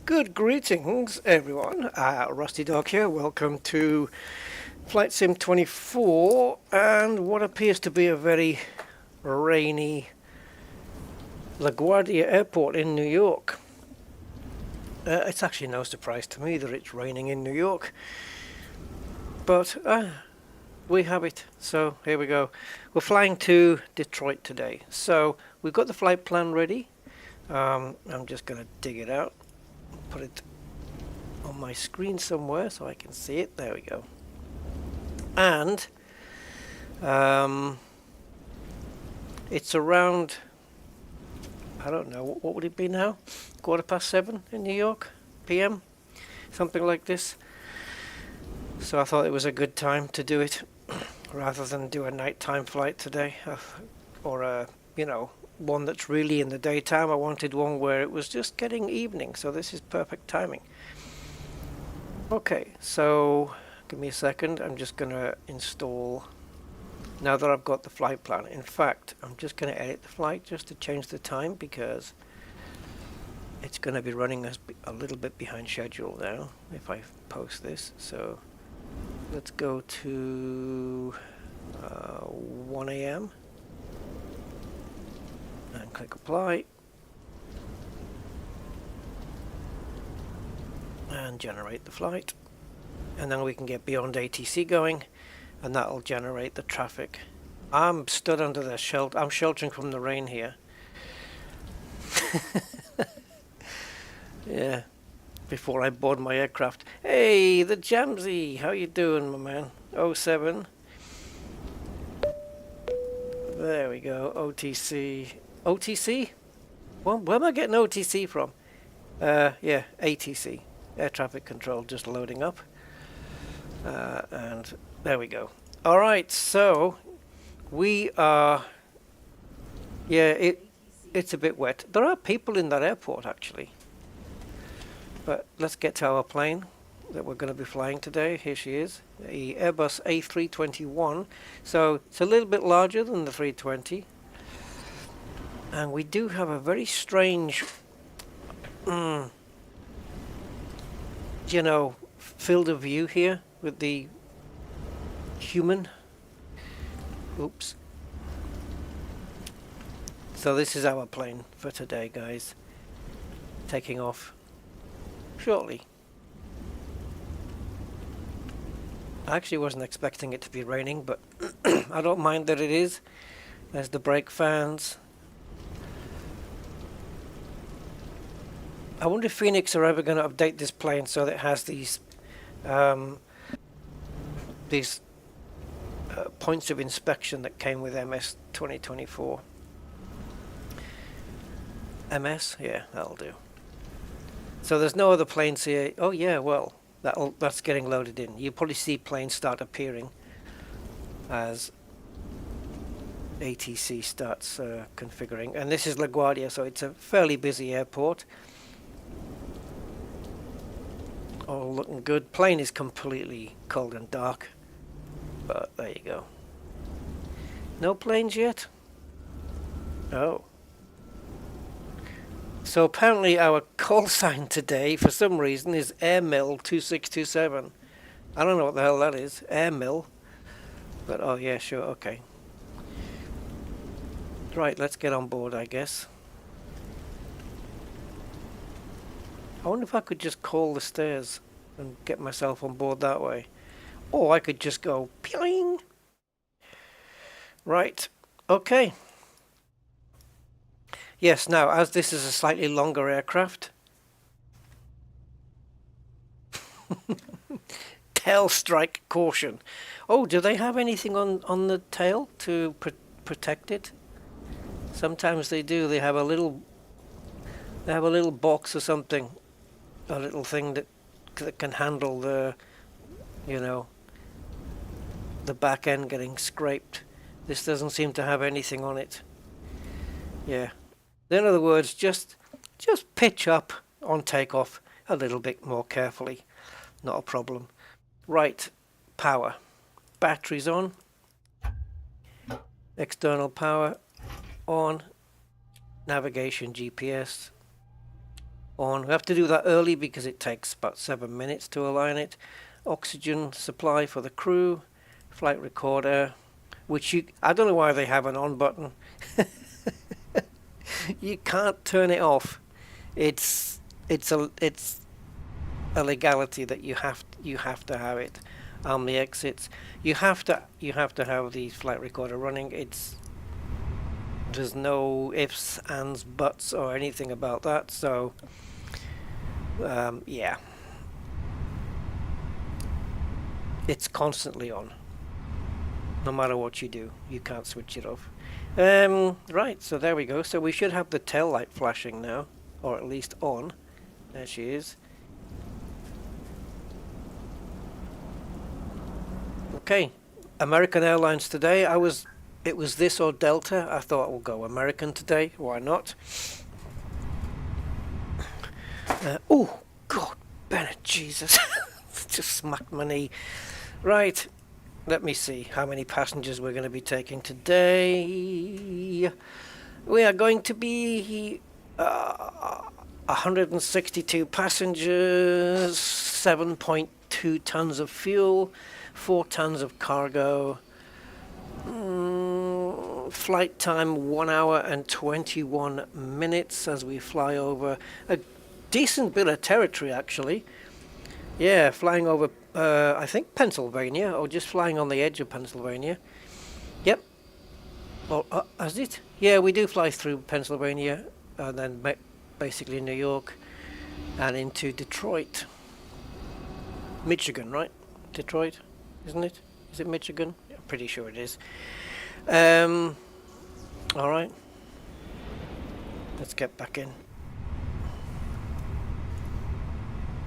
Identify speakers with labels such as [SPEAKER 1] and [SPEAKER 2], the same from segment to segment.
[SPEAKER 1] Good greetings, everyone. Rusty Dog here. Welcome to Flight Sim 24 and what appears to be a very rainy LaGuardia Airport in New York. It's actually no surprise to me that it's raining in New York, but we have it. So here we go. We're flying to Detroit today. So we've got the flight plan ready. I'm just going to dig it out. Put it on my screen somewhere so I can see it. There we go. And it's around, I don't know, what would it be now? 7:15 in New York PM, something like this. So I thought it was a good time to do it rather than do a nighttime flight today, or a, one that's really in the daytime. I wanted one where it was just getting evening, so this is perfect timing. Okay, so give me a second. I'm just going to install, now that I've got the flight plan. In fact, I'm just going to edit the flight just to change the time because it's going to be running us a little bit behind schedule now if I post this. So let's go to 1 a.m. and click apply and generate the flight, and then we can get beyond ATC going and that'll generate the traffic. I'm stood under the shelter. I'm sheltering from the rain here. Yeah, before I board my aircraft. Hey, the Jamsy, how you doing, my man? 07. There we go. OTC? Where am I getting OTC from? Yeah, ATC. Air traffic control, just loading up. And there we go. Alright, so we are... Yeah, it's a bit wet. There are people in that airport, actually. But let's get to our plane that we're going to be flying today. Here she is, the Airbus A321. So it's a little bit larger than the 320. And we do have a very strange, field of view here with the human. Oops. So this is our plane for today, guys. Taking off shortly. I actually wasn't expecting it to be raining, but I don't mind that it is. There's the brake fans. I wonder if Fenix are ever going to update this plane so that it has these points of inspection that came with MS 2024. MS? Yeah, that'll do. So there's no other planes here. Oh yeah, well, that's getting loaded in. You'll probably see planes start appearing as ATC starts configuring. And this is LaGuardia, so it's a fairly busy airport. All looking good. Plane is completely cold and dark, but there you go. No planes yet? Oh. So apparently our call sign today, for some reason, is Airmill 2627. I don't know what the hell that is. Airmill. But oh yeah, sure, okay. Right, let's get on board, I guess. I wonder if I could just call the stairs and get myself on board that way. Or I could just go peeling. Right, okay. Yes, now, as this is a slightly longer aircraft... Tail strike caution. Oh, do they have anything on the tail to protect it? Sometimes they do. They have a little box or something. A little thing that can handle the, the back end getting scraped. This doesn't seem to have anything on it. Yeah. In other words, just pitch up on takeoff a little bit more carefully. Not a problem. Right, power. Batteries on. External power on. Navigation, GPS on. We have to do that early because it takes about 7 minutes to align it. Oxygen supply for the crew, flight recorder, which I don't know why they have an on button. You can't turn it off. It's a legality that you have to have it. The exits, you have to have the flight recorder running. There's no ifs, ands, buts or anything about that. So yeah, it's constantly on. No matter what you do, you can't switch it off. Right, so there we go. So we should have the tail light flashing now, or at least on. There she is. Okay, American Airlines today. It was this or Delta. I thought we'll go American today. Why not? Oh, God, Bennett, Jesus. Just smacked my knee. Right, let me see how many passengers we're going to be taking today. We are going to be 162 passengers, 7.2 tons of fuel, 4 tons of cargo. Flight time 1 hour and 21 minutes as we fly over a decent bit of territory, actually. Yeah, flying over I think Pennsylvania, or just flying on the edge of Pennsylvania. Yep. Well, is it? Yeah, we do fly through Pennsylvania and then basically New York and into Detroit. Michigan, right? Detroit, isn't it? Is it Michigan? I'm pretty sure it is. Alright. Let's get back in.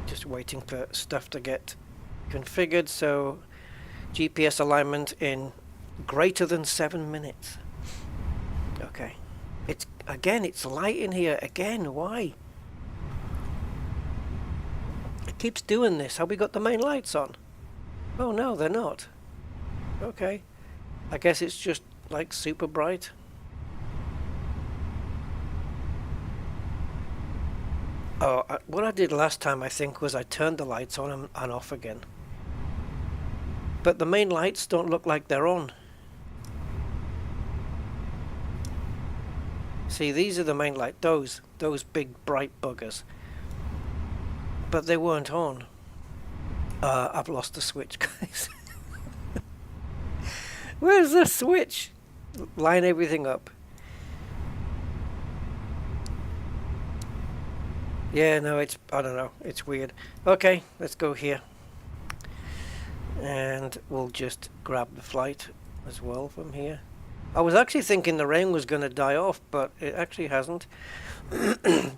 [SPEAKER 1] Just waiting for stuff to get configured. So GPS alignment in greater than 7 minutes. Okay. It's light in here again. Why? It keeps doing this. Have we got the main lights on? Oh no, they're not. Okay. I guess it's just like super bright. Oh, what I did last time, I think, was I turned the lights on and off again. But the main lights don't look like they're on. See, these are the main light, those big bright buggers. But they weren't on. I've lost the switch, guys. Where's the switch? Line everything up. Yeah, no, I don't know, it's weird. Okay, let's go here. And we'll just grab the flight as well from here. I was actually thinking the rain was going to die off, but it actually hasn't.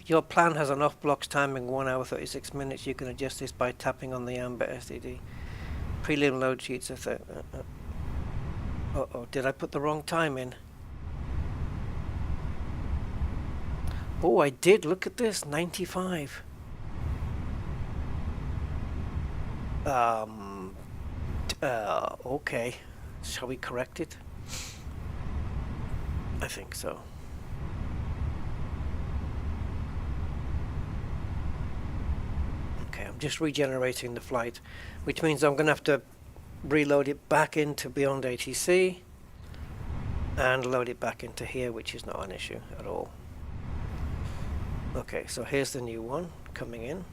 [SPEAKER 1] Your plan has an off blocks timing 1 hour 36 minutes. You can adjust this by tapping on the Amber STD. Prelim load sheets. Uh-oh, did I put the wrong time in? Oh, I did. Look at this. 95. Okay. Shall we correct it? I think so. Okay, I'm just regenerating the flight, which means I'm going to have to reload it back into Beyond ATC and load it back into here, which is not an issue at all. Okay, so here's the new one coming in.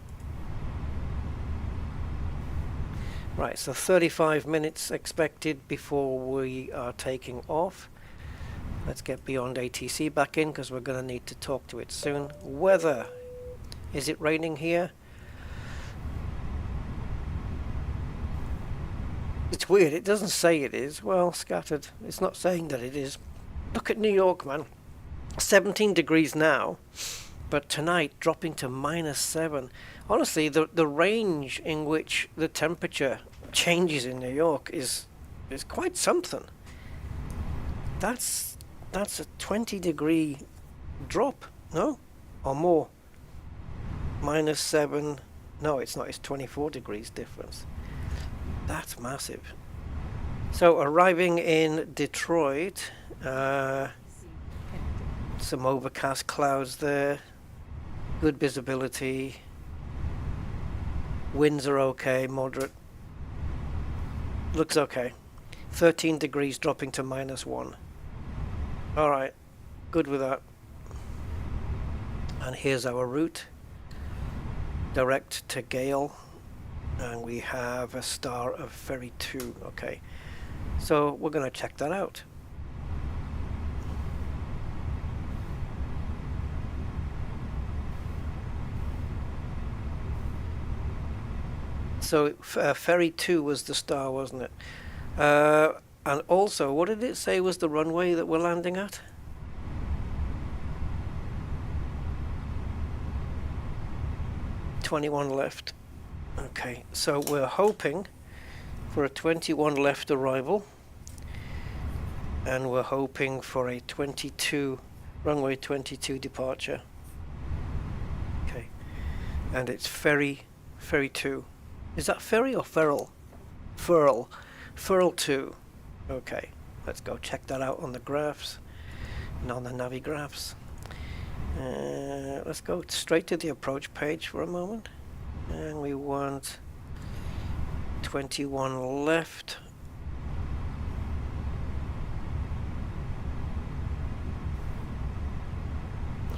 [SPEAKER 1] Right, so 35 minutes expected before we are taking off. Let's get Beyond ATC back in because we're going to need to talk to it soon. Weather. Is it raining here? It's weird, it doesn't say it is. Well, scattered. It's not saying that it is. Look at New York, man. 17 degrees now. But tonight dropping to -7. Honestly, the range in which the temperature changes in New York is quite something. That's a 20-degree drop, no? Or more. -7. No, it's not. It's 24 degrees difference. That's massive. So arriving in Detroit, some overcast clouds there. Good visibility. Winds are okay, moderate. Looks okay. 13 degrees dropping to -1. Alright, good with that. And here's our route. Direct to Gale. And we have a star of Ferry 2. Okay, so we're going to check that out. So Ferry 2 was the star, wasn't it? And also, what did it say was the runway that we're landing at? "21 left." Okay, so we're hoping for a 21 left arrival, and we're hoping for a runway 22 departure. Okay, and it's Ferry 2. Is that Ferry or Ferrol? Ferrol 2. Okay, let's go check that out on the graphs and on the Navi graphs. Let's go straight to the approach page for a moment. And we want 21 left.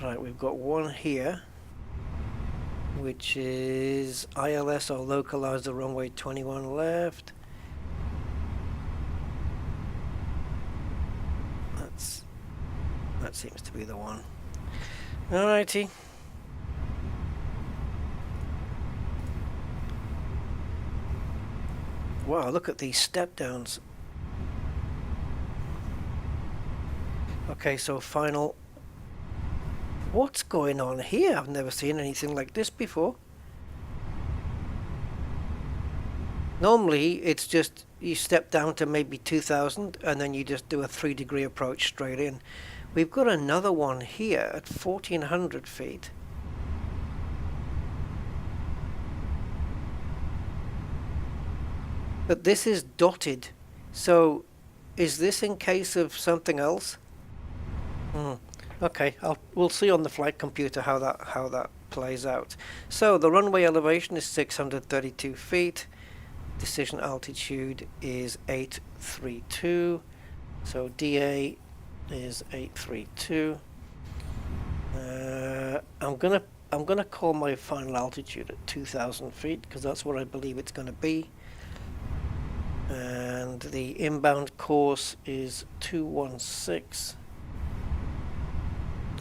[SPEAKER 1] Right, we've got one here, which is ILS or localize the runway 21 left. That seems to be the one. Alrighty. Wow, look at these step downs. Okay, so final. What's going on here? I've never seen anything like this before. Normally, it's just you step down to maybe 2000 and then you just do a 3-degree approach straight in. We've got another one here at 1400 feet. But this is dotted. So is this in case of something else? Okay, we'll see on the flight computer how that plays out. So the runway elevation is 632 feet. Decision altitude is 832. So DA is 832. I'm gonna call my final altitude at 2,000 feet because that's what I believe it's going to be. And the inbound course is 216.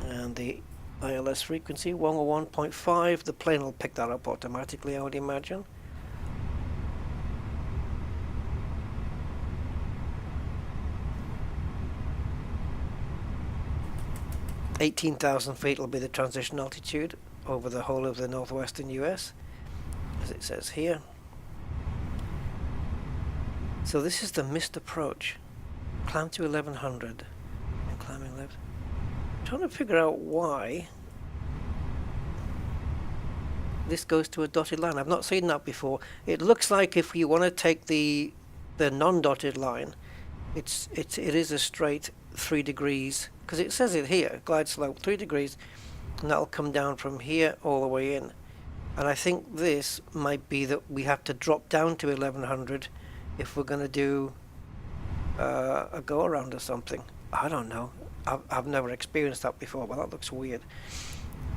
[SPEAKER 1] And the ILS frequency 101.5. The plane will pick that up automatically, I would imagine. $18,000 feet will be the transition altitude over the whole of the northwestern US, as it says here. So this is the missed approach. Climb to 1100 and climbing left. I'm trying to figure out why this goes to a dotted line. I've not seen that before. It looks like if you want to take the non-dotted line, it is a straight 3 degrees, because it says it here, glide slope 3 degrees, and that'll come down from here all the way in. And I think this might be that we have to drop down to 1100 if we're going to do a go around or something. I don't know. I've never experienced that before, but that looks weird.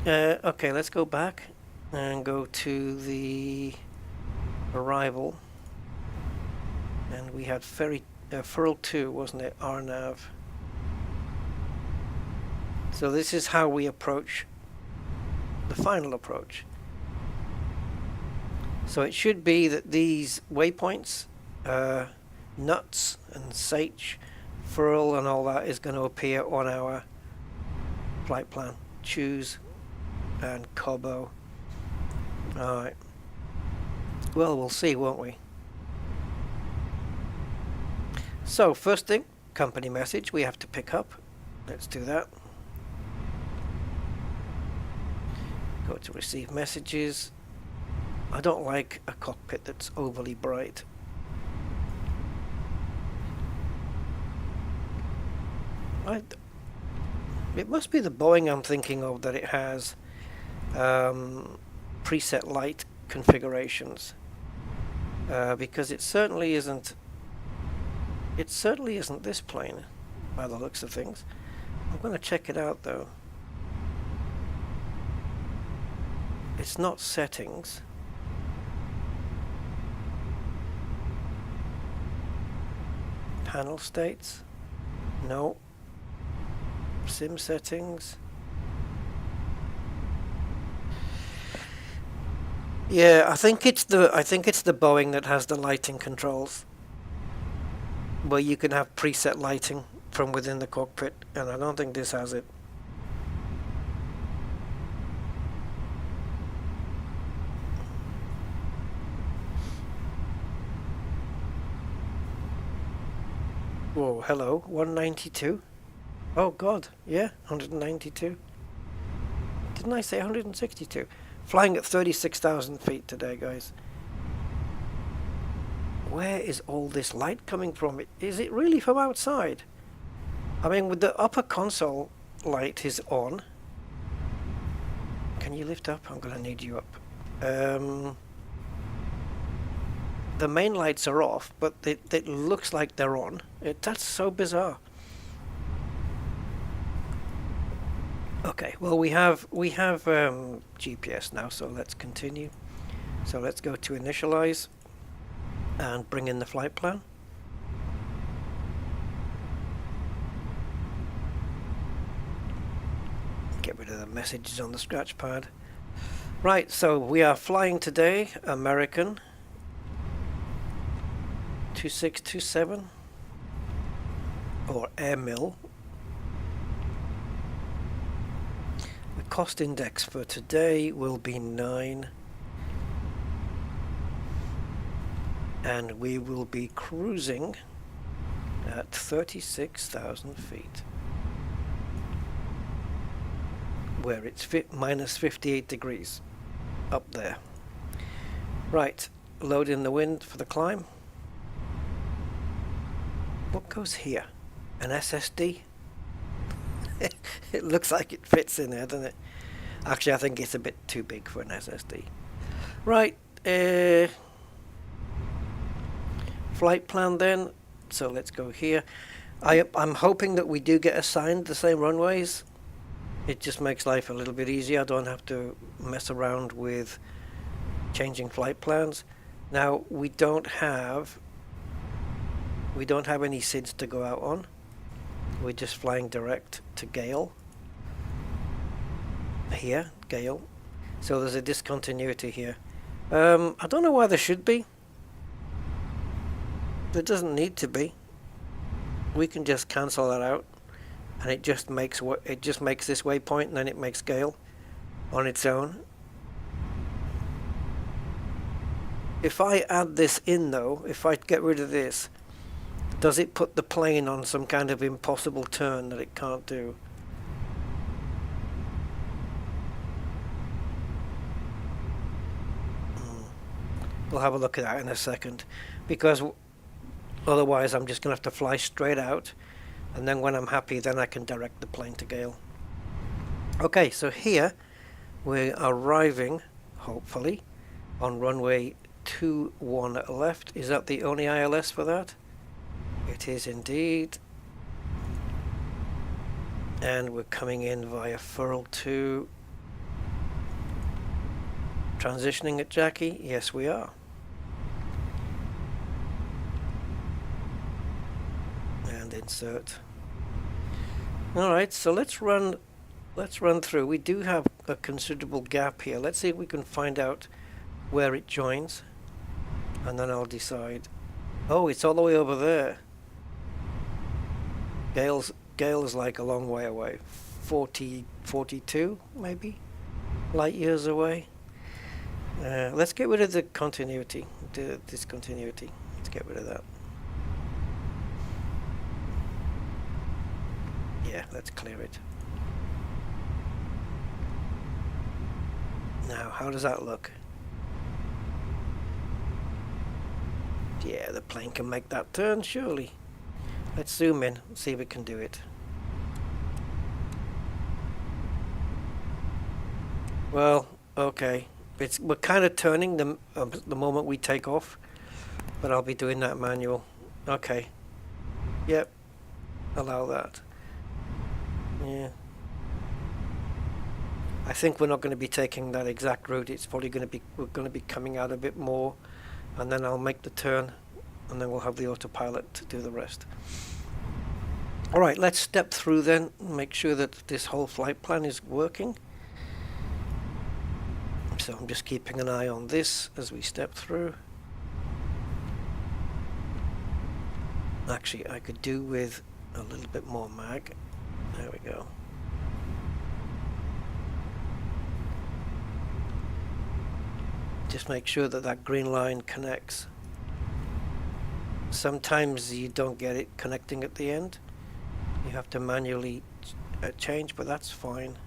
[SPEAKER 1] Okay, let's go back and go to the arrival. And we had Ferrol 2, wasn't it? RNAV. So this is how we approach the final approach. So it should be that these waypoints, nuts and Sach, Ferrol and all that is going to appear on our flight plan. Choose and Cabo. Alright. Well, we'll see, won't we? So, first thing, company message we have to pick up. Let's do that. Go to receive messages. I don't like a cockpit that's overly bright. It must be the Boeing I'm thinking of that it has preset light configurations, because it certainly isn't this plane by the looks of things. I'm going to check it out though. It's not settings. Panel states. No. Sim settings. Yeah, I think it's the Boeing that has the lighting controls, where you can have preset lighting from within the cockpit, and I don't think this has it. Whoa, hello, 192. Oh god, yeah, 192. Didn't I say 162? Flying at 36,000 feet today, guys. Where is all this light coming from? Is it really from outside? I mean, with the upper console light is on. Can you lift up? I'm gonna need you up. The main lights are off, but it looks like they're on. That's so bizarre. Okay, well we have GPS now, so let's continue. So let's go to initialize and bring in the flight plan. Get rid of the messages on the scratch pad. Right, so we are flying today American 2627 or airmill. The cost index for today will be 9, and we will be cruising at 36,000 feet, where it's minus 58 degrees up there. Right, load in the wind for the climb. What goes here? An SSD? It looks like it fits in there, doesn't it? Actually, I think it's a bit too big for an SSD. Right, flight plan then. So let's go here. I'm hoping that we do get assigned the same runways. It just makes life a little bit easier. I don't have to mess around with changing flight plans. Now, we don't have any SIDs to go out on. We're just flying direct to Gale. Here, Gale. So there's a discontinuity here. I don't know why there should be. There doesn't need to be. We can just cancel that out, and it just makes this waypoint, and then it makes Gale on its own. If I add this in though, if I get rid of this, does it put the plane on some kind of impossible turn that it can't do? We'll have a look at that in a second, because otherwise I'm just going to have to fly straight out, and then when I'm happy, then I can direct the plane to Gale. Okay, so here we're arriving, hopefully, on runway 21 left. Is that the only ILS for that? It is indeed. And we're coming in via furl 2. Transitioning at Jackie? Yes, we are. And insert. Alright, so let's run through. We do have a considerable gap here. Let's see if we can find out where it joins, and then I'll decide. Oh, it's all the way over there. Gale's like a long way away. 42 maybe light years away. Let's get rid of the continuity, the discontinuity. Let's get rid of that. Yeah, let's clear it. Now, how does that look? Yeah, the plane can make that turn, surely. Let's zoom in and see if we can do it. Well, okay. We're kind of turning the moment we take off, but I'll be doing that manual. Okay. Yep. Allow that. Yeah. I think we're not going to be taking that exact route. It's probably going to be, we're going to be coming out a bit more, and then I'll make the turn, and then we'll have the autopilot to do the rest. All right, let's step through then, make sure that this whole flight plan is working. So I'm just keeping an eye on this as we step through. Actually, I could do with a little bit more mag. There we go. Just make sure that that green line connects. Sometimes you don't get it connecting at the end. You have to manually change, but that's fine.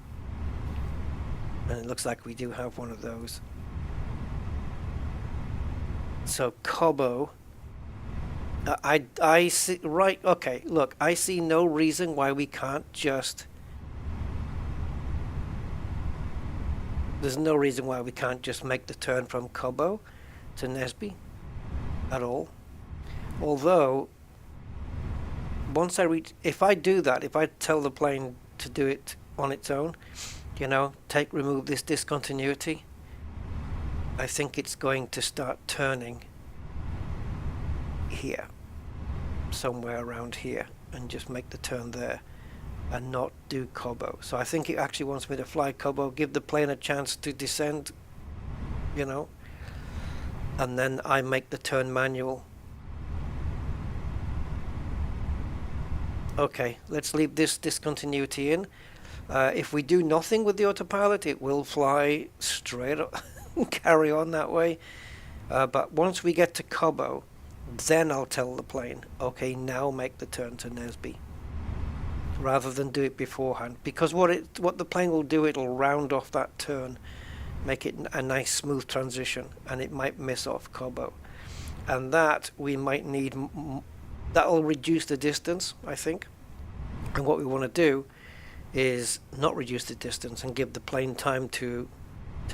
[SPEAKER 1] And it looks like we do have one of those. So Cobo, I see, right, okay, look, I see no reason why we can't just, there's no reason why we can't just make the turn from Cobo to Nesby at all. Although, once I reach, if I do that, if I tell the plane to do it on its own, you know, remove this discontinuity, I think it's going to start turning here, somewhere around here, and just make the turn there and not do Cobo. So I think it actually wants me to fly Cobo, give the plane a chance to descend, you know, and then I make the turn manual. Okay, let's leave this discontinuity in. If we do nothing with the autopilot, it will fly straight up and carry on that way. But once we get to Cobo, then I'll tell the plane, okay, now make the turn to Nesby, rather than do it beforehand. Because what the plane will do, it'll round off that turn, make it a nice smooth transition, and it might miss off Cobo. And that we might need, that'll reduce the distance, I think. And what we want to do is not reduce the distance and give the plane time to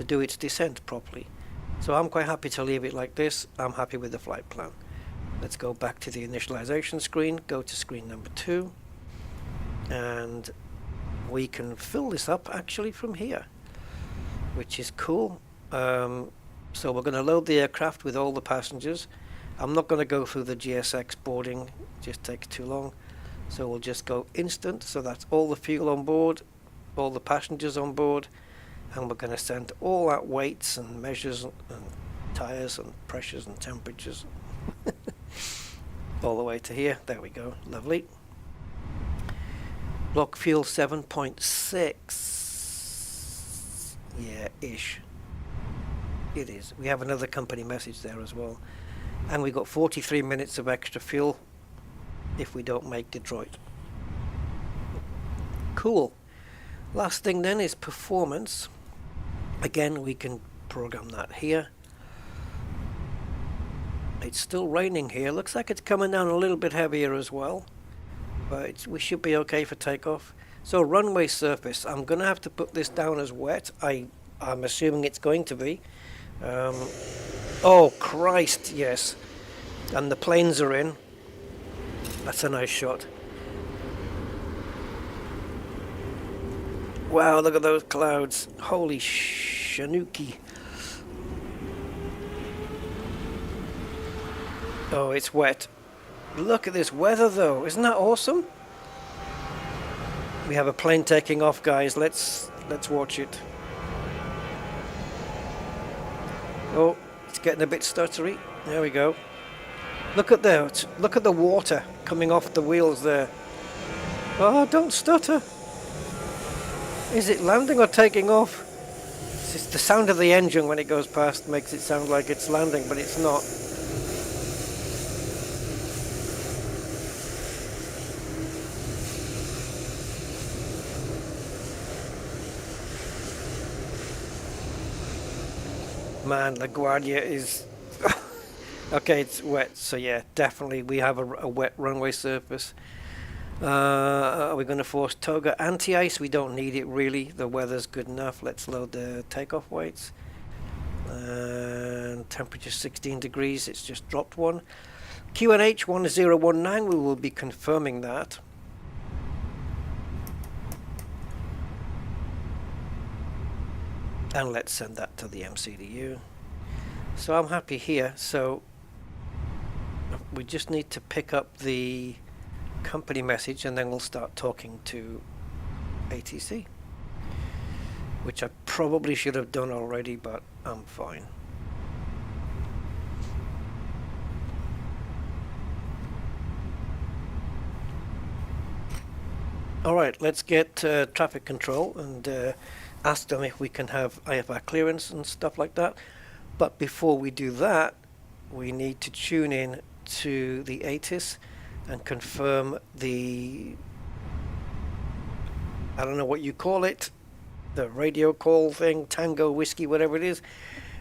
[SPEAKER 1] do its descent properly. So I'm quite happy to leave it like this. I'm happy with the flight plan. Let's go back to the initialization screen, go to screen number 2, and we can fill this up actually from here, which is cool. So we're going to load the aircraft with all the passengers. I'm not going to go through the GSX boarding, it just takes too long. So we'll just go instant, so that's all the fuel on board, all the passengers on board, and we're going to send all our weights and measures and tires and pressures and temperatures all the way to here. There we go, lovely. Block fuel 7.6, yeah, ish. It is. We have another company message there as well. And we got 43 minutes of extra fuel if we don't make Detroit. Cool. Last thing then is performance. Again, we can program that here. It's still raining here. Looks like it's coming down a little bit heavier as well, but we should be okay for takeoff. So runway surface, I'm gonna have to put this down as wet. I'm assuming it's going to be. Oh Christ, yes. And the planes are in. That's a nice shot. Wow, look at those clouds. Holy shanuki. Oh, it's wet. Look at this weather though. Isn't that awesome? We have a plane taking off, guys. Let's watch it. Oh, it's getting a bit stuttery. There we go. Look at that. Look at the water coming off the wheels there. Oh, don't stutter. Is it landing or taking off? It's just the sound of the engine when it goes past makes it sound like it's landing, but it's not. Man, LaGuardia is... Okay, it's wet, so yeah, definitely we have a wet runway surface. Are we going to force Toga anti-ice? We don't need it really. The weather's good enough. Let's load the takeoff weights. And temperature 16 degrees. It's just dropped one. QNH 1019. We will be confirming that. And let's send that to the MCDU. So I'm happy here. So we just need to pick up the company message and then we'll start talking to ATC, which I probably should have done already, but I'm fine. Alright, let's get traffic control and ask them if we can have IFR clearance and stuff like that. But before we do that, we need to tune in to the ATIS and confirm the, I don't know what you call it, the radio call thing, Tango Whiskey, whatever it is,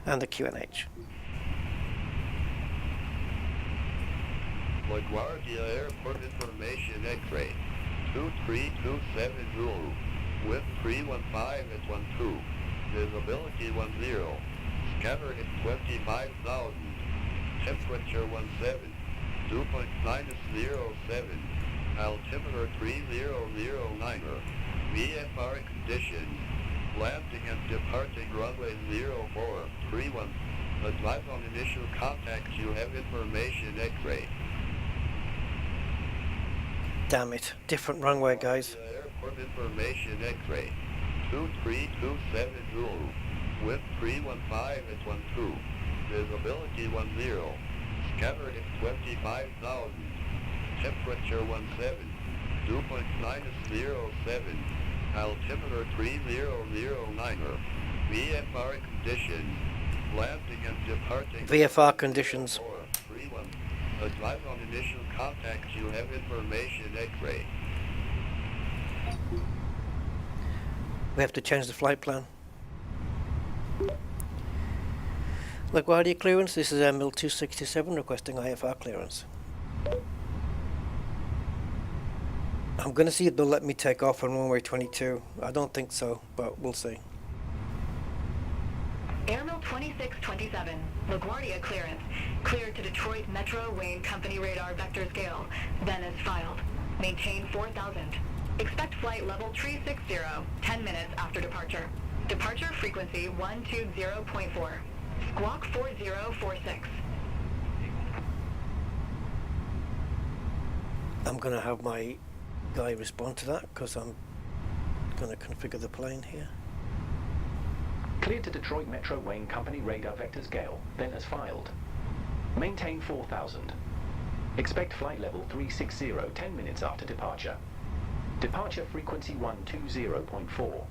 [SPEAKER 1] and the QNH.
[SPEAKER 2] LaGuardia Airport Information X-ray 2327 Zulu with 315 at 12, visibility 10, scatter at 25,000, temperature 17, dew point -07, altimeter 3009, VFR conditions, landing and departing runway 0431, advise on initial contacts, you have information X-ray.
[SPEAKER 1] Damn it, different runway guys.
[SPEAKER 2] Airport information X-ray 2327 Zulu with 315 at 12, visibility 10, scatter at 25,000, temperature 17, dew point -07, altimeter 3009, VFR conditions, landing and departing.
[SPEAKER 1] VFR conditions.
[SPEAKER 2] Advise on initial contacts, you have information X-ray.
[SPEAKER 1] We have to change the flight plan. LaGuardia clearance, this is ML267 requesting IFR clearance. I'm going to see if they'll let me take off on runway 22. I don't think so, but we'll see.
[SPEAKER 3] Airmail 2627, LaGuardia clearance. Cleared to Detroit Metro Wayne Company radar vector scale. Then as filed. Maintain 4000. Expect flight level 360, 10 minutes after departure. Departure frequency 120.4. Squawk 4046.
[SPEAKER 1] I'm going to have my guy respond to that because I'm going to configure the plane here.
[SPEAKER 4] Cleared to Detroit Metro Wayne Company radar vector scale, then as filed. Maintain 4000. Expect flight level 360, 10 minutes after departure. Departure frequency 120.4.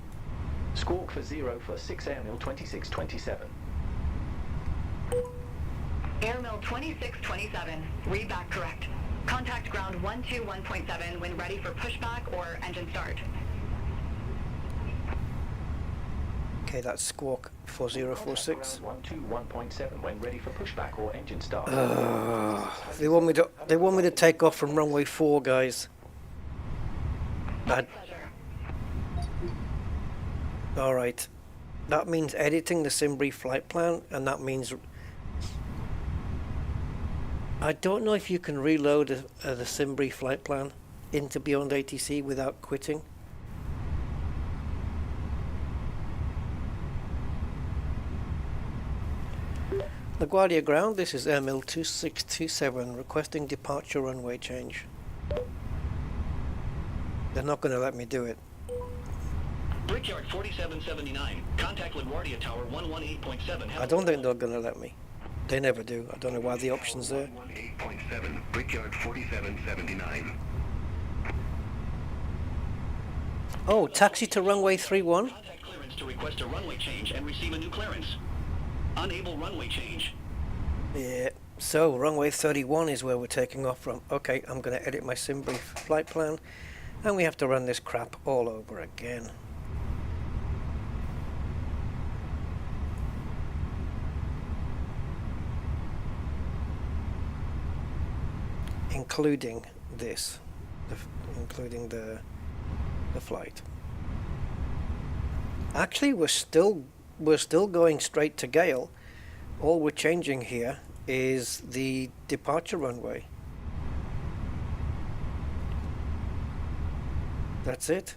[SPEAKER 4] Squawk for 0 for 6 Airmail 2627.
[SPEAKER 3] Airmail 2627, read back correct. Contact ground 121.7 when ready for pushback or engine start.
[SPEAKER 1] Okay, that's Squawk 4046.
[SPEAKER 4] 121.7 when ready for pushback or engine start.
[SPEAKER 1] They want me to take off from runway 4, guys. Alright. That means editing the Simbrief flight plan, and that means I don't know if you can reload the Simbrief flight plan into Beyond ATC without quitting. LaGuardia ground, this is ML 2627 requesting departure runway change. They're not going to let me do it.
[SPEAKER 5] Brickyard 4779, contact LaGuardia Tower 118.7.
[SPEAKER 1] I don't think they're going to let me. They never do. I don't know why the option's there.
[SPEAKER 2] 118.7, Brickyard 4779.
[SPEAKER 1] Oh, taxi to runway 31?
[SPEAKER 5] Contact clearance to request a runway change and receive a new clearance. Unable runway change.
[SPEAKER 1] Yeah, so runway 31 is where we're taking off from. Okay, I'm going to edit my Simbrief flight plan, and we have to run this crap all over again. Including this. including the flight. Actually, we're still going straight to Gale. All we're changing here is the departure runway. That's it.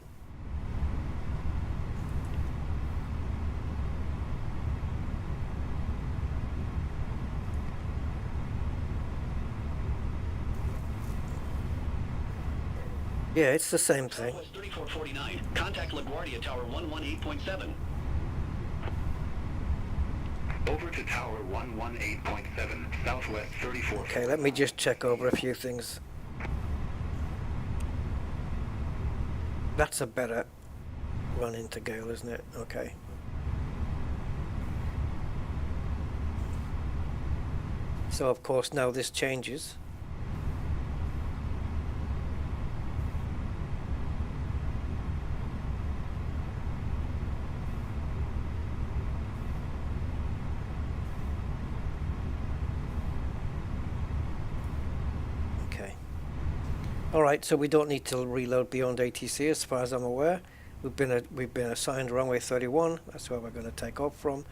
[SPEAKER 1] Yeah, it's the same thing.
[SPEAKER 5] Southwest 3449. Contact LaGuardia Tower 118.7.
[SPEAKER 2] Over to Tower 118.7, Southwest 34.
[SPEAKER 1] Okay, let me just check over a few things. That's a better run into Gale, isn't it? Okay. So of course now this changes. All right, so we don't need to reload beyond ATC as far as I'm aware. We've been assigned runway 31. That's where we're going to take off from.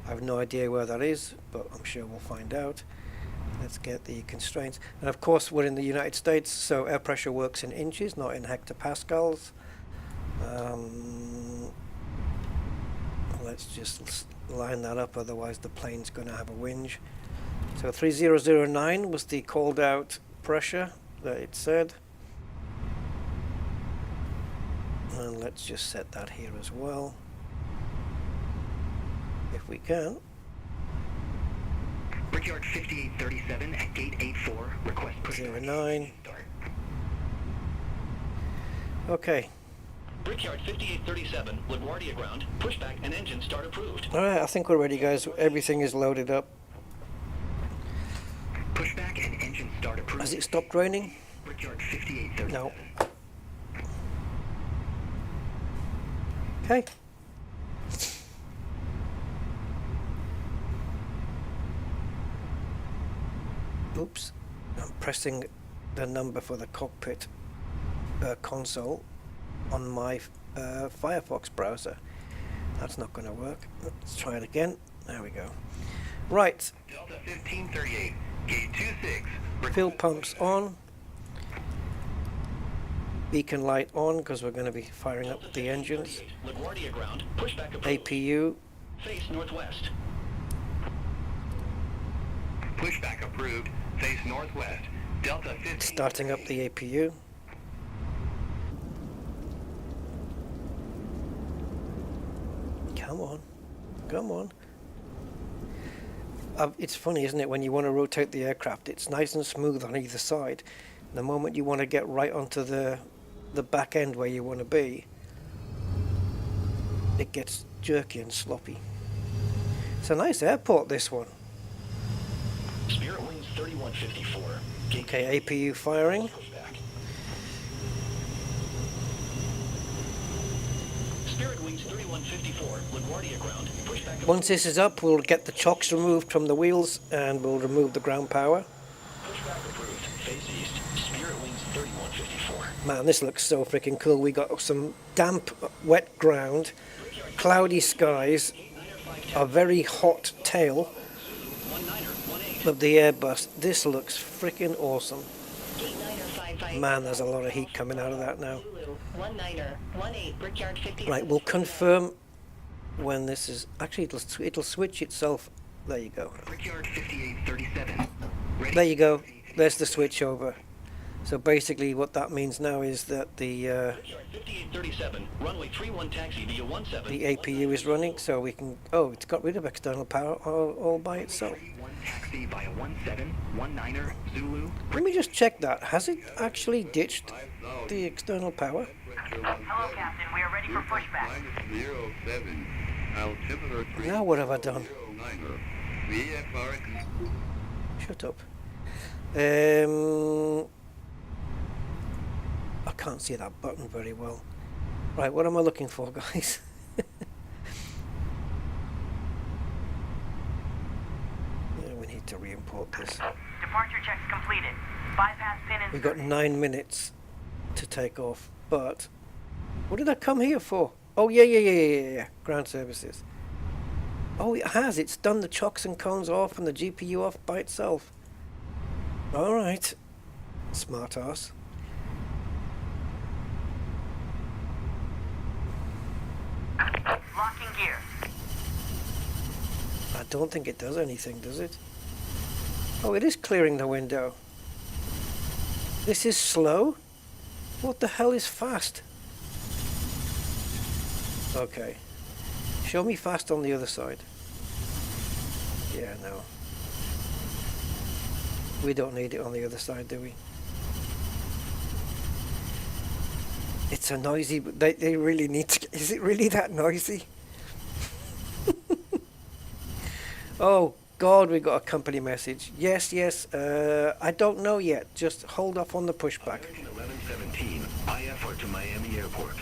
[SPEAKER 1] I have no idea where that is, but I'm sure we'll find out. Let's get the constraints. And of course, we're in the United States, so air pressure works in inches, not in hectopascals. Let's just line that up, otherwise the plane's going to have a whinge. So 3009 was the called out pressure that it said. And let's just set that here as well, if we can.
[SPEAKER 6] Brickyard 5837 at gate 84, request push
[SPEAKER 1] 09. Okay.
[SPEAKER 5] Brickyard 5837, LaGuardia ground, pushback and engine start approved.
[SPEAKER 1] Alright, I think we're ready, guys. Everything is loaded up.
[SPEAKER 6] Pushback and engine start approved.
[SPEAKER 1] Has it stopped raining?
[SPEAKER 6] Brickyard 5837.
[SPEAKER 1] No. Okay. Oops. I'm pressing the number for the cockpit console on my Firefox browser. That's not going to work. Let's try it again. There we go. Right.
[SPEAKER 2] Delta 1538, gate 26.
[SPEAKER 1] Fuel pumps on. Beacon light on because we're going to be firing up the engines.
[SPEAKER 5] LaGuardia ground, pushback approved.
[SPEAKER 1] APU.
[SPEAKER 5] Face northwest.
[SPEAKER 2] Pushback approved. Face northwest. Delta 15.
[SPEAKER 1] Starting up the APU. Come on. Come on. It's funny, isn't it, when you want to rotate the aircraft, it's nice and smooth on either side. The moment you want to get right onto the back end where you want to be, it gets jerky and sloppy. It's a nice airport, this one.
[SPEAKER 5] Spirit Wings 3154. Gate
[SPEAKER 1] Okay, APU firing.
[SPEAKER 5] pushback. Spirit Wings 3154, LaGuardia ground, pushback approved.
[SPEAKER 1] Once this is up, we'll get the chocks removed from the wheels and we'll remove the ground power.
[SPEAKER 5] Pushback approved. Face east. Spirit Wings 3154.
[SPEAKER 1] Man, this looks so freaking cool. We got some damp, wet ground, cloudy skies, a very hot tail
[SPEAKER 5] 19er,
[SPEAKER 1] of the Airbus. This looks freaking awesome.
[SPEAKER 3] 89er55.
[SPEAKER 1] Man, there's a lot of heat coming out of that now.
[SPEAKER 3] 19er, 18 Brickyard 50.
[SPEAKER 1] Right, we'll confirm when this is... Actually, it'll switch itself. There you go.
[SPEAKER 6] Brickyard 5837. Ready?
[SPEAKER 1] There you go. There's the switch over. So basically what that means now is that the
[SPEAKER 5] Brickyard 5837, runway 31 taxi via 17.
[SPEAKER 1] the APU is running, so we can... Oh, it's got rid of external power all by itself.
[SPEAKER 6] 1 taxi via 17, 19er, Zulu.
[SPEAKER 1] Let me just check that. Has it actually ditched the external power?
[SPEAKER 2] Hello, Captain. We are ready for pushback. -07. Altimeter 3.
[SPEAKER 1] Now what have I done?
[SPEAKER 2] 09er. VFR.
[SPEAKER 1] Shut up. I can't see that button very well. Right, what am I looking for, guys? Yeah, we need to re-import this.
[SPEAKER 7] Departure checks completed. Bypass pin and
[SPEAKER 1] We've got 9 minutes to take off. But what did I come here for? Oh yeah. Ground services. Oh, it has. It's done the chocks and cones off and the GPU off by itself. All right, smart ass.
[SPEAKER 2] Locking gear.
[SPEAKER 1] I don't think it does anything, does it? Oh, it is clearing the window. This is slow? What the hell is fast? Okay. Show me fast on the other side. Yeah, no. We don't need it on the other side, do we? It's a noisy, but they really need to... Is it really that noisy? Oh, God, we got a company message. Yes, I don't know yet. Just hold off on the pushback.
[SPEAKER 6] American 1117, IFR to Miami Airport.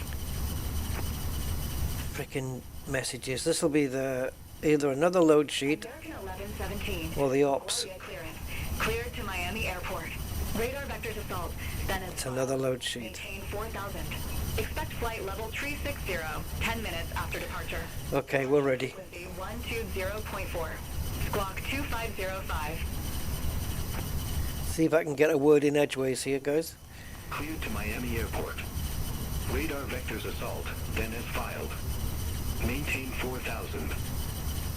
[SPEAKER 1] Freaking messages. This will be the either another load sheet
[SPEAKER 3] American 1117.
[SPEAKER 1] or the ops.
[SPEAKER 3] LaGuardia clearance. Cleared to Miami Airport. Radar vectors assault. Then
[SPEAKER 1] It's another load sheet.
[SPEAKER 3] Maintain 4000. Expect flight level 360. 10 minutes after departure.
[SPEAKER 1] Okay, we're ready.
[SPEAKER 3] Frequency 120.4. Squawk 2505.
[SPEAKER 1] See if I can get a word in edgeways here, guys.
[SPEAKER 6] Cleared to Miami Airport. Radar vectors assault, then as filed. Maintain 4000.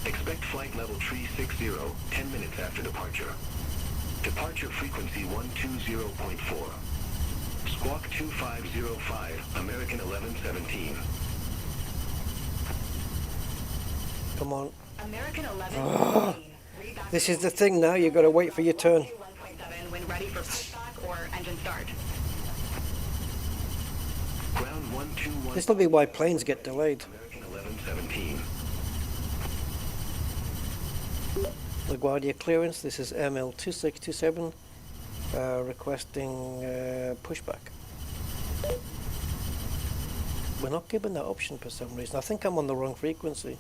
[SPEAKER 6] Expect flight level 360, 10 minutes after departure. Departure frequency 120.4. Squawk 2505, American 1117.
[SPEAKER 1] Come on.
[SPEAKER 3] American 1117.
[SPEAKER 1] This is the thing now. You've got to wait for your turn.
[SPEAKER 3] 1.7 when ready for pushback or engine start.
[SPEAKER 6] Ground 121.
[SPEAKER 1] This will be why planes get delayed.
[SPEAKER 6] American 1117.
[SPEAKER 1] LaGuardia clearance. This is ML2627 requesting pushback. We're not given that option for some reason. I think I'm on the wrong frequency.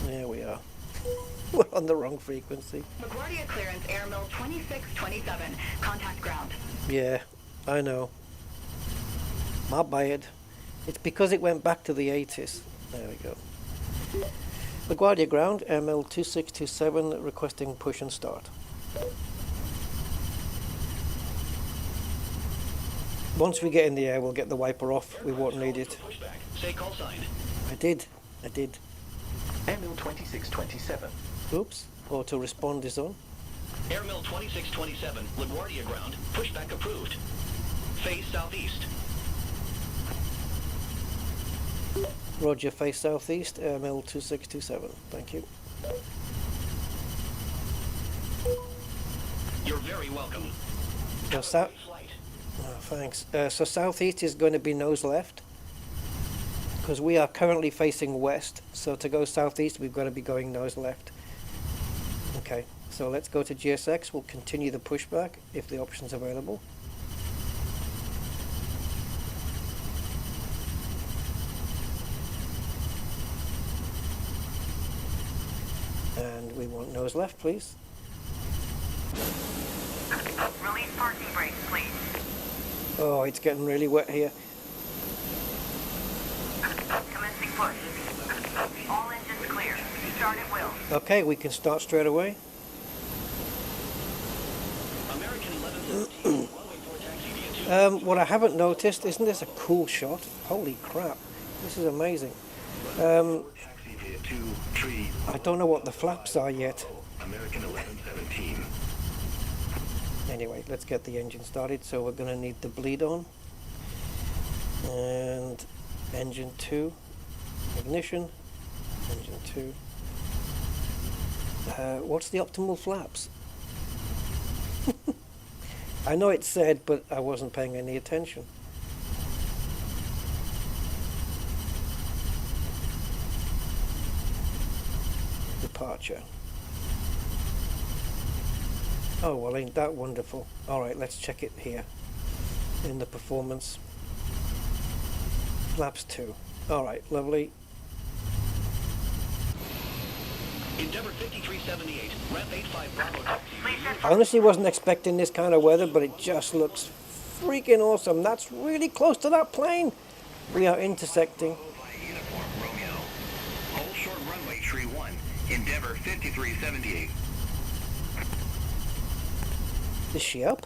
[SPEAKER 1] There we are. We're on the wrong frequency.
[SPEAKER 3] LaGuardia clearance airmill 2627. Contact ground.
[SPEAKER 1] Yeah, I know. My bad. It's because it went back to the 80s. There we go. LaGuardia ground, ML2627 requesting push and start. Once we get in the air, we'll get the wiper off. We won't need it.
[SPEAKER 5] Pushback. Say call sign.
[SPEAKER 1] I did.
[SPEAKER 4] ML 2627.
[SPEAKER 1] Oops. Auto respond is on.
[SPEAKER 5] Airmill 2627, LaGuardia ground. Pushback approved. Face southeast.
[SPEAKER 1] Roger, face southeast, ML2627. Thank you.
[SPEAKER 5] You're very welcome.
[SPEAKER 1] Now,
[SPEAKER 5] Flight.
[SPEAKER 1] thanks. So southeast is going to be nose left, because we are currently facing west. So to go southeast, we've got to be going nose left. Okay, so let's go to GSX. We'll continue the pushback if the option's available. And we want nose left, please.
[SPEAKER 2] Release parking brakes, please.
[SPEAKER 1] Oh, it's getting really wet here.
[SPEAKER 2] Commencing push. All engines clear. Start at will.
[SPEAKER 1] Okay, we can start straight away.
[SPEAKER 5] American 1113. Runway 4 taxi via 2.
[SPEAKER 1] What I haven't noticed, isn't this a cool shot? Holy crap, this is amazing.
[SPEAKER 6] Taxi via 23.
[SPEAKER 1] I don't know what the flaps are yet.
[SPEAKER 6] American 1117.
[SPEAKER 1] Anyway, let's get the engine started. So we're going to need the bleed on. And engine 2, ignition, engine 2. What's the optimal flaps? I know it said, but I wasn't paying any attention. Departure. Oh, well, ain't that wonderful. All right, let's check it here in the performance. Flaps 2. All right, lovely.
[SPEAKER 5] Endeavor 5378. Ramp 85 Bravo taxi.
[SPEAKER 2] Please
[SPEAKER 1] I honestly wasn't expecting this kind of weather, but it just looks freaking awesome. That's really close to that plane. We are intersecting.
[SPEAKER 6] Uniform Romeo. Hold short runway tree 1. Endeavor 5378.
[SPEAKER 1] Is she up?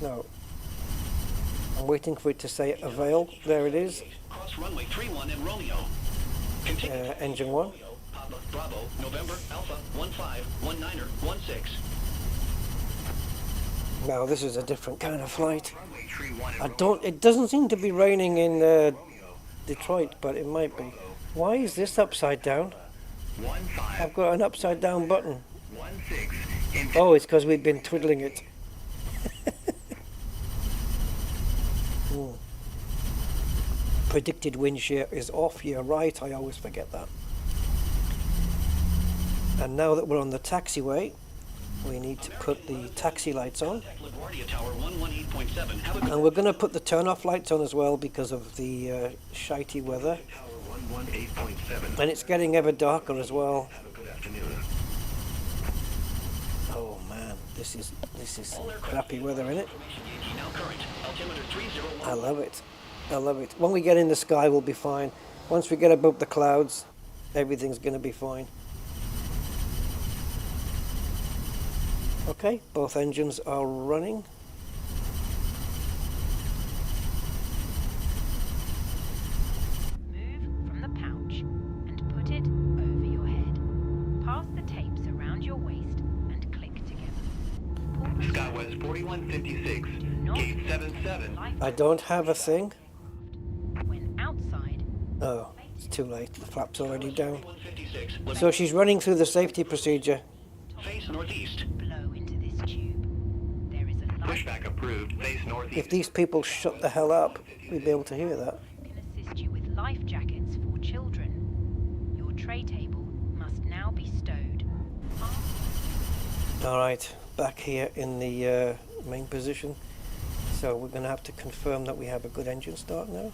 [SPEAKER 1] No. I'm waiting for it to say avail. There it is.
[SPEAKER 5] Cross runway 31 and Romeo. Continue.
[SPEAKER 1] Engine 1.
[SPEAKER 5] Romeo, Papa, Bravo, November, Alpha, 15, 16.
[SPEAKER 1] Now this is a different kind of flight.
[SPEAKER 6] Runway tree 1 and
[SPEAKER 1] I don't. It doesn't seem to be raining in Detroit, but it might be. Why is this upside down?
[SPEAKER 6] 15
[SPEAKER 1] I've got an upside down button.
[SPEAKER 6] 16.
[SPEAKER 1] Oh, it's because we've been twiddling it. Predicted wind shear is off. You're right. I always forget that. And now that we're on the taxiway, we need to put the taxi lights on.
[SPEAKER 5] LaGuardia Tower 118.7. Have a good
[SPEAKER 1] And we're going to put the turn-off lights on as well because of the shitey weather.
[SPEAKER 6] Tower 118.7.
[SPEAKER 1] And it's getting ever darker as well.
[SPEAKER 6] Have a good afternoon.
[SPEAKER 1] Oh man, this is crappy weather, isn't it?
[SPEAKER 5] now current. Altimeter 301.
[SPEAKER 1] I love it. I love it. When we get in the sky, we'll be fine. Once we get above the clouds, everything's going to be fine. Okay, both engines are running.
[SPEAKER 7] Move from the pouch and put it over your head. Pass the tapes around your waist and click together. Pull the
[SPEAKER 6] SkyWest 4156. Gate 77.
[SPEAKER 1] I don't have a thing.
[SPEAKER 7] when outside.
[SPEAKER 1] Oh, it's too late. The flap's already down.
[SPEAKER 5] 156.
[SPEAKER 1] So she's running through the safety procedure.
[SPEAKER 5] Face northeast.
[SPEAKER 7] Blow into this tube. There is a light
[SPEAKER 6] Pushback approved. Face northeast.
[SPEAKER 1] If these people shut the hell up, we'd be able to hear that.
[SPEAKER 7] that can assist you with life jackets for children. Your tray table must now be stowed.
[SPEAKER 1] Alright, back here in the main position. So we're going to have to confirm that we have a good engine start now.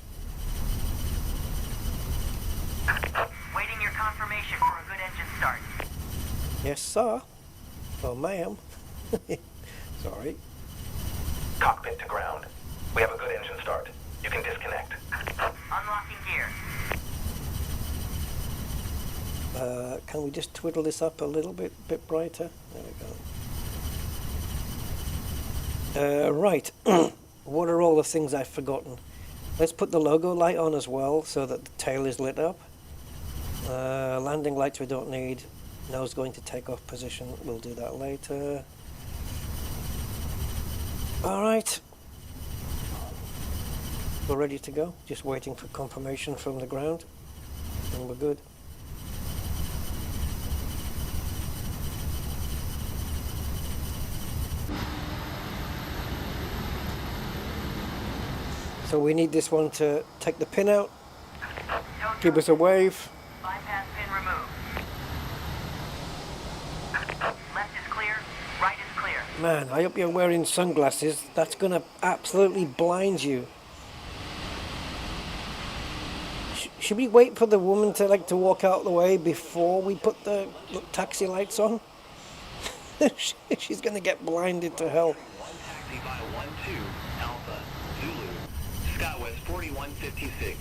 [SPEAKER 2] Waiting your confirmation for a good engine start.
[SPEAKER 1] Yes, sir. Oh, ma'am. Sorry.
[SPEAKER 6] Cockpit to ground. We have a good engine start. You can disconnect.
[SPEAKER 2] Unlocking gear.
[SPEAKER 1] Can we just twiddle this up a little bit brighter? There we go. Right. What are all the things I've forgotten? Let's put the logo light on as well so that the tail is lit up. Landing lights we don't need. Nose going to take off position. We'll do that later. Alright. We're ready to go. Just waiting for confirmation from the ground. And we're good. So we need this one to take the pin out, give us a wave.
[SPEAKER 2] Bypass pin removed. Left is clear. Right is clear.
[SPEAKER 1] Man, I hope you're wearing sunglasses. That's gonna absolutely blind you. Should we wait for the woman to walk out the way before we put the taxi lights on? She's gonna get blinded to hell.
[SPEAKER 6] Taxi by 12 Alpha Zulu. SkyWest 4156.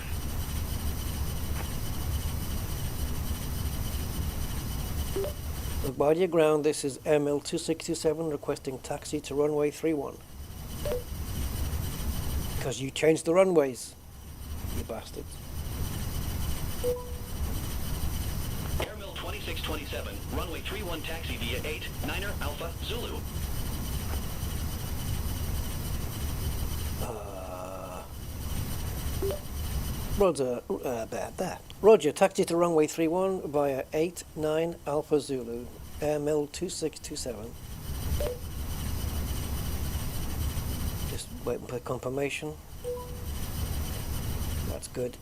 [SPEAKER 1] LaGuardia ground, this is ML2627 requesting taxi to runway 31. Because you changed the runways, you bastards.
[SPEAKER 5] Airmill 2627. Runway 31 taxi via 8, 9er, Alpha, Zulu.
[SPEAKER 1] Roger, Roger, taxi to runway 31 via 8, 9 Alpha Zulu, ML 2627. Just waiting for confirmation. That's good.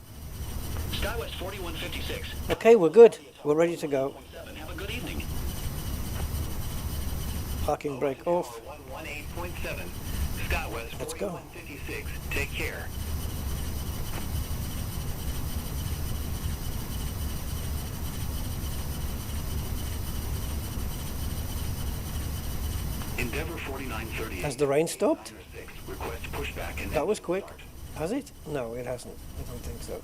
[SPEAKER 5] SkyWest 4156.
[SPEAKER 1] Okay, we're good. We're ready to go.
[SPEAKER 5] 7. Have a good evening.
[SPEAKER 1] Parking brake off.
[SPEAKER 6] 118.7. SkyWest
[SPEAKER 1] Let's go.
[SPEAKER 6] 4156. Take care. Endeavor 4938.
[SPEAKER 1] Has the rain stopped?
[SPEAKER 6] Request pushback and
[SPEAKER 1] That was quick. Has it? No, it hasn't. I don't think so.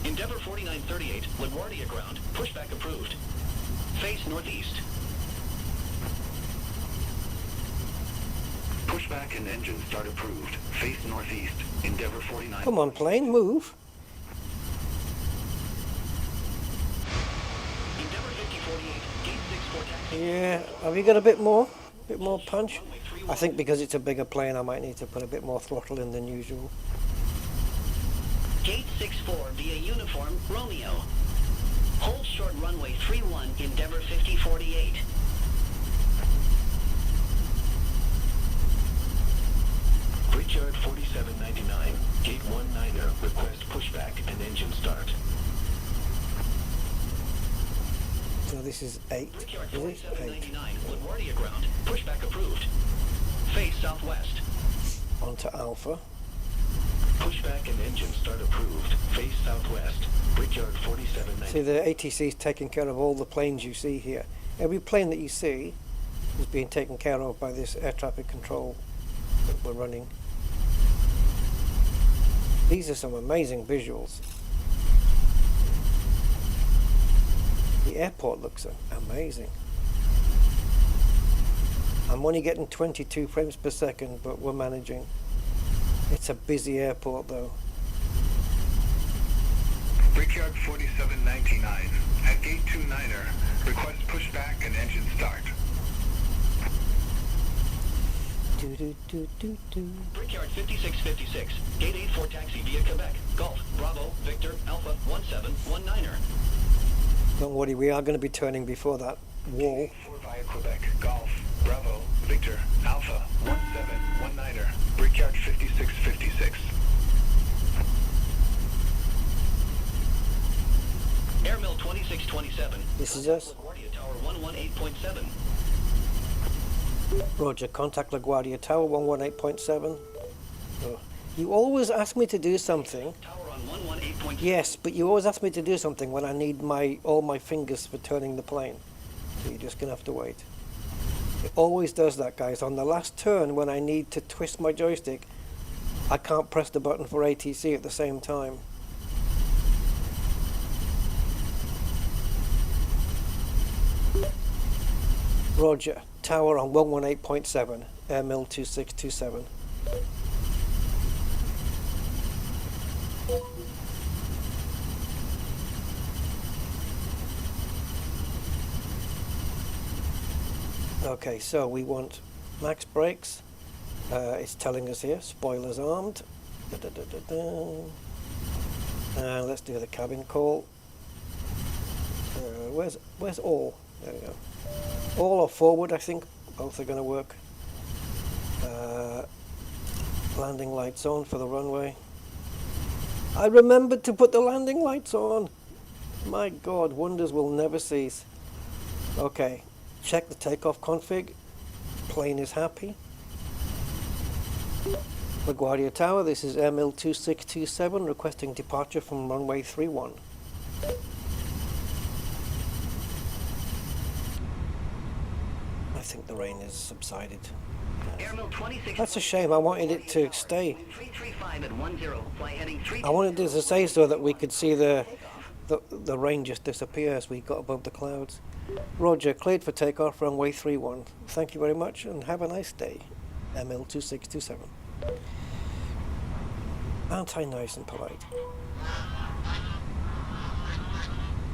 [SPEAKER 5] Endeavor 4938, LaGuardia ground. Pushback approved. Face northeast.
[SPEAKER 6] Pushback and engine start approved. Face northeast. Endeavor 49.
[SPEAKER 1] Come on, plane, move.
[SPEAKER 5] Endeavor 5048, gate 6 for taxi.
[SPEAKER 1] Yeah, have you got a bit more? Bit more punch? I think because it's a bigger plane, I might need to put a bit more throttle in than usual.
[SPEAKER 2] Gate 64 via uniform Romeo. Hold short runway 31, Endeavor 5048.
[SPEAKER 4] Bridgeyard 4799, gate 19er, request pushback and engine start.
[SPEAKER 1] So this is 8.
[SPEAKER 5] Brickyard
[SPEAKER 1] Is it? 8.
[SPEAKER 5] 4799, LaGuardia ground. Pushback approved. Face southwest.
[SPEAKER 1] Onto Alpha.
[SPEAKER 4] Pushback and engine start approved. Face southwest. Bridgeyard 4799.
[SPEAKER 1] See, the ATC is taking care of all the planes you see here. Every plane that you see is being taken care of by this air traffic control that we're running. These are some amazing visuals. The airport looks amazing. I'm only getting 22 frames per second, but we're managing. It's a busy airport though.
[SPEAKER 6] Brickyard 4799. At gate 29er, request pushback and engine start.
[SPEAKER 1] Do do do do do.
[SPEAKER 5] Brickyard 5656, gate 8 for taxi via Quebec. Golf, Bravo, Victor, Alpha 1719er.
[SPEAKER 1] Don't worry, we are going to be turning before that wall.
[SPEAKER 6] 4 via Quebec. Golf, Bravo, Victor, Alpha 1719er. Brickyard 5656.
[SPEAKER 5] Airmill 2627.
[SPEAKER 1] This is us.
[SPEAKER 5] LaGuardia Tower 118.7.
[SPEAKER 1] Roger, contact LaGuardia Tower 118.7. Oh. You always ask me to do something.
[SPEAKER 5] Tower on 118.7.
[SPEAKER 1] Yes, but you always ask me to do something when I need all my fingers for turning the plane. So you're just going to have to wait. It always does that, guys. On the last turn, when I need to twist my joystick, I can't press the button for ATC at the same time. Roger, tower on 118.7, Airmill 2627. Okay, so we want max brakes. It's telling us here, spoilers armed. Let's do the cabin call. Where's all? There we go. All or forward, I think. Both are going to work. Landing lights on for the runway. I remembered to put the landing lights on. My God, wonders will never cease. Okay, check the takeoff config. Plane is happy. LaGuardia Tower, this is Airmill 2627, requesting departure from runway 31. I think the rain has subsided.
[SPEAKER 2] Airmill 26.
[SPEAKER 1] That's a shame, I wanted it to stay.
[SPEAKER 2] 335 at 10, fly heading 3.
[SPEAKER 1] I wanted it to say so that we could see the rain just disappear as we got above the clouds. Roger, cleared for takeoff, runway 31. Thank you very much and have a nice day. ML 2627. Aren't I nice and polite?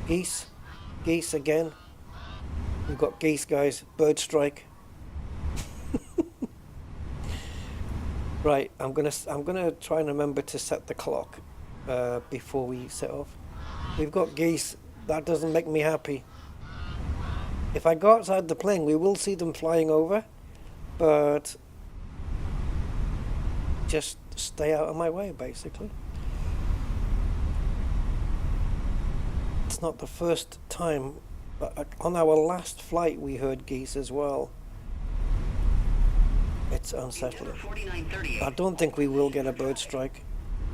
[SPEAKER 1] Geese. Geese again. We've got geese, guys. Bird strike. Right, I'm gonna try and remember to set the clock before we set off. We've got geese. That doesn't make me happy. If I go outside the plane, we will see them flying over, but just stay out of my way, basically. It's not the first time, but on our last flight we heard geese as well. It's unsettling. I don't think we will get a bird strike.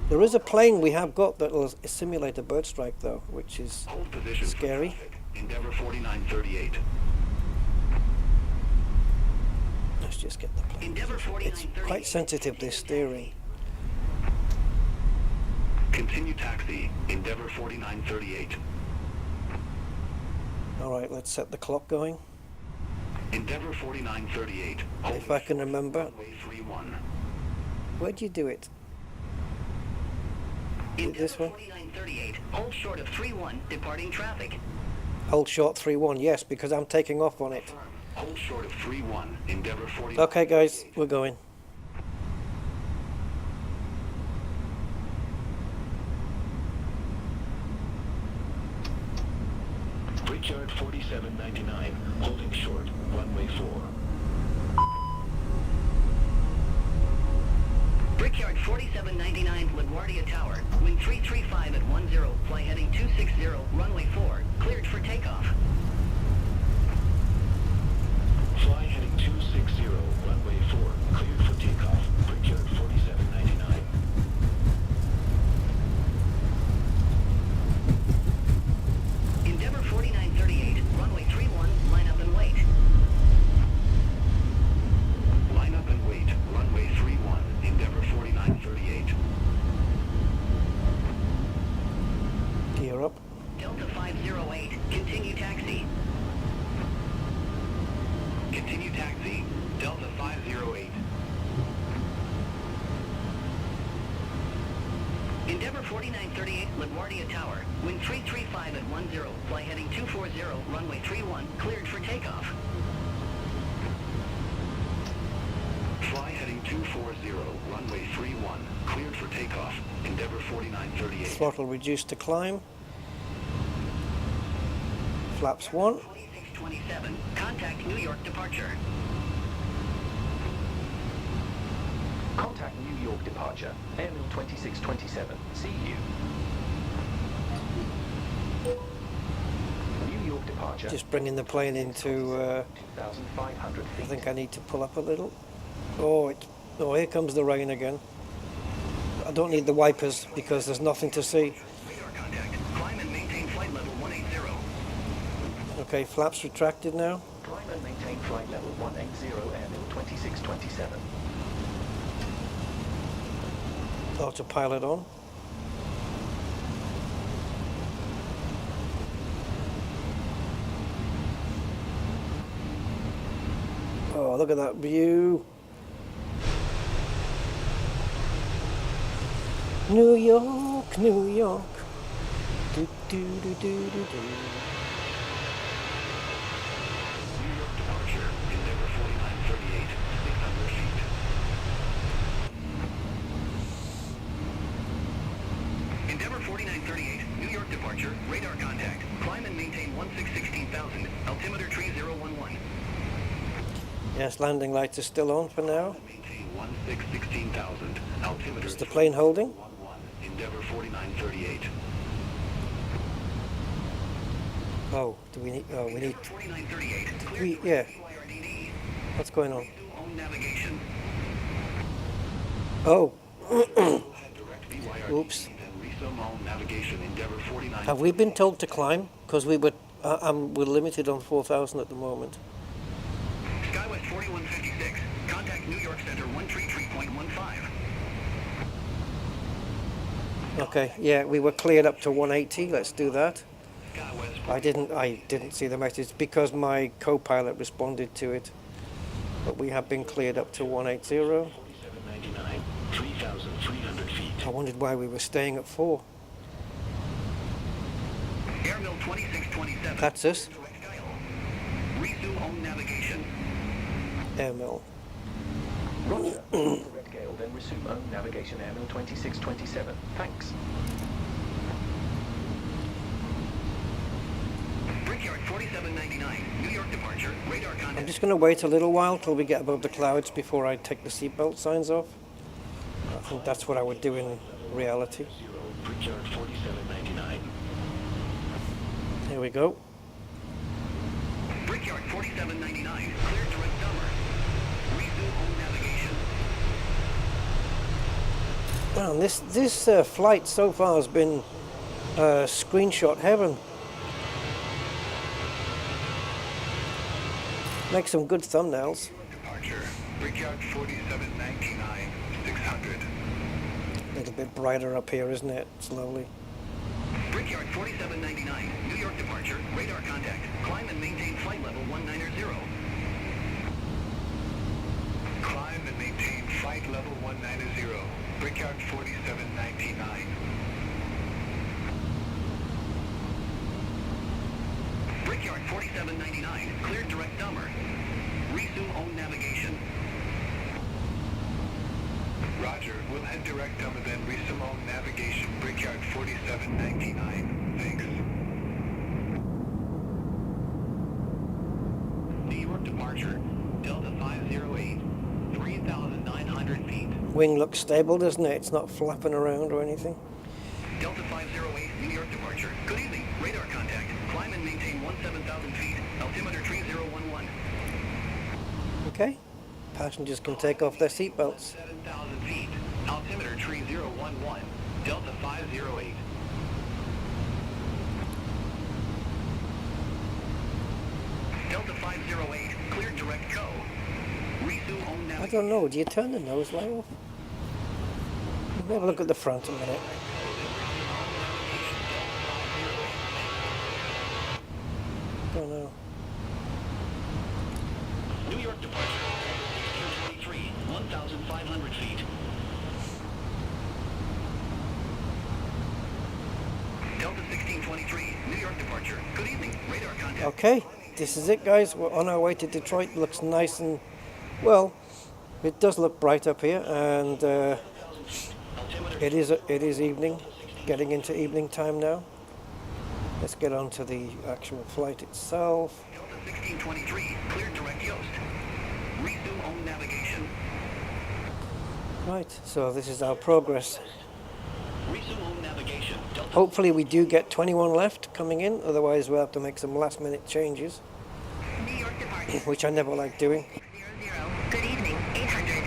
[SPEAKER 1] There is a plane we have got that will simulate a bird strike though, which is scary.
[SPEAKER 6] Endeavor 4938.
[SPEAKER 1] Let's just get the plane.
[SPEAKER 2] Endeavour
[SPEAKER 1] It's
[SPEAKER 2] 4938.
[SPEAKER 1] quite sensitive, this steering.
[SPEAKER 6] Continue taxi, Endeavour 4938.
[SPEAKER 1] Alright, let's set the clock going.
[SPEAKER 6] Endeavour 4938.
[SPEAKER 1] If I can remember.
[SPEAKER 6] Runway 31.
[SPEAKER 1] Where'd you do it? This
[SPEAKER 2] Endeavour
[SPEAKER 1] one?
[SPEAKER 2] 4938. Hold short of 31, departing traffic.
[SPEAKER 1] Hold short 3-1, yes, because I'm taking off on it.
[SPEAKER 6] Hold short of 31, Endeavour 4938.
[SPEAKER 1] Okay guys, we're going.
[SPEAKER 4] Brickyard 4799, holding short, runway 4.
[SPEAKER 2] Brickyard 4799, LaGuardia Tower. Wind 335 at 10, fly heading 260, runway 4. Cleared for takeoff.
[SPEAKER 4] Fly heading 260, runway 4, cleared for takeoff. Brickyard 4799.
[SPEAKER 2] Endeavour 4938, runway 31, line up and wait.
[SPEAKER 6] Line up and wait, runway 31, Endeavour 4938.
[SPEAKER 1] Gear up.
[SPEAKER 2] Delta 508, continue taxi.
[SPEAKER 6] Continue taxi, Delta 508.
[SPEAKER 2] Endeavour 4938, LaGuardia Tower. Wind 335 at 10, fly heading 240, runway 31, cleared for takeoff.
[SPEAKER 6] Fly heading 240, runway 31, cleared for takeoff, Endeavour 4938.
[SPEAKER 1] Throttle reduced to climb. Flaps 1.
[SPEAKER 2] 2627, contact New York departure.
[SPEAKER 4] Contact New York departure, Airmill 2627, see you. New York departure.
[SPEAKER 1] Just bringing the plane into,
[SPEAKER 4] 2,500
[SPEAKER 1] I
[SPEAKER 4] feet.
[SPEAKER 1] think I need to pull up a little. Oh, here comes the rain again. I don't need the wipers because there's nothing to see.
[SPEAKER 2] Radar contact. Climb and maintain flight level 180.
[SPEAKER 1] Okay, flaps retracted now.
[SPEAKER 4] Climb and maintain flight level 180, Airmill 2627.
[SPEAKER 1] Autopilot on. Oh, look at that view. New York, New York. Do, do, do, do, do, do.
[SPEAKER 6] New York departure, Endeavour 4938, 600 feet.
[SPEAKER 2] Endeavour 4938, New York departure, radar contact. Climb and maintain 1616,000, altimeter tree 011.
[SPEAKER 1] Yes, landing lights are still on for now.
[SPEAKER 6] Maintain 16,000, altimeter
[SPEAKER 1] Is the plane holding?
[SPEAKER 6] 11, Endeavour 4938.
[SPEAKER 1] Oh, do we need? Oh, we need.
[SPEAKER 2] 4938,
[SPEAKER 1] Yeah.
[SPEAKER 2] WarBRD.
[SPEAKER 1] What's going on?
[SPEAKER 2] Own navigation.
[SPEAKER 1] Oh,
[SPEAKER 6] Direct BYRD
[SPEAKER 1] oops.
[SPEAKER 6] and resume own navigation, Endeavour 49.
[SPEAKER 1] Have we been told to climb? Because we're limited on 4,000 at the moment.
[SPEAKER 2] Skywest 4156, contact New York Center 133.15.
[SPEAKER 1] Okay, yeah, we were cleared up to 180. Let's do that.
[SPEAKER 6] Skywest
[SPEAKER 1] I didn't see the message because my co-pilot responded to it. But we have been cleared up to 180.
[SPEAKER 4] 4799, 3,300 feet.
[SPEAKER 1] I wondered why we were staying at 4.
[SPEAKER 2] Airmill 2627.
[SPEAKER 1] That's us.
[SPEAKER 2] Direct dial. Resume own navigation.
[SPEAKER 1] Airmill.
[SPEAKER 4] Roger. Red Gale, then resume own navigation, Airmill 2627. Thanks.
[SPEAKER 2] Brickyard 4799, New York departure, radar
[SPEAKER 1] I'm
[SPEAKER 2] contact.
[SPEAKER 1] just going to wait a little while till we get above the clouds before I take the seatbelt signs off. I think that's what I would do in reality.
[SPEAKER 4] Brickyard 4799.
[SPEAKER 1] Here we go.
[SPEAKER 2] Brickyard 4799, cleared to red summer. Resume own navigation.
[SPEAKER 1] Man, this flight so far has been screenshot heaven. Make some good thumbnails.
[SPEAKER 6] departure. Brickyard 4799, 600.
[SPEAKER 1] A little bit brighter up here, isn't it? It's lovely.
[SPEAKER 2] Brickyard 4799, New York departure, radar contact. Climb and maintain flight level 190.
[SPEAKER 6] Climb and maintain flight level 190. Brickyard 4799.
[SPEAKER 2] Brickyard 4799, cleared direct dumber. Resume own navigation.
[SPEAKER 6] Roger, we'll head direct dumber then resume own navigation. Brickyard 4799. Thanks.
[SPEAKER 5] New York departure, Delta 508, 3,900 feet.
[SPEAKER 1] Wing looks stable, doesn't it? It's not flapping around or anything.
[SPEAKER 2] Delta 508, New York departure. Good evening, radar contact. Climb and maintain 17,000 feet. Altimeter 3011.
[SPEAKER 1] Okay. Passengers can take off their seatbelts.
[SPEAKER 5] 7,000 feet. Altimeter 3011. Delta 508.
[SPEAKER 2] Delta 508, cleared direct co. Resume own
[SPEAKER 1] I
[SPEAKER 2] navigation.
[SPEAKER 1] don't know, do you turn the nose light off? We'll have a look at the front a minute. Don't know.
[SPEAKER 5] New York departure, 1623, 1,500 feet.
[SPEAKER 2] Delta 1623, New York departure. Good evening, radar contact.
[SPEAKER 1] Okay, this is it guys, we're on our way to Detroit. Looks nice and, well, it does look bright up here, and it is evening, getting into evening time now. Let's get on to the actual flight itself.
[SPEAKER 2] Delta 1623, cleared direct Yoast. Resume own navigation.
[SPEAKER 1] Right, so this is our progress.
[SPEAKER 2] Resume own navigation. Delta
[SPEAKER 1] Hopefully we do get 21 left coming in, otherwise we'll have to make some last minute changes,
[SPEAKER 3] New York departure.
[SPEAKER 1] which I never like doing.
[SPEAKER 3] 00. Good evening, 800.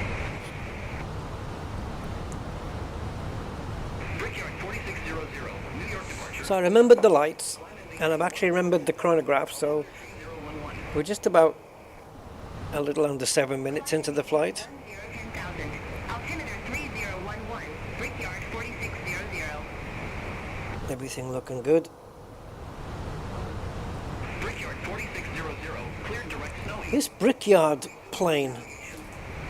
[SPEAKER 2] Brickyard 4600, New York departure.
[SPEAKER 1] So I remembered the lights, and I've actually remembered the chronograph, so
[SPEAKER 2] 011.
[SPEAKER 1] we're just about a little under 7 minutes into the flight.
[SPEAKER 3] 10,000. Altimeter 3011. Brickyard 4600.
[SPEAKER 1] Everything looking good.
[SPEAKER 2] Brickyard 4600, cleared direct snowy.
[SPEAKER 1] This Brickyard plane,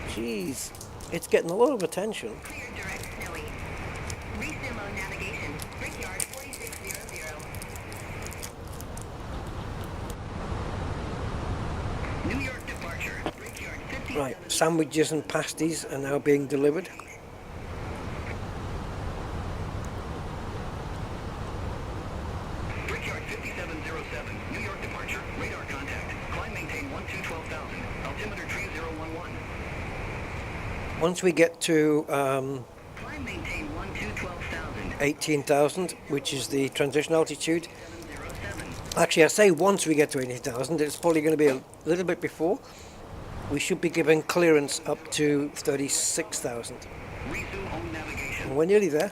[SPEAKER 1] jeez, it's getting a lot of attention.
[SPEAKER 3] Clear direct snowy. Resume own navigation. Brickyard 4600.
[SPEAKER 2] New York departure. Brickyard 50.
[SPEAKER 1] Right, sandwiches and pasties are now being delivered.
[SPEAKER 2] Brickyard 5707, New York departure. Radar contact. Climb maintain 12,000. Altimeter 3011.
[SPEAKER 1] Once we get to
[SPEAKER 2] Climb maintain 12,000.
[SPEAKER 1] 18,000, which is the transition altitude.
[SPEAKER 2] 707.
[SPEAKER 1] Actually, I say once we get to 18,000, it's probably going to be a little bit before. We should be giving clearance up to 36,000.
[SPEAKER 2] Resume own navigation.
[SPEAKER 1] And we're nearly there.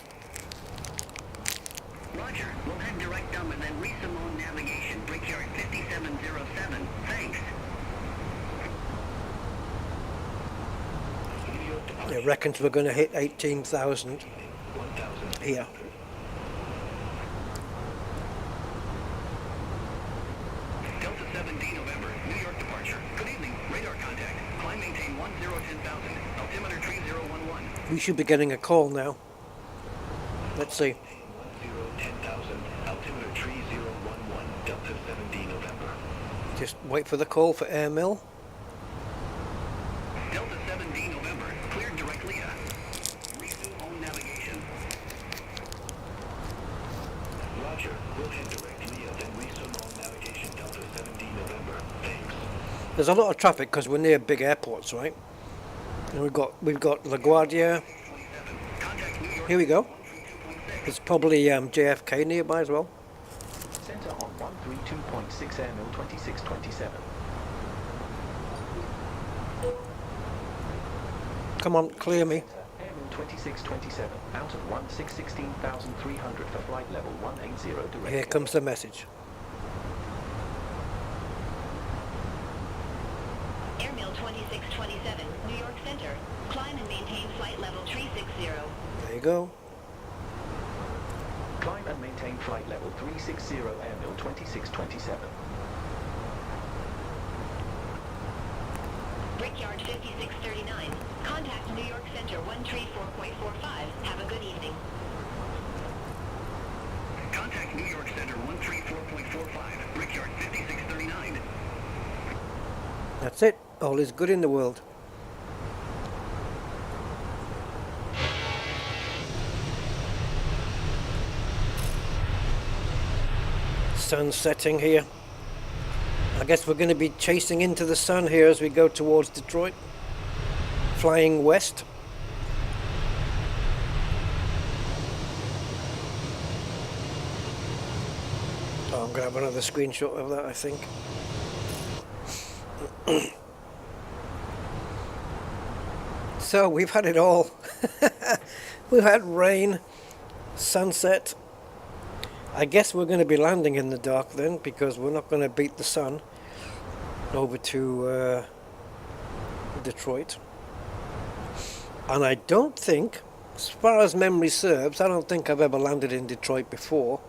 [SPEAKER 2] Roger. We'll head direct dumb and then resume own navigation. Brickyard 5707. Thanks.
[SPEAKER 1] It reckons we're going to hit 18,000 here.
[SPEAKER 2] Delta 7D November, New York departure. Good evening. Radar contact. Climb maintain 10,000. Altimeter 3011.
[SPEAKER 1] We should be getting a call now. Let's see.
[SPEAKER 5] 10,000. Altimeter 3011. Delta 7D November.
[SPEAKER 1] Just wait for the call for airmill.
[SPEAKER 2] Delta 7D November, cleared direct Leah. Resume own navigation.
[SPEAKER 5] Roger. We'll head direct Leah, then resume own navigation. Delta 7D November. Thanks.
[SPEAKER 1] There's a lot of traffic because we're near big airports, right? And we've got LaGuardia.
[SPEAKER 2] 27. Contact New York.
[SPEAKER 1] Here we go. There's probably JFK nearby as well.
[SPEAKER 4] Center on 132.6 airmill 2627.
[SPEAKER 1] Come on, clear me.
[SPEAKER 4] Airmill 2627, out of 16,300 for flight level 180 direct.
[SPEAKER 1] Here comes the message.
[SPEAKER 3] Airmail 2627, New York Center. Climb and maintain flight level 360.
[SPEAKER 1] There you go.
[SPEAKER 4] Climb and maintain flight level 360 airmill 2627.
[SPEAKER 3] Brickyard 5639. Contact New York Center 134.45. Have a good evening.
[SPEAKER 2] Contact New York Center 134.45, Brickyard 5639.
[SPEAKER 1] That's it. All is good in the world. Sun setting here. I guess we're going to be chasing into the sun here as we go towards Detroit. Flying west. Oh, I'm going to have another screenshot of that, I think. So we've had it all. We've had rain, sunset. I guess we're going to be landing in the dark then, because we're not going to beat the sun over to Detroit. And I don't think, as far as memory serves, I don't think I've ever landed in Detroit before.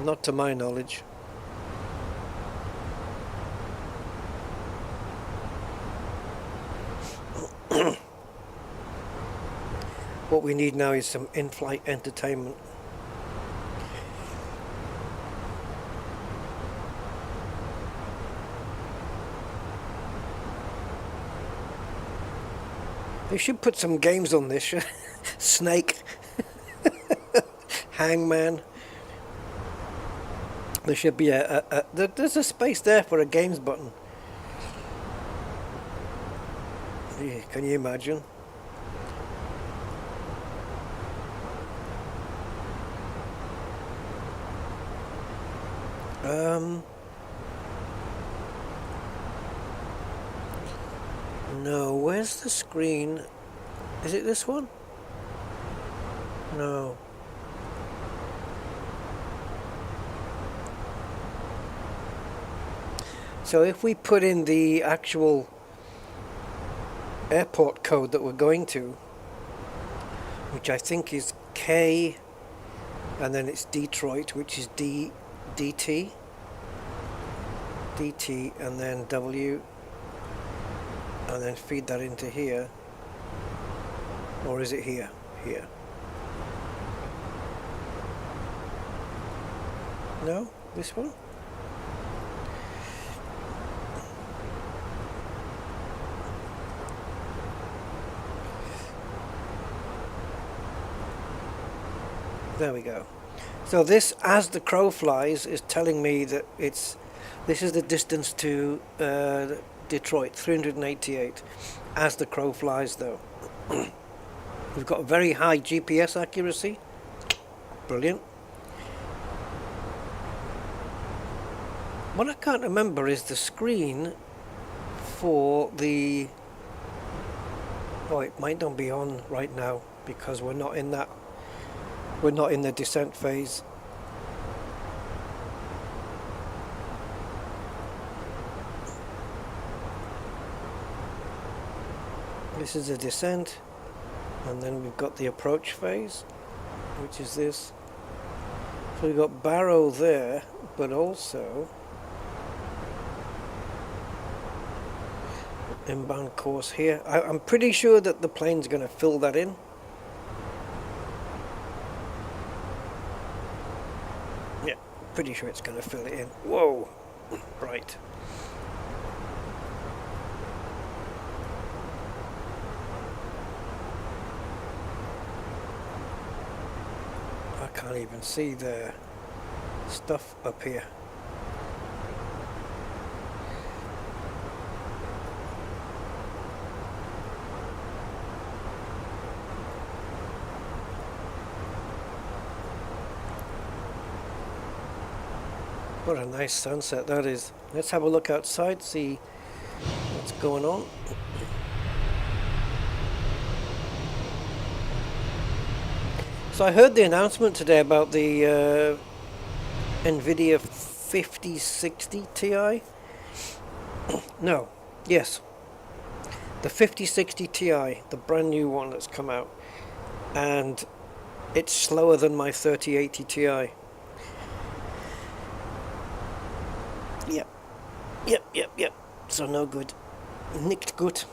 [SPEAKER 1] Not to my knowledge. What we need now is some in-flight entertainment. They should put some games on this. Snake. Hangman. There should be there's a space there for a games button. Yeah, can you imagine? No, where's the screen? Is it this one? No. So if we put in the actual airport code that we're going to, which I think is K, and then it's Detroit, which is DT, and then W, and then feed that into here, or is it here? Here. No? This one? There we go. So this, as the crow flies, is telling me that this is the distance to Detroit, 388, as the crow flies though. We've got very high GPS accuracy. Brilliant. What I can't remember is the screen for the... Oh, it might not be on right now because we're not in that. We're not in the descent phase. This is a descent, and then we've got the approach phase, which is this. So we've got Barrow there, but also inbound course here. I'm pretty sure that the plane's going to fill that in. Yeah, pretty sure it's going to fill it in. Whoa! Right. I can't even see the stuff up here. What a nice sunset that is. Let's have a look outside, see what's going on. So I heard the announcement today about the Nvidia 5060 Ti. No, yes, the 5060 Ti, the brand new one that's come out, and it's slower than my 3080 Ti. Yep. So no good. Nicht gut.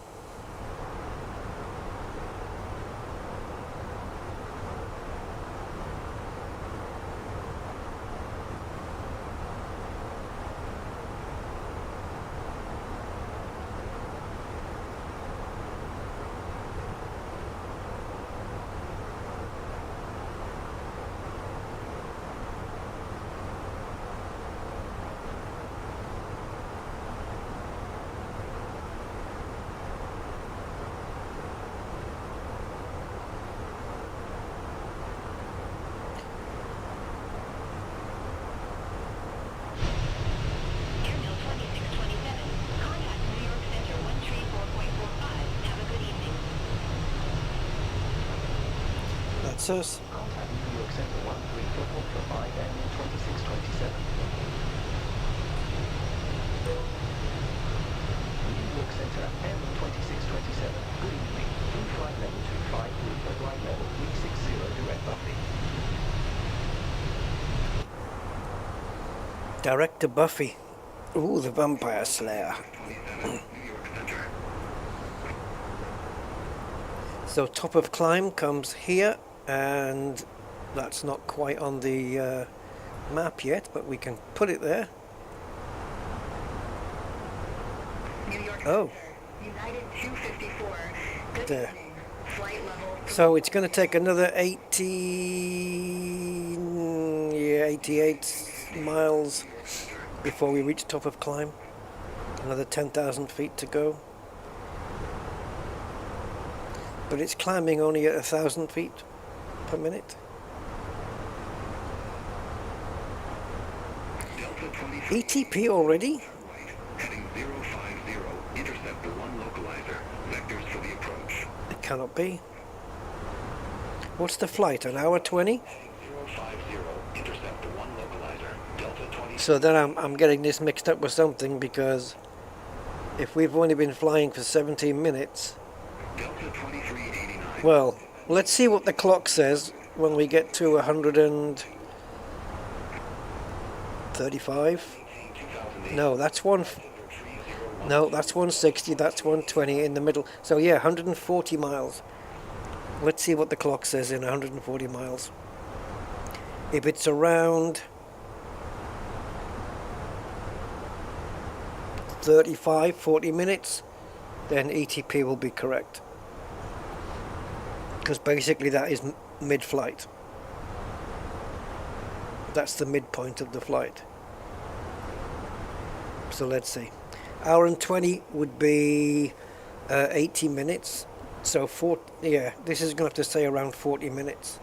[SPEAKER 3] Airmail 2627. Contact New York Center 134.45. Have a good evening.
[SPEAKER 1] That's us.
[SPEAKER 4] Contact New York Center 134.45 airmail 2627. New York Center airmail 2627. Good evening. Through flight level 25 with flight level 360 direct Buffy.
[SPEAKER 1] Direct to Buffy. Ooh, the Vampire Slayer.
[SPEAKER 6] 27, New York Center.
[SPEAKER 1] So top of climb comes here, and that's not quite on the map yet, but we can put it there.
[SPEAKER 3] New York
[SPEAKER 1] Oh.
[SPEAKER 3] Center, United 254. Good
[SPEAKER 1] There.
[SPEAKER 3] evening. Flight level.
[SPEAKER 1] So it's going to take another 88 miles before we reach top of climb. Another 10,000 feet to go. But it's climbing only at 1,000 feet per minute.
[SPEAKER 6] Delta 23.
[SPEAKER 1] ETP already?
[SPEAKER 6] Right, heading 050. Intercept the 1 localizer. Vectors for the approach.
[SPEAKER 1] It cannot be. What's the flight? An hour 20?
[SPEAKER 6] 050. Intercept the 1 localizer. Delta 20.
[SPEAKER 1] So then I'm getting this mixed up with something, because if we've only been flying for 17 minutes,
[SPEAKER 6] Delta 2389.
[SPEAKER 1] well, let's see what the clock says when we get to 135. No, that's one. No, that's 160. That's 120 in the middle. So yeah, 140 miles. Let's see what the clock says in 140 miles. If it's around 35, 40 minutes, then ETP will be correct. Because basically that is mid-flight. That's the midpoint of the flight. So let's see. Hour and 20 would be 80 minutes. So this is going to have to stay around 40 minutes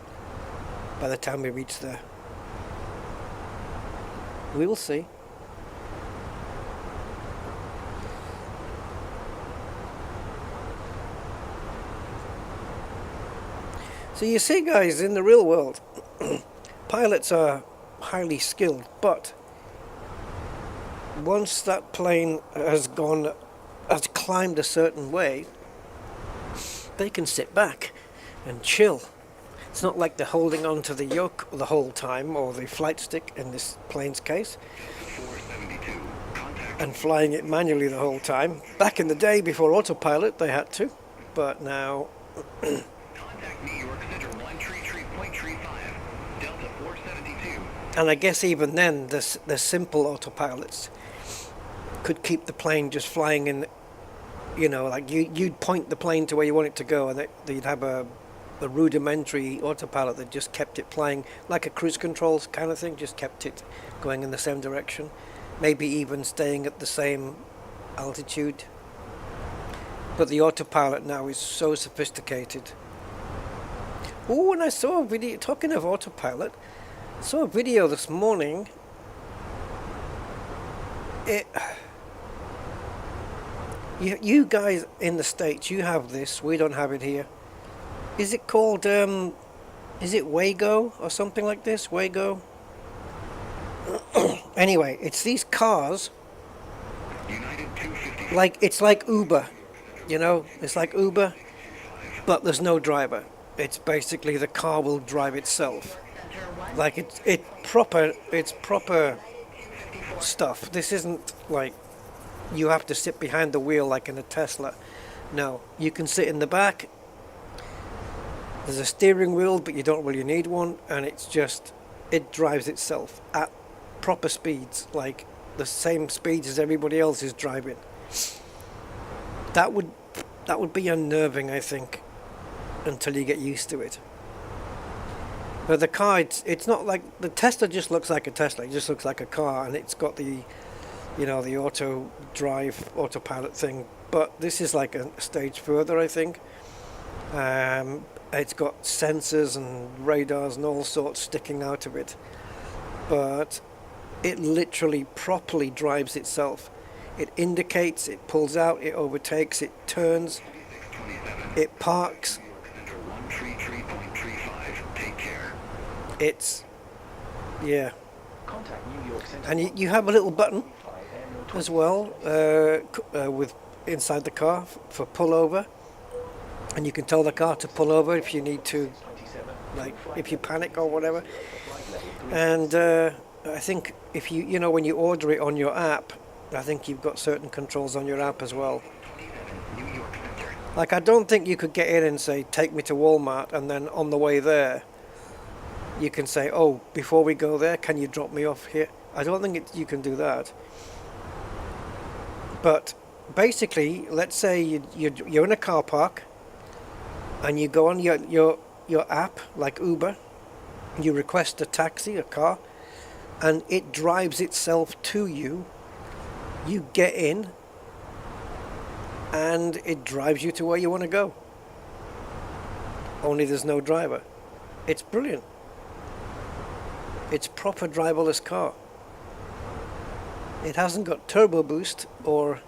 [SPEAKER 1] by the time we reach there. We will see. So you see, guys, in the real world, pilots are highly skilled, but once that plane has climbed a certain way, they can sit back and chill. It's not like they're holding on to the yoke the whole time, or the flight stick in this plane's case,
[SPEAKER 6] 472. Contact.
[SPEAKER 1] and flying it manually the whole time. Back in the day, before autopilot, they had to, but now
[SPEAKER 2] Contact New York Center 133.35. Delta 472.
[SPEAKER 1] and I guess even then, the simple autopilots could keep the plane just flying in, like you'd point the plane to where you want it to go, and you'd have a rudimentary autopilot that just kept it flying like a cruise control kind of thing, just kept it going in the same direction, maybe even staying at the same altitude. But the autopilot now is so sophisticated. Oh, and I saw a video, talking of autopilot, I saw a video this morning. You guys in the States, you have this, we don't have it here. Is it called, is it Wago or something like this? Wago? Anyway, it's these cars
[SPEAKER 6] United 250.
[SPEAKER 1] Like, it's like Uber, you know, it's like Uber, but there's no driver. It's basically the car will drive itself. Like it's proper stuff. This isn't like you have to sit behind the wheel like in a Tesla. No, you can sit in the back. There's a steering wheel, but you don't really need one, and it's just, it drives itself at proper speeds, like the same speeds as everybody else is driving. That would be unnerving, I think, until you get used to it. But the car, it's not like, the Tesla just looks like a Tesla. It just looks like a car, and it's got the, you know, the auto drive, autopilot thing. But this is like a stage further, I think. It's got sensors and radars and all sorts sticking out of it. But it literally properly drives itself. It indicates, it pulls out, it overtakes, it turns, it parks. It's, yeah. And you have a little button as well with inside the car for pullover, and you can tell the car to pull over if you need to, like if you panic or whatever. And I think if you know, when you order it on your app, I think you've got certain controls on your app as well. Like, I don't think you could get in and say, take me to Walmart, and then on the way there you can say, oh, before we go there, can you drop me off here? I don't think you can do that. But basically, let's say you're in a car park and you go on your app, like Uber, you request a taxi, a car, and it drives itself to you. You get in and it drives you to where you want to go. Only there's no driver. It's brilliant. It's proper driverless car. It hasn't got turbo boost or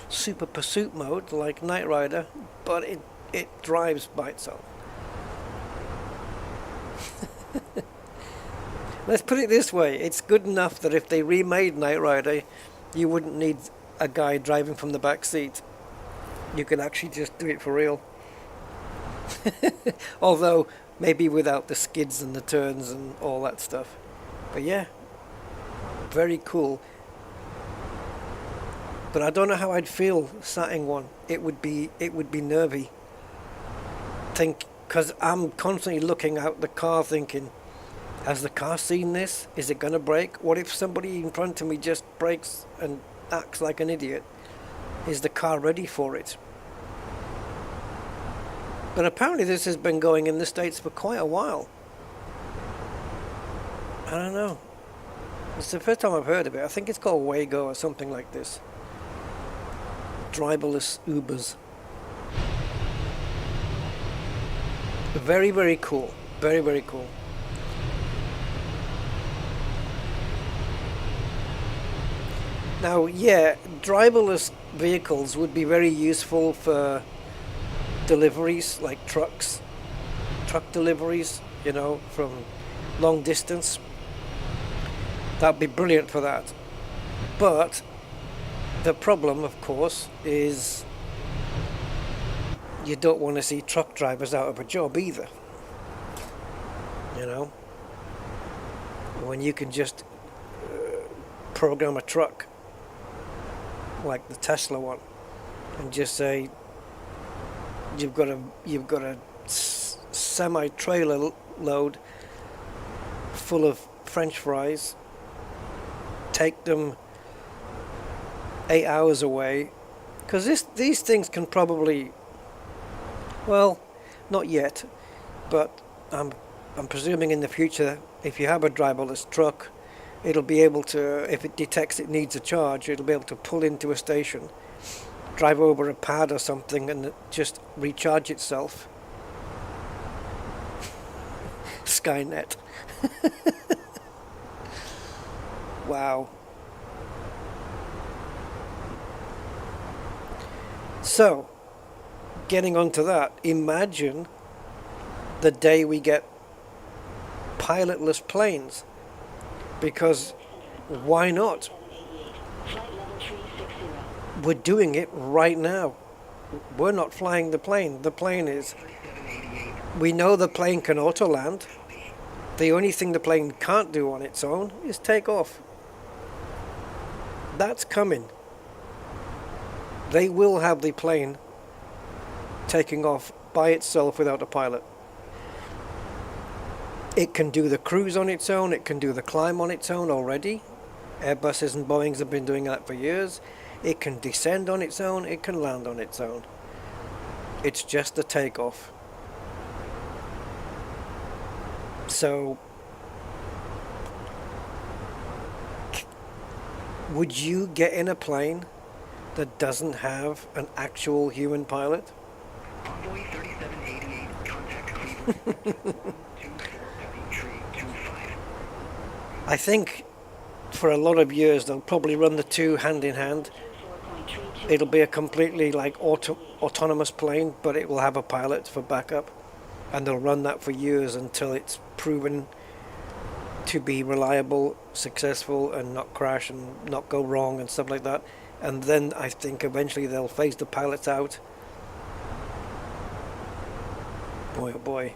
[SPEAKER 1] super pursuit mode like Knight Rider, but it drives by itself. Let's put it this way, it's good enough that if they remade Knight Rider, you wouldn't need a guy driving from the back seat. You could actually just do it for real. Although maybe without the skids and the turns and all that stuff. But yeah, very cool. But I don't know how I'd feel sat in one. It would be nervy. Because I'm constantly looking out the car thinking, has the car seen this? Is it going to brake? What if somebody in front of me just brakes and acts like an idiot? Is the car ready for it? But apparently this has been going in the States for quite a while. I don't know. It's the first time I've heard of it. I think it's called Wago or something like this. Driverless Ubers. Very, very cool. Very, very cool. Now, yeah, driverless vehicles would be very useful for deliveries, like truck deliveries, you know, from long distance. That'd be brilliant for that. But the problem, of course, is you don't want to see truck drivers out of a job either. You know, when you can just program a truck like the Tesla one and just say you've got a semi-trailer load full of French fries, take them 8 hours away, because these things can probably, well, not yet, but I'm presuming in the future, if you have a driverless truck, it'll be able to, if it detects it needs a charge, it'll be able to pull into a station, drive over a pad or something, and just recharge itself. Skynet. Wow. So, getting onto that, imagine the day we get pilotless planes, because why not?
[SPEAKER 3] Flight level 360.
[SPEAKER 1] We're doing it right now. We're not flying the plane. The plane is... We know the plane can auto land. The only thing the plane can't do on its own is take off. That's coming. They will have the plane taking off by itself without a pilot. It can do the cruise on its own. It can do the climb on its own already. Airbuses and Boeings have been doing that for years. It can descend on its own. It can land on its own. It's just the takeoff. So, would you get in a plane that doesn't have an actual human pilot?
[SPEAKER 2] Envoy 3788, contact Cleveland. 24 Tree 25.
[SPEAKER 1] I think for a lot of years they'll probably run the two hand in hand. It'll be a completely like autonomous plane, but it will have a pilot for backup, and they'll run that for years until it's proven to be reliable, successful, and not crash and not go wrong and stuff like that. And then I think eventually they'll phase the pilots out. Boy oh boy.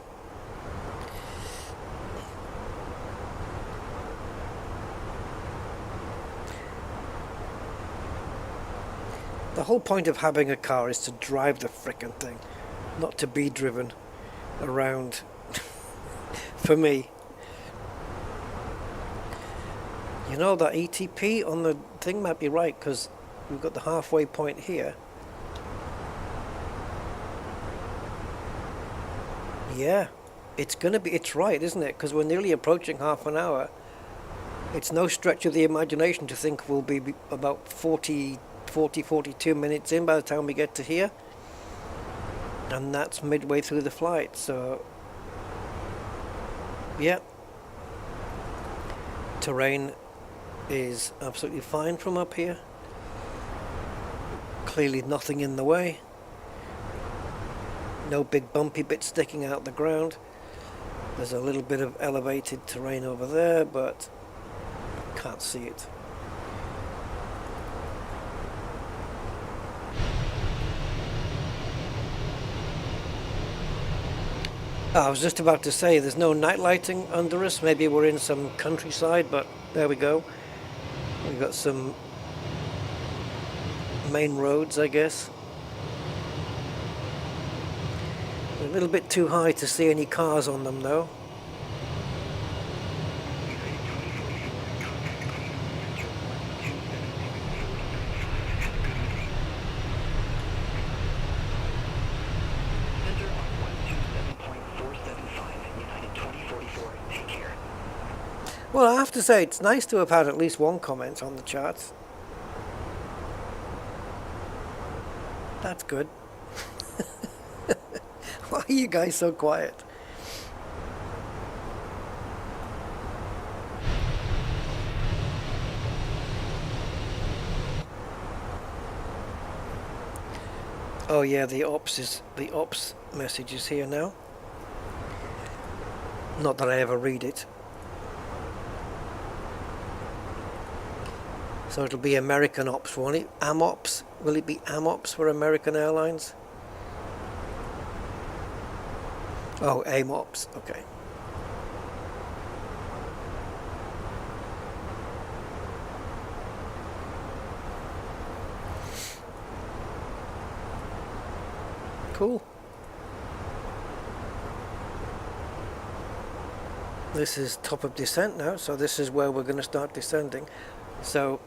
[SPEAKER 1] The whole point of having a car is to drive the frickin' thing, not to be driven around. For me. You know, that ETP on the thing might be right, because we've got the halfway point here. Yeah, it's right, isn't it? Because we're nearly approaching half an hour. It's no stretch of the imagination to think we'll be about 42 minutes in by the time we get to here. And that's midway through the flight, so... Yeah. Terrain is absolutely fine from up here. Clearly nothing in the way. No big bumpy bits sticking out the ground. There's a little bit of elevated terrain over there, but can't see it. I was just about to say there's no night lighting under us. Maybe we're in some countryside, but there we go. We've got some main roads, I guess. A little bit too high to see any cars on them, though. Well, I have to say, it's nice to have had at least one comment on the charts. That's good. Why are you guys so quiet? Oh yeah, the ops message is here now. Not that I ever read it. So it'll be American Ops, won't it? AMOPS? Will it be AMOPS for American Airlines? Oh, AMOPS, okay. Cool. This is top of descent now, so this is where we're going to start descending. So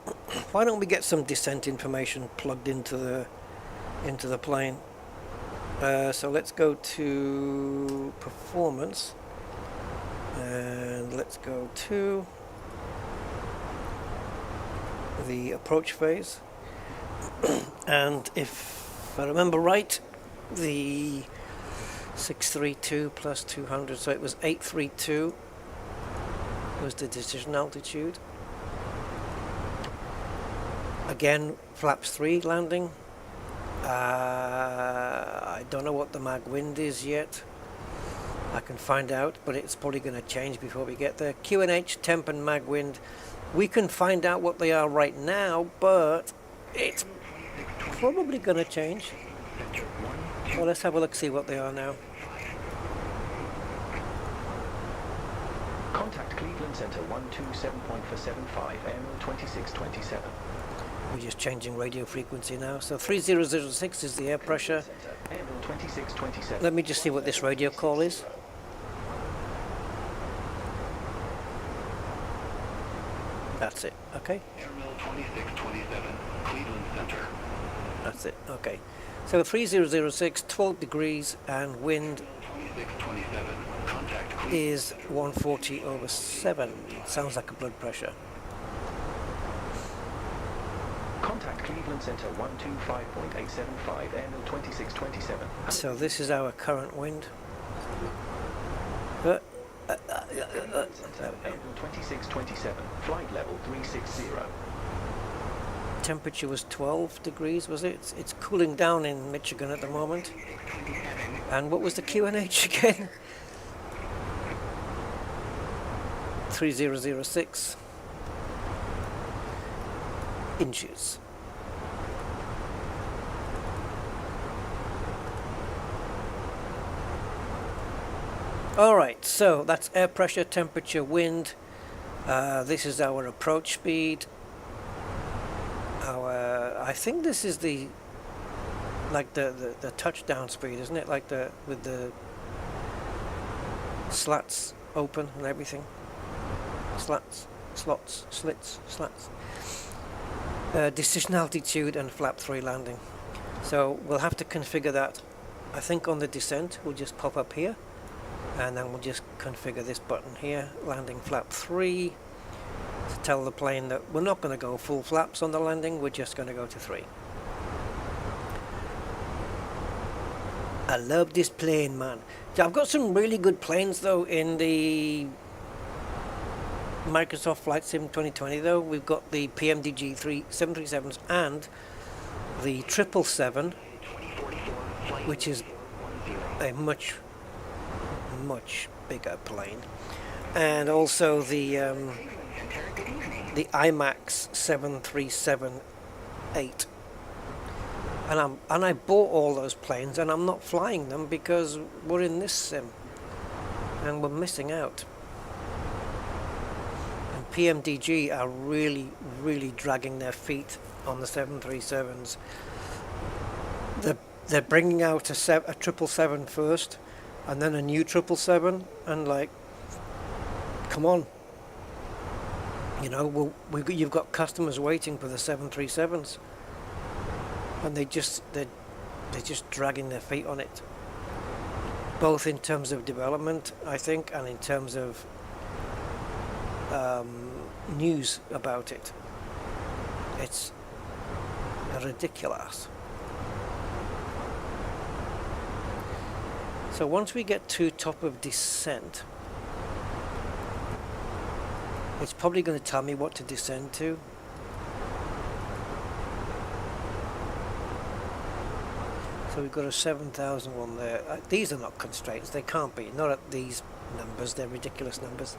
[SPEAKER 1] why don't we get some descent information plugged into the plane? So let's go to performance, and let's go to the approach phase. And if I remember right, the 632 plus 200, so it was 832 was the decision altitude. Again, flaps 3 landing. I don't know what the mag wind is yet. I can find out, but it's probably going to change before we get there. QNH, temp and mag wind. We can find out what they are right now, but it's probably going to change. Well, let's have a look, see what they are now.
[SPEAKER 4] Contact Cleveland Center 127.475 AM2627.
[SPEAKER 1] We're just changing radio frequency now. So 3006 is the air pressure.
[SPEAKER 4] AM2627.
[SPEAKER 1] Let me just see what this radio call is. That's it, okay.
[SPEAKER 6] Airmail 2627, Cleveland Center.
[SPEAKER 1] That's it, okay. So 3006, 12 degrees, and wind
[SPEAKER 6] 2627, contact Cleveland.
[SPEAKER 1] is 140/7. Sounds like a blood pressure.
[SPEAKER 4] Contact Cleveland Center 125.875 AM2627.
[SPEAKER 1] So this is our current wind.
[SPEAKER 4] AM2627. Flight level 360.
[SPEAKER 1] Temperature was 12 degrees, was it? It's cooling down in Michigan at the moment. And what was the QNH again? 3006 inches. Alright, so that's air pressure, temperature, wind. This is our approach speed. I think this is the touchdown speed, isn't it? Like with the slats open and everything. Slits. Decision altitude and flap 3 landing. So we'll have to configure that. I think on the descent we'll just pop up here, and then we'll just configure this button here, landing flap 3, to tell the plane that we're not going to go full flaps on the landing, we're just going to go to 3. I love this plane, man. I've got some really good planes though in the Microsoft Flight Sim 2020 though. We've got the PMDG 737s and the 777, which is a much bigger plane, and also the IMAX 737-8. And I bought all those planes, and I'm not flying them because we're in this sim, and we're missing out. And PMDG are really dragging their feet on the 737s. They're bringing out a 777 first, and then a new 777, and like, come on. You know, you've got customers waiting for the 737s, and they're just dragging their feet on it. Both in terms of development, I think, and in terms of news about it. It's ridiculous. So once we get to top of descent, it's probably going to tell me what to descend to. So we've got a 7,000 one there. These are not constraints, they can't be, not at these numbers, they're ridiculous numbers.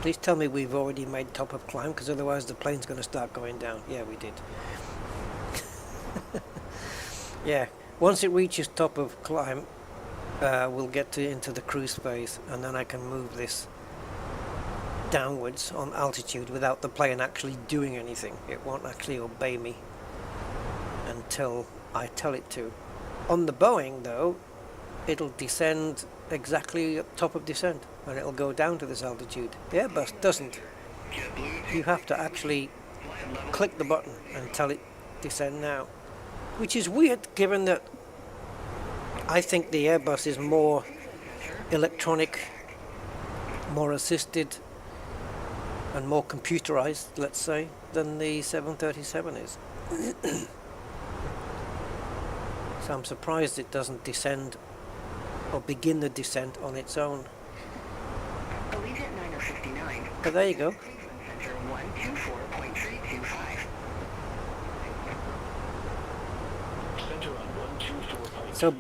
[SPEAKER 1] Please tell me we've already made top of climb, because otherwise the plane's going to start going down. Yeah, we did. Yeah, once it reaches top of climb, we'll get into the cruise phase, and then I can move this downwards on altitude without the plane actually doing anything. It won't actually obey me until I tell it to. On the Boeing, though, it'll descend exactly at top of descent, and it'll go down to this altitude. The Airbus doesn't. You have to actually click the button and tell it descend now, which is weird given that I think the Airbus is more electronic, more assisted, and more computerized, let's say, than the 737 is. So I'm surprised it doesn't descend or begin the descent on its own. But there you go. So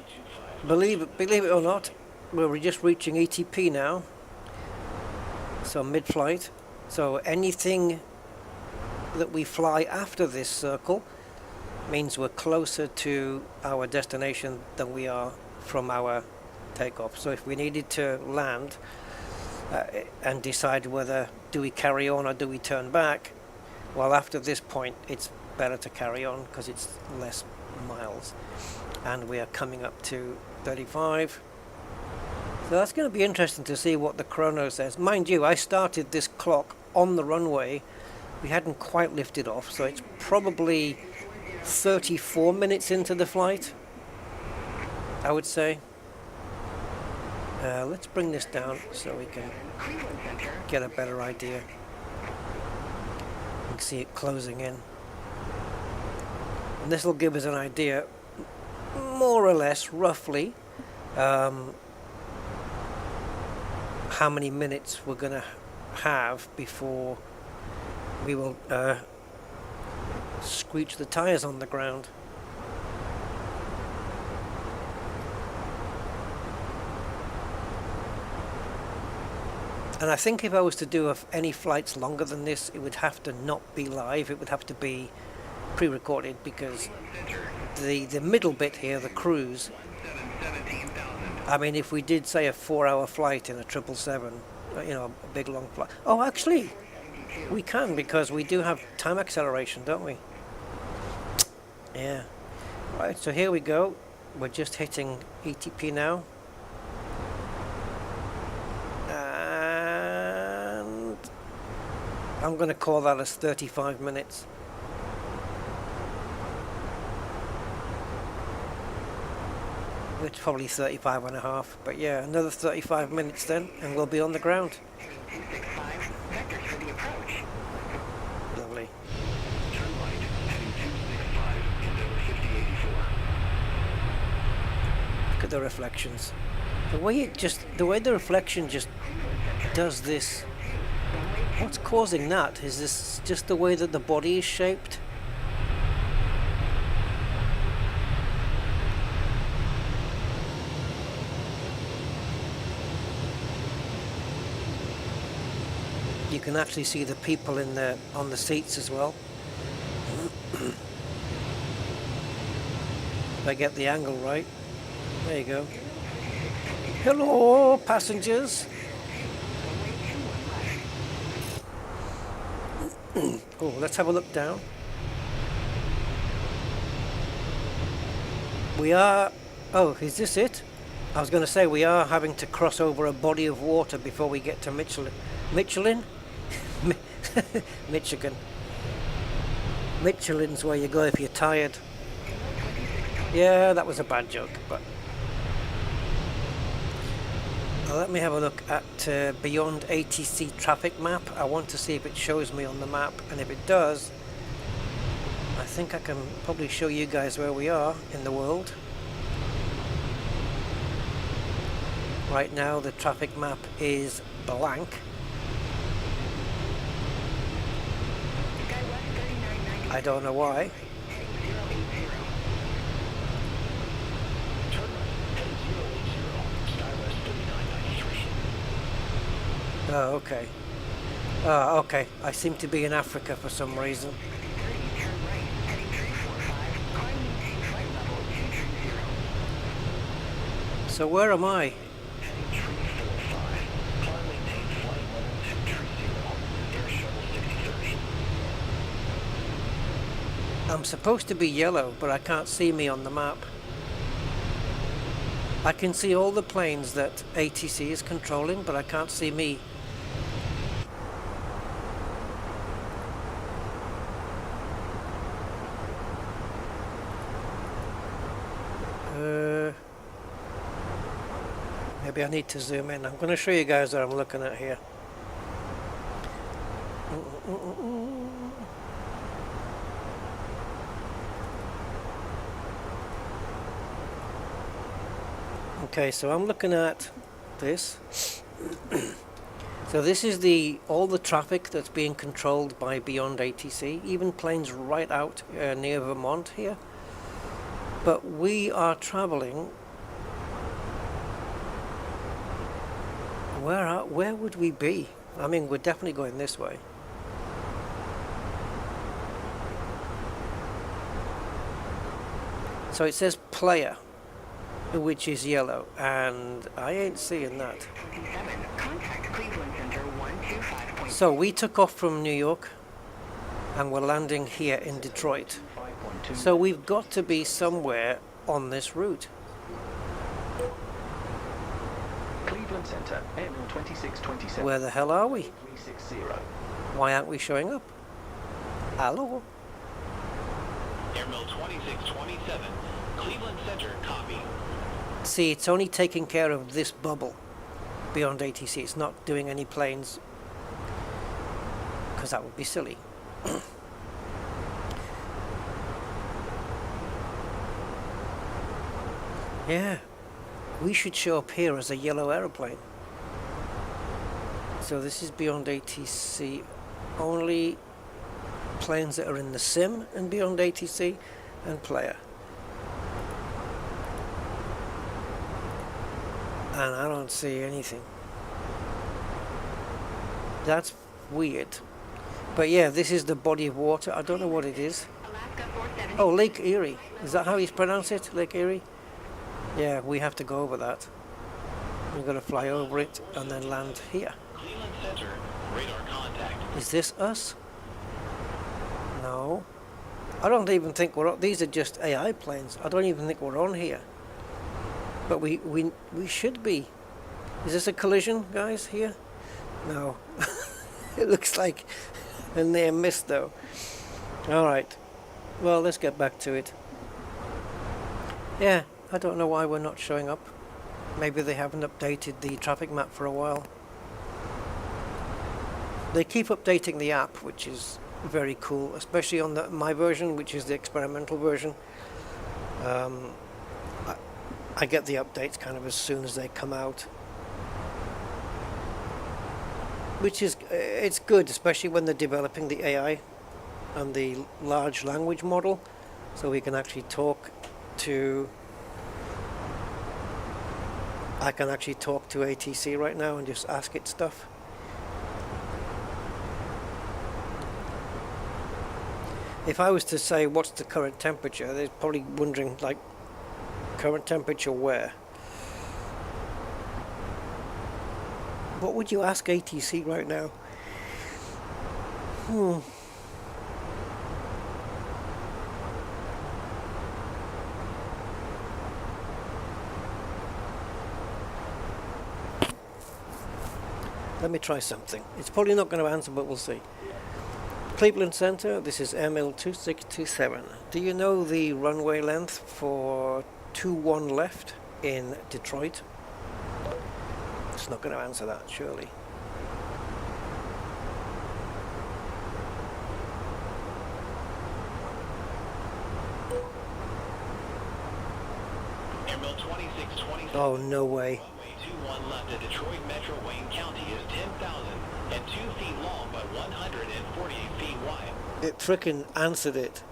[SPEAKER 1] believe it or not, we're just reaching ETP now. So mid-flight. So anything that we fly after this circle means we're closer to our destination than we are from our takeoff. So if we needed to land and decide whether do we carry on or do we turn back, well, after this point it's better to carry on because it's less miles, and we are coming up to 35. So that's going to be interesting to see what the chrono says. Mind you, I started this clock on the runway. We hadn't quite lifted off, so it's probably 34 minutes into the flight, I would say. Let's bring this down so we can get a better idea. You can see it closing in. And this will give us an idea, more or less, roughly, how many minutes we're going to have before we will screech the tires on the ground. And I think if I was to do any flights longer than this, it would have to not be live, it would have to be pre-recorded, because the middle bit here, the cruise, I mean, if we did say a 4-hour flight in a 777, you know, a big long flight. Oh, actually, we can, because we do have time acceleration, don't we? Yeah. Right, so here we go. We're just hitting ETP now. And I'm going to call that as 35 minutes. It's probably 35 and a half, but yeah, another 35 minutes then, and we'll be on the ground.
[SPEAKER 2] 265, vectors for the approach.
[SPEAKER 1] Lovely.
[SPEAKER 6] Turn right, heading 265, Endeavour 5084.
[SPEAKER 1] Look at the reflections. The way the reflection just does this. What's causing that? Is this just the way that the body is shaped? You can actually see the people on the seats as well. If I get the angle right. There you go. Hello, passengers. Oh, let's have a look down. We are... Oh, is this it? I was going to say we are having to cross over a body of water before we get to Michigan. Michelin's where you go if you're tired. Yeah, that was a bad joke, but... Now let me have a look at Beyond ATC traffic map. I want to see if it shows me on the map, and if it does, I think I can probably show you guys where we are in the world. Right now the traffic map is blank. I don't know why. Oh, okay. Oh, okay. I seem to be in Africa for some reason. So where am I? I'm supposed to be yellow, but I can't see me on the map. I can see all the planes that ATC is controlling, but I can't see me. Maybe I need to zoom in. I'm going to show you guys what I'm looking at here. Okay, so I'm looking at this. So this is all the traffic that's being controlled by Beyond ATC, even planes right out near Vermont here. But we are traveling Where would we be? I mean, we're definitely going this way. So it says player, which is yellow, and I ain't seeing that.
[SPEAKER 3] 27. Contact Cleveland Center 125.
[SPEAKER 1] So we took off from New York, and we're landing here in Detroit. So we've got to be somewhere on this route.
[SPEAKER 4] Cleveland Center, Airmill 2627.
[SPEAKER 1] Where the hell are we?
[SPEAKER 4] 360.
[SPEAKER 1] Why aren't we showing up? Hello?
[SPEAKER 5] Airmill 2627, Cleveland Center, copy.
[SPEAKER 1] See, it's only taking care of this bubble beyond ATC. It's not doing any planes, because that would be silly. Yeah, we should show up here as a yellow aeroplane. So this is beyond ATC. Only planes that are in the sim and beyond ATC and player. And I don't see anything. That's weird. But yeah, this is the body of water. I don't know what it is.
[SPEAKER 3] Alaska 470.
[SPEAKER 1] Oh, Lake Erie. Is that how you pronounce it? Lake Erie? Yeah, we have to go over that. We've got to fly over it and then land here.
[SPEAKER 5] Cleveland Center, radar contact.
[SPEAKER 1] Is this us? No. I don't even think we're on. These are just AI planes. I don't even think we're on here. But we should be. Is this a collision, guys, here? No. It looks like a near miss, though. Alright. Well, let's get back to it. Yeah, I don't know why we're not showing up. Maybe they haven't updated the traffic map for a while. They keep updating the app, which is very cool, especially on my version, which is the experimental version. I get the updates kind of as soon as they come out, which is it's good, especially when they're developing the AI and the large language model, so we can actually talk to. I can actually talk to ATC right now and just ask it stuff. If I was to say what's the current temperature, they're probably wondering, like, current temperature where? What would you ask ATC right now? Let me try something. It's probably not going to answer, but we'll see. Cleveland Center, this is ML 2627. Do you know the runway length for 21 left in Detroit? It's not going to answer that, surely.
[SPEAKER 5] Airmill 2627.
[SPEAKER 1] Oh, no way.
[SPEAKER 5] Runway 21 left at Detroit Metro Wayne County is 10,002 feet long by 148 feet wide.
[SPEAKER 1] It frickin' answered it.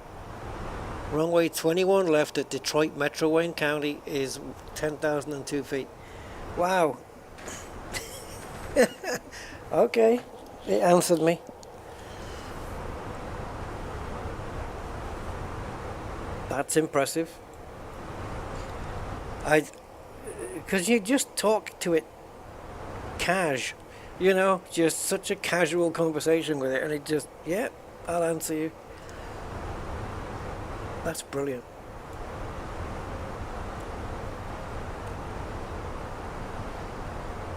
[SPEAKER 1] Runway 21 left at Detroit Metro Wayne County is 10,002 feet. Wow. Okay, it answered me. That's impressive. Because you just talk to it cash, you know, just such a casual conversation with it, and it just, yeah, I'll answer you. That's brilliant.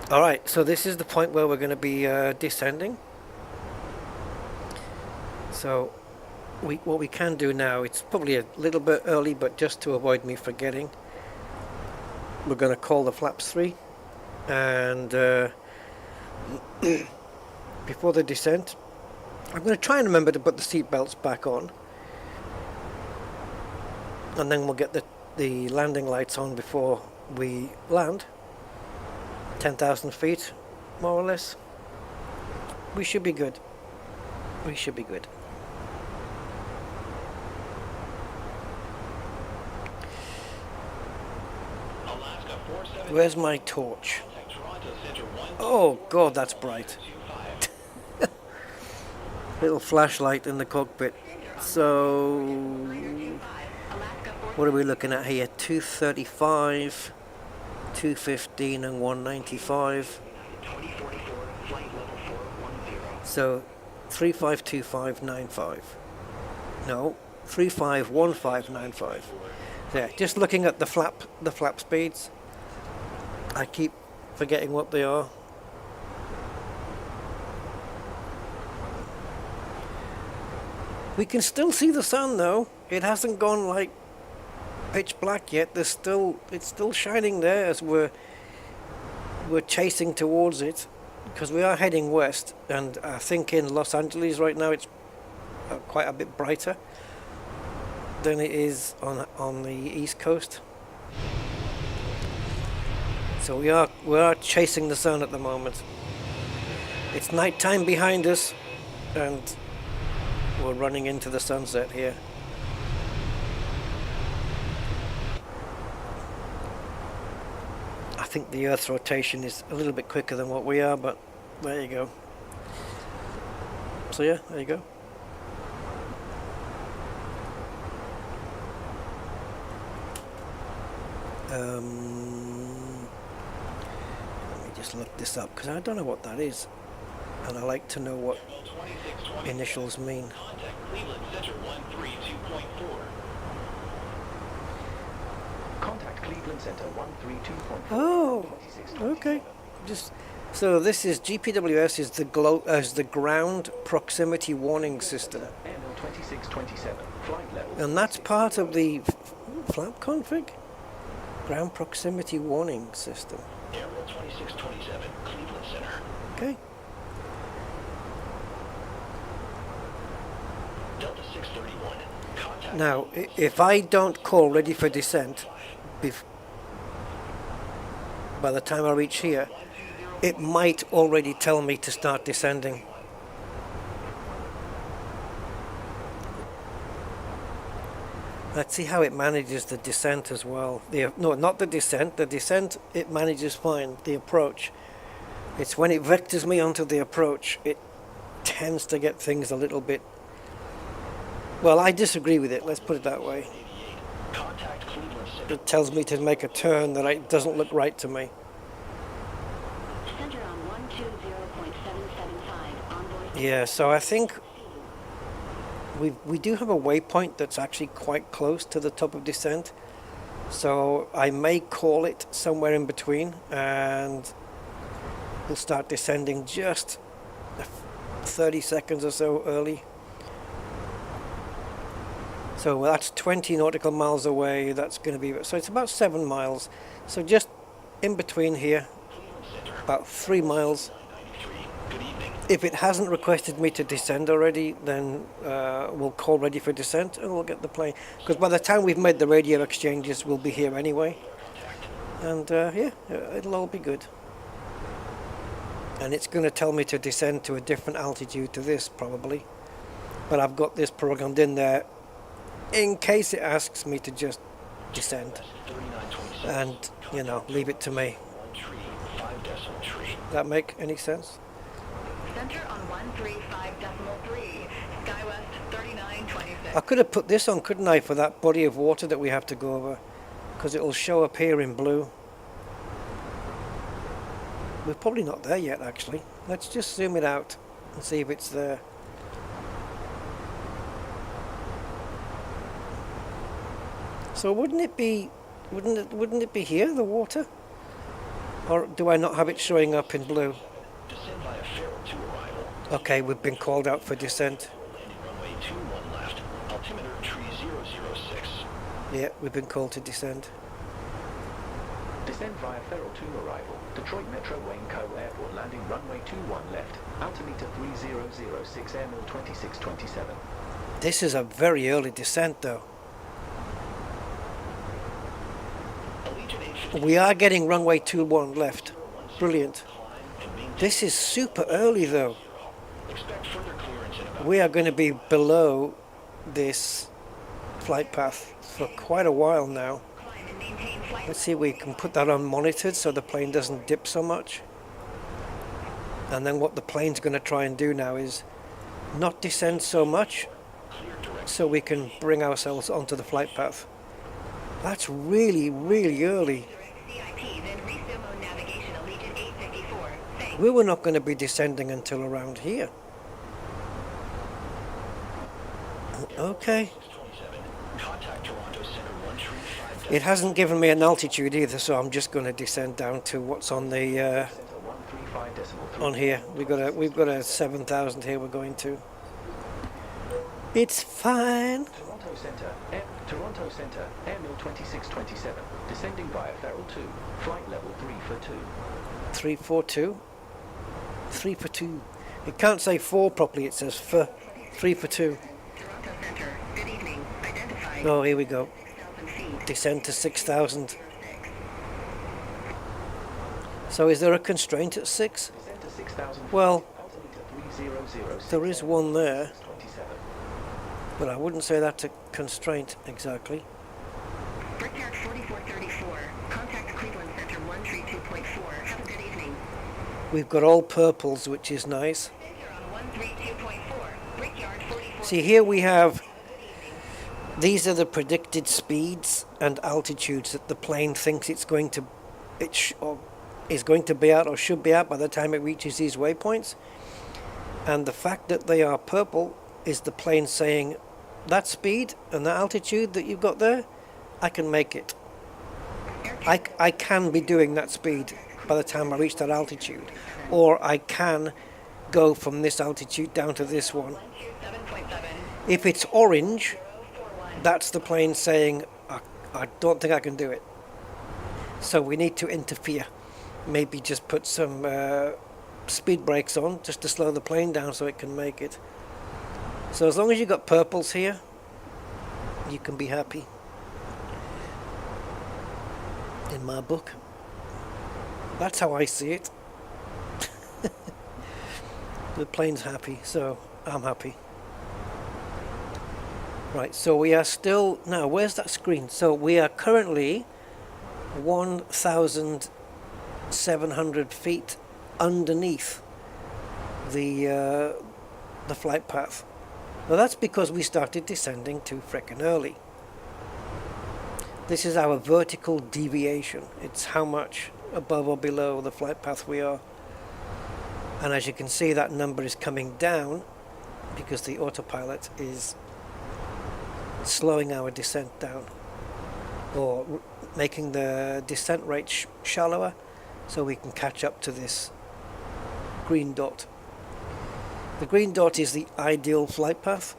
[SPEAKER 1] Alright, so this is the point where we're going to be descending. So what we can do now, it's probably a little bit early, but just to avoid me forgetting, we're going to call the flaps 3, and before the descent, I'm going to try and remember to put the seat belts back on, and then we'll get the landing lights on before we land. 10,000 feet, more or less. We should be good. We should be good.
[SPEAKER 5] Alaska 470.
[SPEAKER 1] Where's my torch?
[SPEAKER 5] Contact
[SPEAKER 1] Oh god, that's bright. Little flashlight in the cockpit. So what are we looking at here? 235, 215 and 195. So 352595. No, 351595. Yeah, just looking at the flap speeds. I keep forgetting what they are. We can still see the sun though. It hasn't gone like pitch black yet. It's still shining there as we're chasing towards it, because we are heading west, and I think in Los Angeles right now it's quite a bit brighter than it is on the East Coast. So we are chasing the sun at the moment. It's nighttime behind us, and we're running into the sunset here. I think the Earth's rotation is a little bit quicker than what we are, but there you go. So yeah, there you go. Let me just look this up, because I don't know what that is, and I like to know what initials mean.
[SPEAKER 4] Contact Cleveland Center 132.4.
[SPEAKER 1] Oh, okay. Just so this is GPWS is the ground proximity warning system, and that's part of the flap config. Ground proximity warning system.
[SPEAKER 5] Airwell 2627, Cleveland Center.
[SPEAKER 1] Okay.
[SPEAKER 5] Delta 631. Contact.
[SPEAKER 1] Now, if I don't call ready for descent, by the time I reach here, it might already tell me to start descending. Let's see how it manages the descent as well. No, not the descent. The descent, it manages fine. The approach. It's when it vectors me onto the approach, it tends to get things a little bit... Well, I disagree with it. Let's put it that way. It tells me to make a turn that it doesn't look right to me.
[SPEAKER 3] Center on 120.775. Envoy.
[SPEAKER 1] Yeah, so I think we do have a waypoint that's actually quite close to the top of descent, so I may call it somewhere in between, and we'll start descending just 30 seconds or so early. So that's 20 nautical miles away. That's going to be, so it's about 7 miles, so just in between here, about 3 miles. If it hasn't requested me to descend already, then we'll call ready for descent and we'll get the plane. Because by the time we've made the radio exchanges, we'll be here anyway. And yeah, it'll all be good. And it's going to tell me to descend to a different altitude to this, probably. But I've got this programmed in there in case it asks me to just descend. And, you know, leave it to me. Does that make any sense?
[SPEAKER 3] Center on 135.3. Skywest 3926.
[SPEAKER 1] I could have put this on, couldn't I, for that body of water that we have to go over, because it'll show up here in blue. We're probably not there yet, actually. Let's just zoom it out and see if it's there. So wouldn't it be here, the water? Or do I not have it showing up in blue?
[SPEAKER 5] Descend via Farrell to arrival.
[SPEAKER 1] Okay, we've been called out for descent.
[SPEAKER 5] Landing runway 21 left. Altimeter tree 006.
[SPEAKER 1] Yeah, we've been called to descend.
[SPEAKER 4] Descend via Ferrell to arrival. Detroit Metro Wayne Co. Airport landing runway 21 left. Altimeter 3006 Airmill 2627.
[SPEAKER 1] This is a very early descent, though. We are getting runway 21 left. Brilliant. This is super early, though. We are going to be below this flight path for quite a while now.
[SPEAKER 3] Climb and maintain flight
[SPEAKER 1] Let's see if we can put that on monitored so the plane doesn't dip so much. And then what the plane's going to try and do now is not descend so much so we can bring ourselves onto the flight path. That's really, really early. We were not going to be descending until around here. Okay. It hasn't given me an altitude either, so I'm just going to descend down to what's on the on here. We've got a 7,000 here we're going to. It's fine.
[SPEAKER 4] Toronto Centre, Airmill 2627, descending via Ferrol 2, flight level 342.
[SPEAKER 1] 342. 3 for 2. It can't say 4 properly, it says for 3 for 2.
[SPEAKER 3] Toronto Center, good evening. Identified.
[SPEAKER 1] Oh, here we go.
[SPEAKER 3] 6,000 feet.
[SPEAKER 1] Descend to 6,000. So is there a constraint at 6?
[SPEAKER 4] Descend to 6,000
[SPEAKER 1] Well,
[SPEAKER 4] altimeter 3006.
[SPEAKER 1] there is one there,
[SPEAKER 4] 27.
[SPEAKER 1] but I wouldn't say that's a constraint exactly.
[SPEAKER 3] Brickyard 4434. Contact Cleveland Center 132.4. Have a good evening.
[SPEAKER 1] We've got all purples, which is nice.
[SPEAKER 3] Center on 132.4. Brickyard 44.
[SPEAKER 1] See, here we have, these are the predicted speeds and altitudes that the plane thinks it's going to, is going to be at or should be at by the time it reaches these waypoints. And the fact that they are purple is the plane saying, that speed and that altitude that you've got there, I can make it. I can be doing that speed by the time I reach that altitude. Or I can go from this altitude down to this one.
[SPEAKER 3] 127.7.
[SPEAKER 1] If it's orange, that's the plane saying, I don't think I can do it. So we need to interfere. Maybe just put some speed brakes on just to slow the plane down so it can make it. So as long as you've got purples here, you can be happy. In my book. That's how I see it. The plane's happy, so I'm happy. Right, so we are still, now where's that screen? So we are currently 1,700 feet underneath the flight path. Now that's because we started descending too frickin' early. This is our vertical deviation. It's how much above or below the flight path we are. And as you can see, that number is coming down because the autopilot is slowing our descent down, or making the descent rate shallower so we can catch up to this green dot. The green dot is the ideal flight path,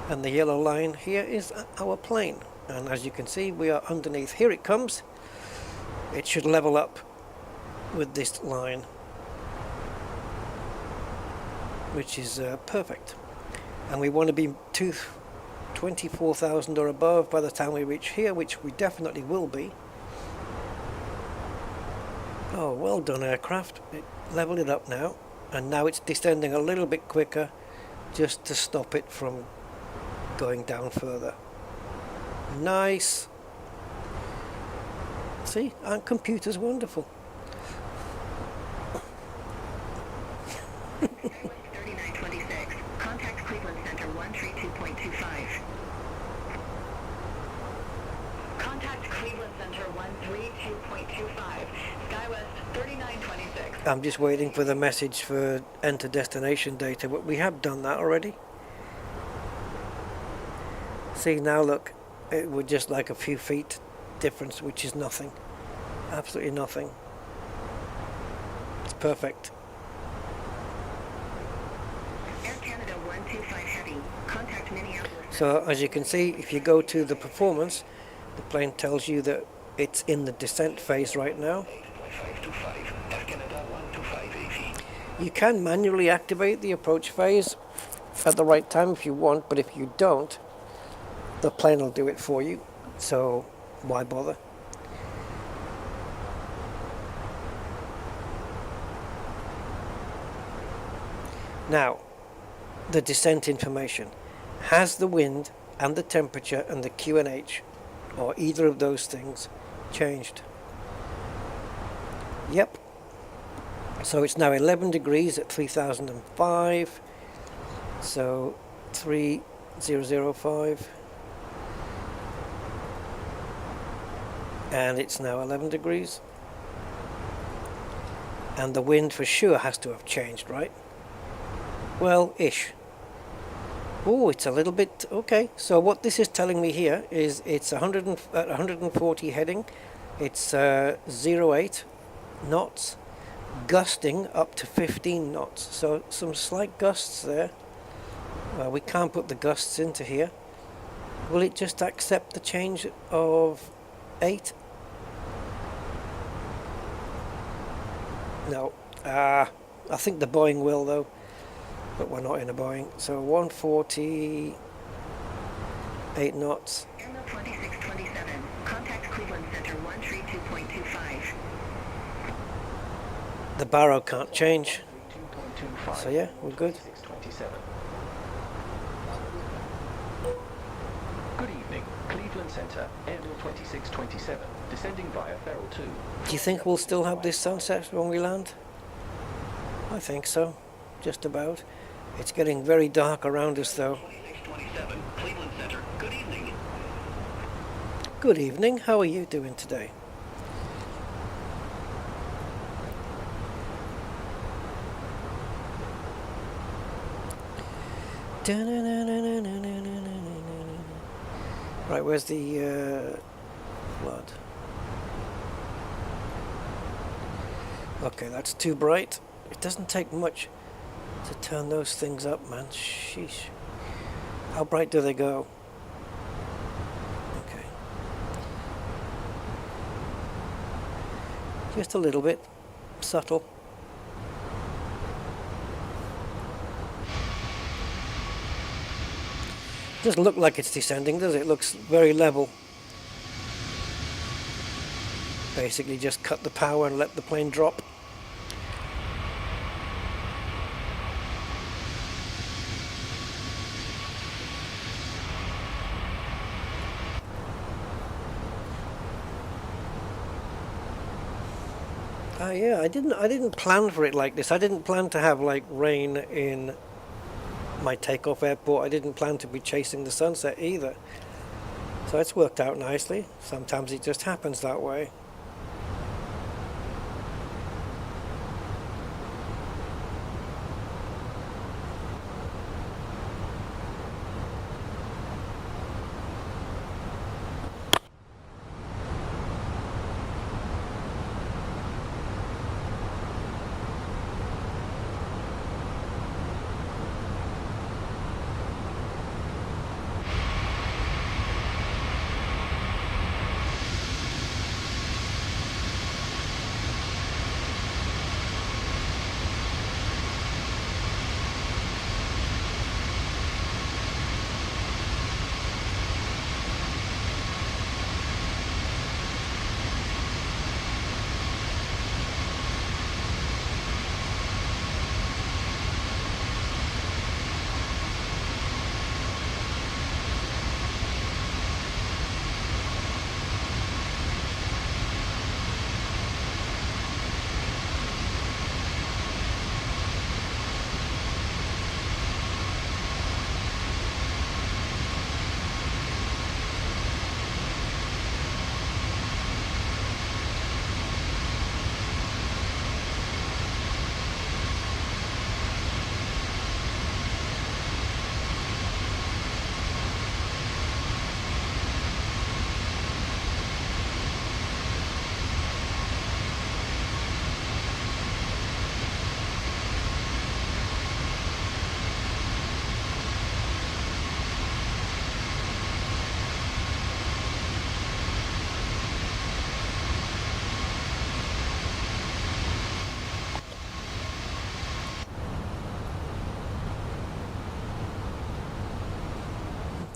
[SPEAKER 1] and the yellow line here is our plane. And as you can see, we are underneath. Here it comes. It should level up with this line, which is perfect. And we want to be 24,000 or above by the time we reach here, which we definitely will be. Oh, well done, aircraft. It leveled it up now, and now it's descending a little bit quicker just to stop it from going down further. Nice. See, aren't computers wonderful?
[SPEAKER 3] 3926. Contact Cleveland Center 132.25. Contact Cleveland Center 132.25. SkyWest 3926.
[SPEAKER 1] I'm just waiting for the message for enter destination data, but we have done that already. See, now look, it would just like a few feet difference, which is nothing. Absolutely nothing. It's perfect.
[SPEAKER 3] Air Canada 125 Heavy. Contact Minneapolis.
[SPEAKER 1] So as you can see, if you go to the performance, the plane tells you that it's in the descent phase right now.
[SPEAKER 2] 525, Air Canada 125 AV.
[SPEAKER 1] You can manually activate the approach phase at the right time if you want, but if you don't, the plane will do it for you, so why bother? Now, the descent information. Has the wind and the temperature and the QNH, or either of those things, changed. Yep. So it's now 11 degrees at 3005. So 3005. And it's now 11 degrees. And the wind for sure has to have changed, right? Well, ish. Oh, it's a little bit... Okay, so what this is telling me here is it's 140 heading. It's 08 knots, gusting up to 15 knots. So some slight gusts there. We can't put the gusts into here. Will it just accept the change of 8? No. I think the Boeing will though. But we're not in a Boeing. So 140, 8 knots.
[SPEAKER 3] Airmail 2627. Contact Cleveland Center 132.25.
[SPEAKER 1] The barrow can't change.
[SPEAKER 4] 2.25.
[SPEAKER 1] So yeah, we're good.
[SPEAKER 4] 627. Good evening, Cleveland Center, Airmail 2627, descending via Ferrol 2.
[SPEAKER 1] Do you think we'll still have this sunset when we land? I think so. Just about. It's getting very dark around us though.
[SPEAKER 2] 2627, Cleveland Center. Good evening.
[SPEAKER 1] Good evening. How are you doing today? Right, where's the flood? Okay, that's too bright. It doesn't take much to turn those things up, man. Sheesh. How bright do they go? Okay. Just a little bit. Subtle. Doesn't look like it's descending, does it? It looks very level. Basically just cut the power and let the plane drop. Yeah, I didn't plan for it like this. I didn't plan to have like rain in my takeoff airport. I didn't plan to be chasing the sunset either. So it's worked out nicely. Sometimes it just happens that way.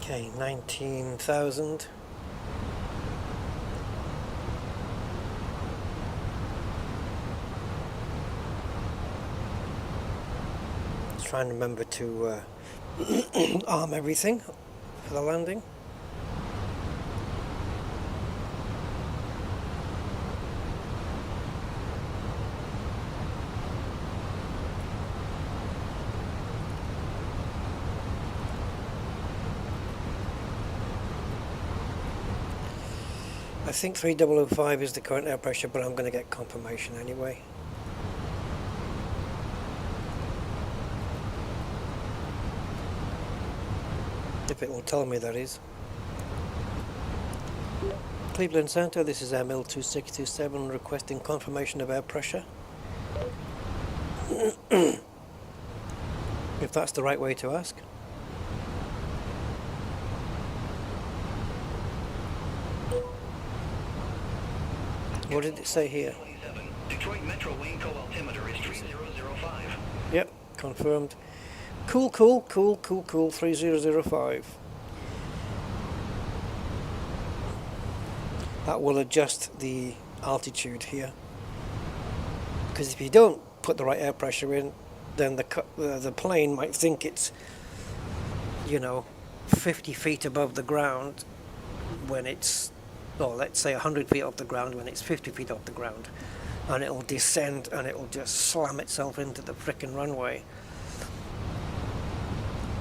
[SPEAKER 1] Okay, 19,000. Let's try and remember to arm everything for the landing. I think 3005 is the current air pressure, but I'm going to get confirmation anyway. If it will tell me, that is. Cleveland Center, this is ML2627 requesting confirmation of air pressure. If that's the right way to ask. What did it say here?
[SPEAKER 2] 27. Detroit Metro Wayne co-altimeter is 3005.
[SPEAKER 1] Yep, confirmed. Cool, 3005. That will adjust the altitude here. Because if you don't put the right air pressure in, then the plane might think it's, you know, 50 feet above the ground when it's, or let's say 100 feet off the ground when it's 50 feet off the ground. And it'll descend and it'll just slam itself into the frickin' runway.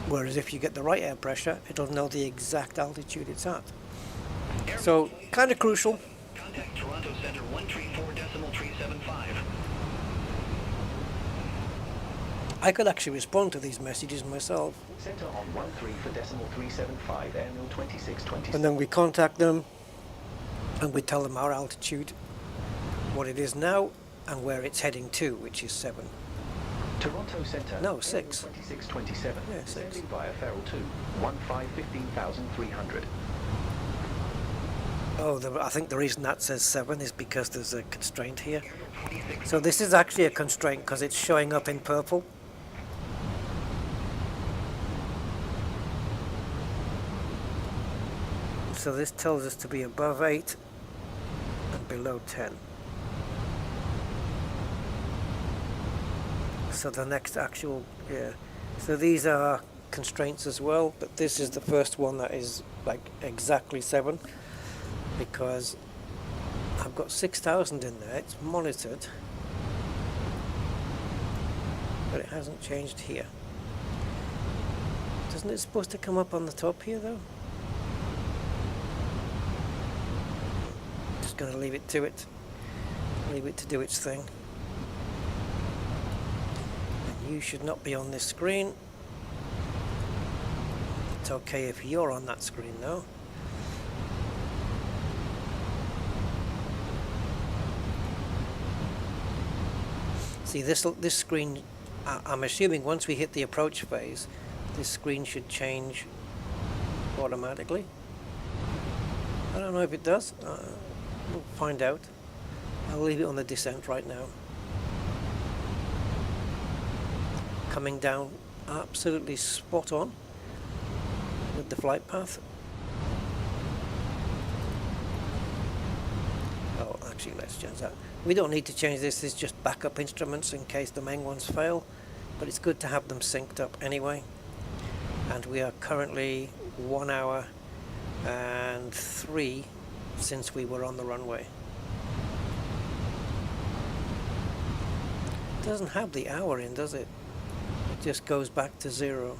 [SPEAKER 1] Whereas if you get the right air pressure, it'll know the exact altitude it's at. So, kind of crucial.
[SPEAKER 2] Contact Toronto Center 134.375.
[SPEAKER 1] I could actually respond to these messages myself.
[SPEAKER 4] Center on 13.375, airmill 2627.
[SPEAKER 1] And then we contact them and we tell them our altitude, what it is now, and where it's heading to, which is 7.
[SPEAKER 4] Toronto Center.
[SPEAKER 1] No, 6.
[SPEAKER 4] 2627.
[SPEAKER 1] Yeah, 6.
[SPEAKER 4] Descending via Feral 2, 15,300.
[SPEAKER 1] Oh, I think the reason that says 7 is because there's a constraint here. So this is actually a constraint because it's showing up in purple. So this tells us to be above 8 and below 10. So the next actual, yeah. So these are constraints as well, but this is the first one that is like exactly 7, because I've got 6,000 in there. It's monitored, but it hasn't changed here. Isn't it supposed to come up on the top here though? Just gonna leave it to it. Leave it to do its thing. You should not be on this screen. It's okay if you're on that screen though. See, this screen, I'm assuming once we hit the approach phase, this screen should change automatically. I don't know if it does. We'll find out. I'll leave it on the descent right now. Coming down absolutely spot on with the flight path. Oh, actually, let's change that. We don't need to change this. This is just backup instruments in case the main ones fail, but it's good to have them synced up anyway. And we are currently 1 hour and 3 since we were on the runway. It doesn't have the hour in, does it? It just goes back to 0.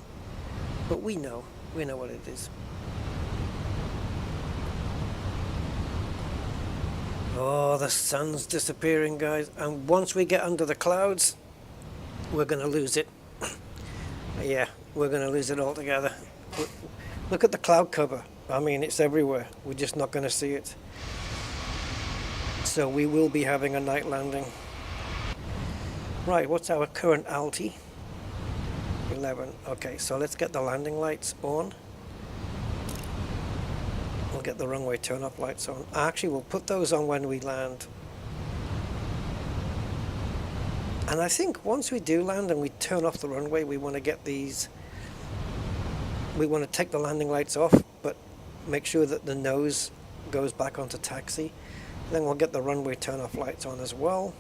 [SPEAKER 1] But we know what it is. Oh, the sun's disappearing, guys. And once we get under the clouds, we're going to lose it. Yeah, we're going to lose it altogether. Look at the cloud cover. I mean, it's everywhere. We're just not going to see it. So we will be having a night landing. Right, what's our current alti? 11. Okay, so let's get the landing lights on. We'll get the runway turn-off lights on. Actually, we'll put those on when we land. And I think once we do land and we turn off the runway, we want to get these... We want to take the landing lights off, but make sure that the nose goes back onto taxi. Then we'll get the runway turn-off lights on as well.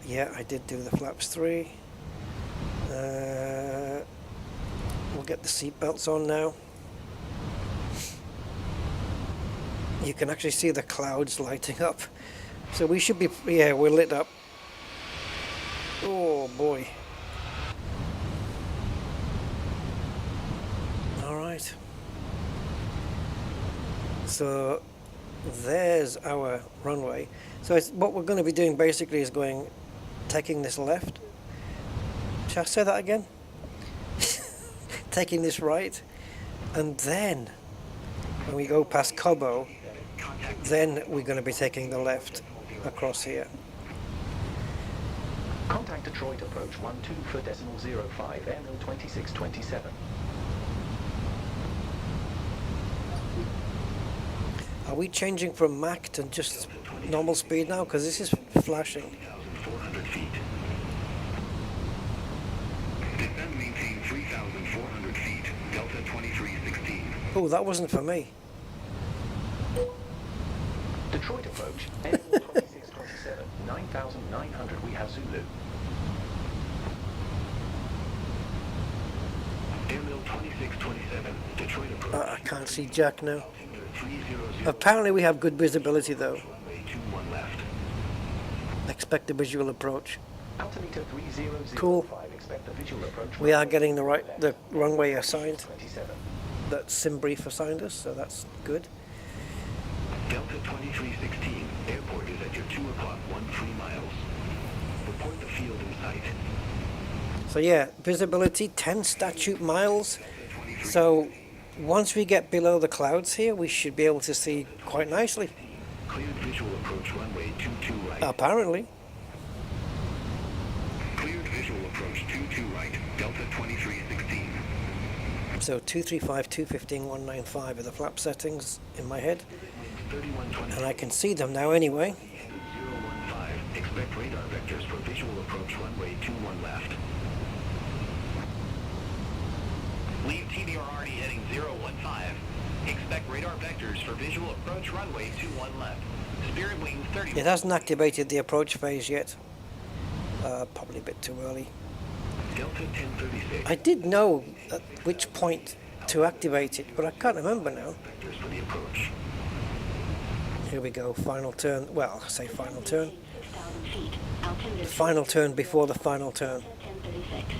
[SPEAKER 1] Yeah, I did do the flaps 3. We'll get the seat belts on now. You can actually see the clouds lighting up. So we should be, yeah, we're lit up. Oh boy. Alright. So there's our runway. So what we're going to be doing basically is taking this left. Shall I say that again? Taking this right, and then when we go past Cobbo, then we're going to be taking the left across here.
[SPEAKER 4] Contact Detroit approach 12 for decimal 05, airmill 2627.
[SPEAKER 1] Are we changing from Mach to just normal speed now? Because this is flashing.
[SPEAKER 2] 400 feet. Descend, maintain 3,400 feet. Delta 2316.
[SPEAKER 1] Oh, that wasn't for me.
[SPEAKER 4] Detroit approach, airmill 2627, 9,900, we have Zulu.
[SPEAKER 2] Airmill 2627. Detroit approach.
[SPEAKER 1] I can't see Jack now.
[SPEAKER 2] 300.
[SPEAKER 1] Apparently we have good visibility though.
[SPEAKER 2] Runway 21 left.
[SPEAKER 1] Expect a visual approach.
[SPEAKER 4] Altimeter 3005,
[SPEAKER 1] Cool.
[SPEAKER 4] expect the visual approach.
[SPEAKER 1] We are getting the runway assigned.
[SPEAKER 4] 27.
[SPEAKER 1] That SimBrief assigned us, so that's good.
[SPEAKER 2] Delta 2316. Airport is at your 2 o'clock, 13 miles. Report the field in sight.
[SPEAKER 1] So yeah, visibility 10 statute miles. So once we get below the clouds here, we should be able to see quite nicely.
[SPEAKER 2] Cleared visual approach runway 22 right.
[SPEAKER 1] Apparently.
[SPEAKER 2] Cleared visual approach 22 right. Delta 2316.
[SPEAKER 1] So 235, 215, 195 are the flap settings in my head.
[SPEAKER 2] 3120.
[SPEAKER 1] And I can see them now anyway.
[SPEAKER 2] 015. Expect radar vectors for visual approach runway 21 left.
[SPEAKER 5] Leave TDR heading 015. Expect radar vectors for visual approach runway 21 left. Spirit wings 30.
[SPEAKER 1] It hasn't activated the approach phase yet. Probably a bit too early.
[SPEAKER 2] Delta 1036.
[SPEAKER 1] I did know at which point to activate it, but I can't remember now.
[SPEAKER 2] Vectors for the approach.
[SPEAKER 1] Here we go, final turn. Well, I say final turn.
[SPEAKER 3] 6,000 feet. Altimeter
[SPEAKER 1] The final turn before the final turn.
[SPEAKER 3] 1036.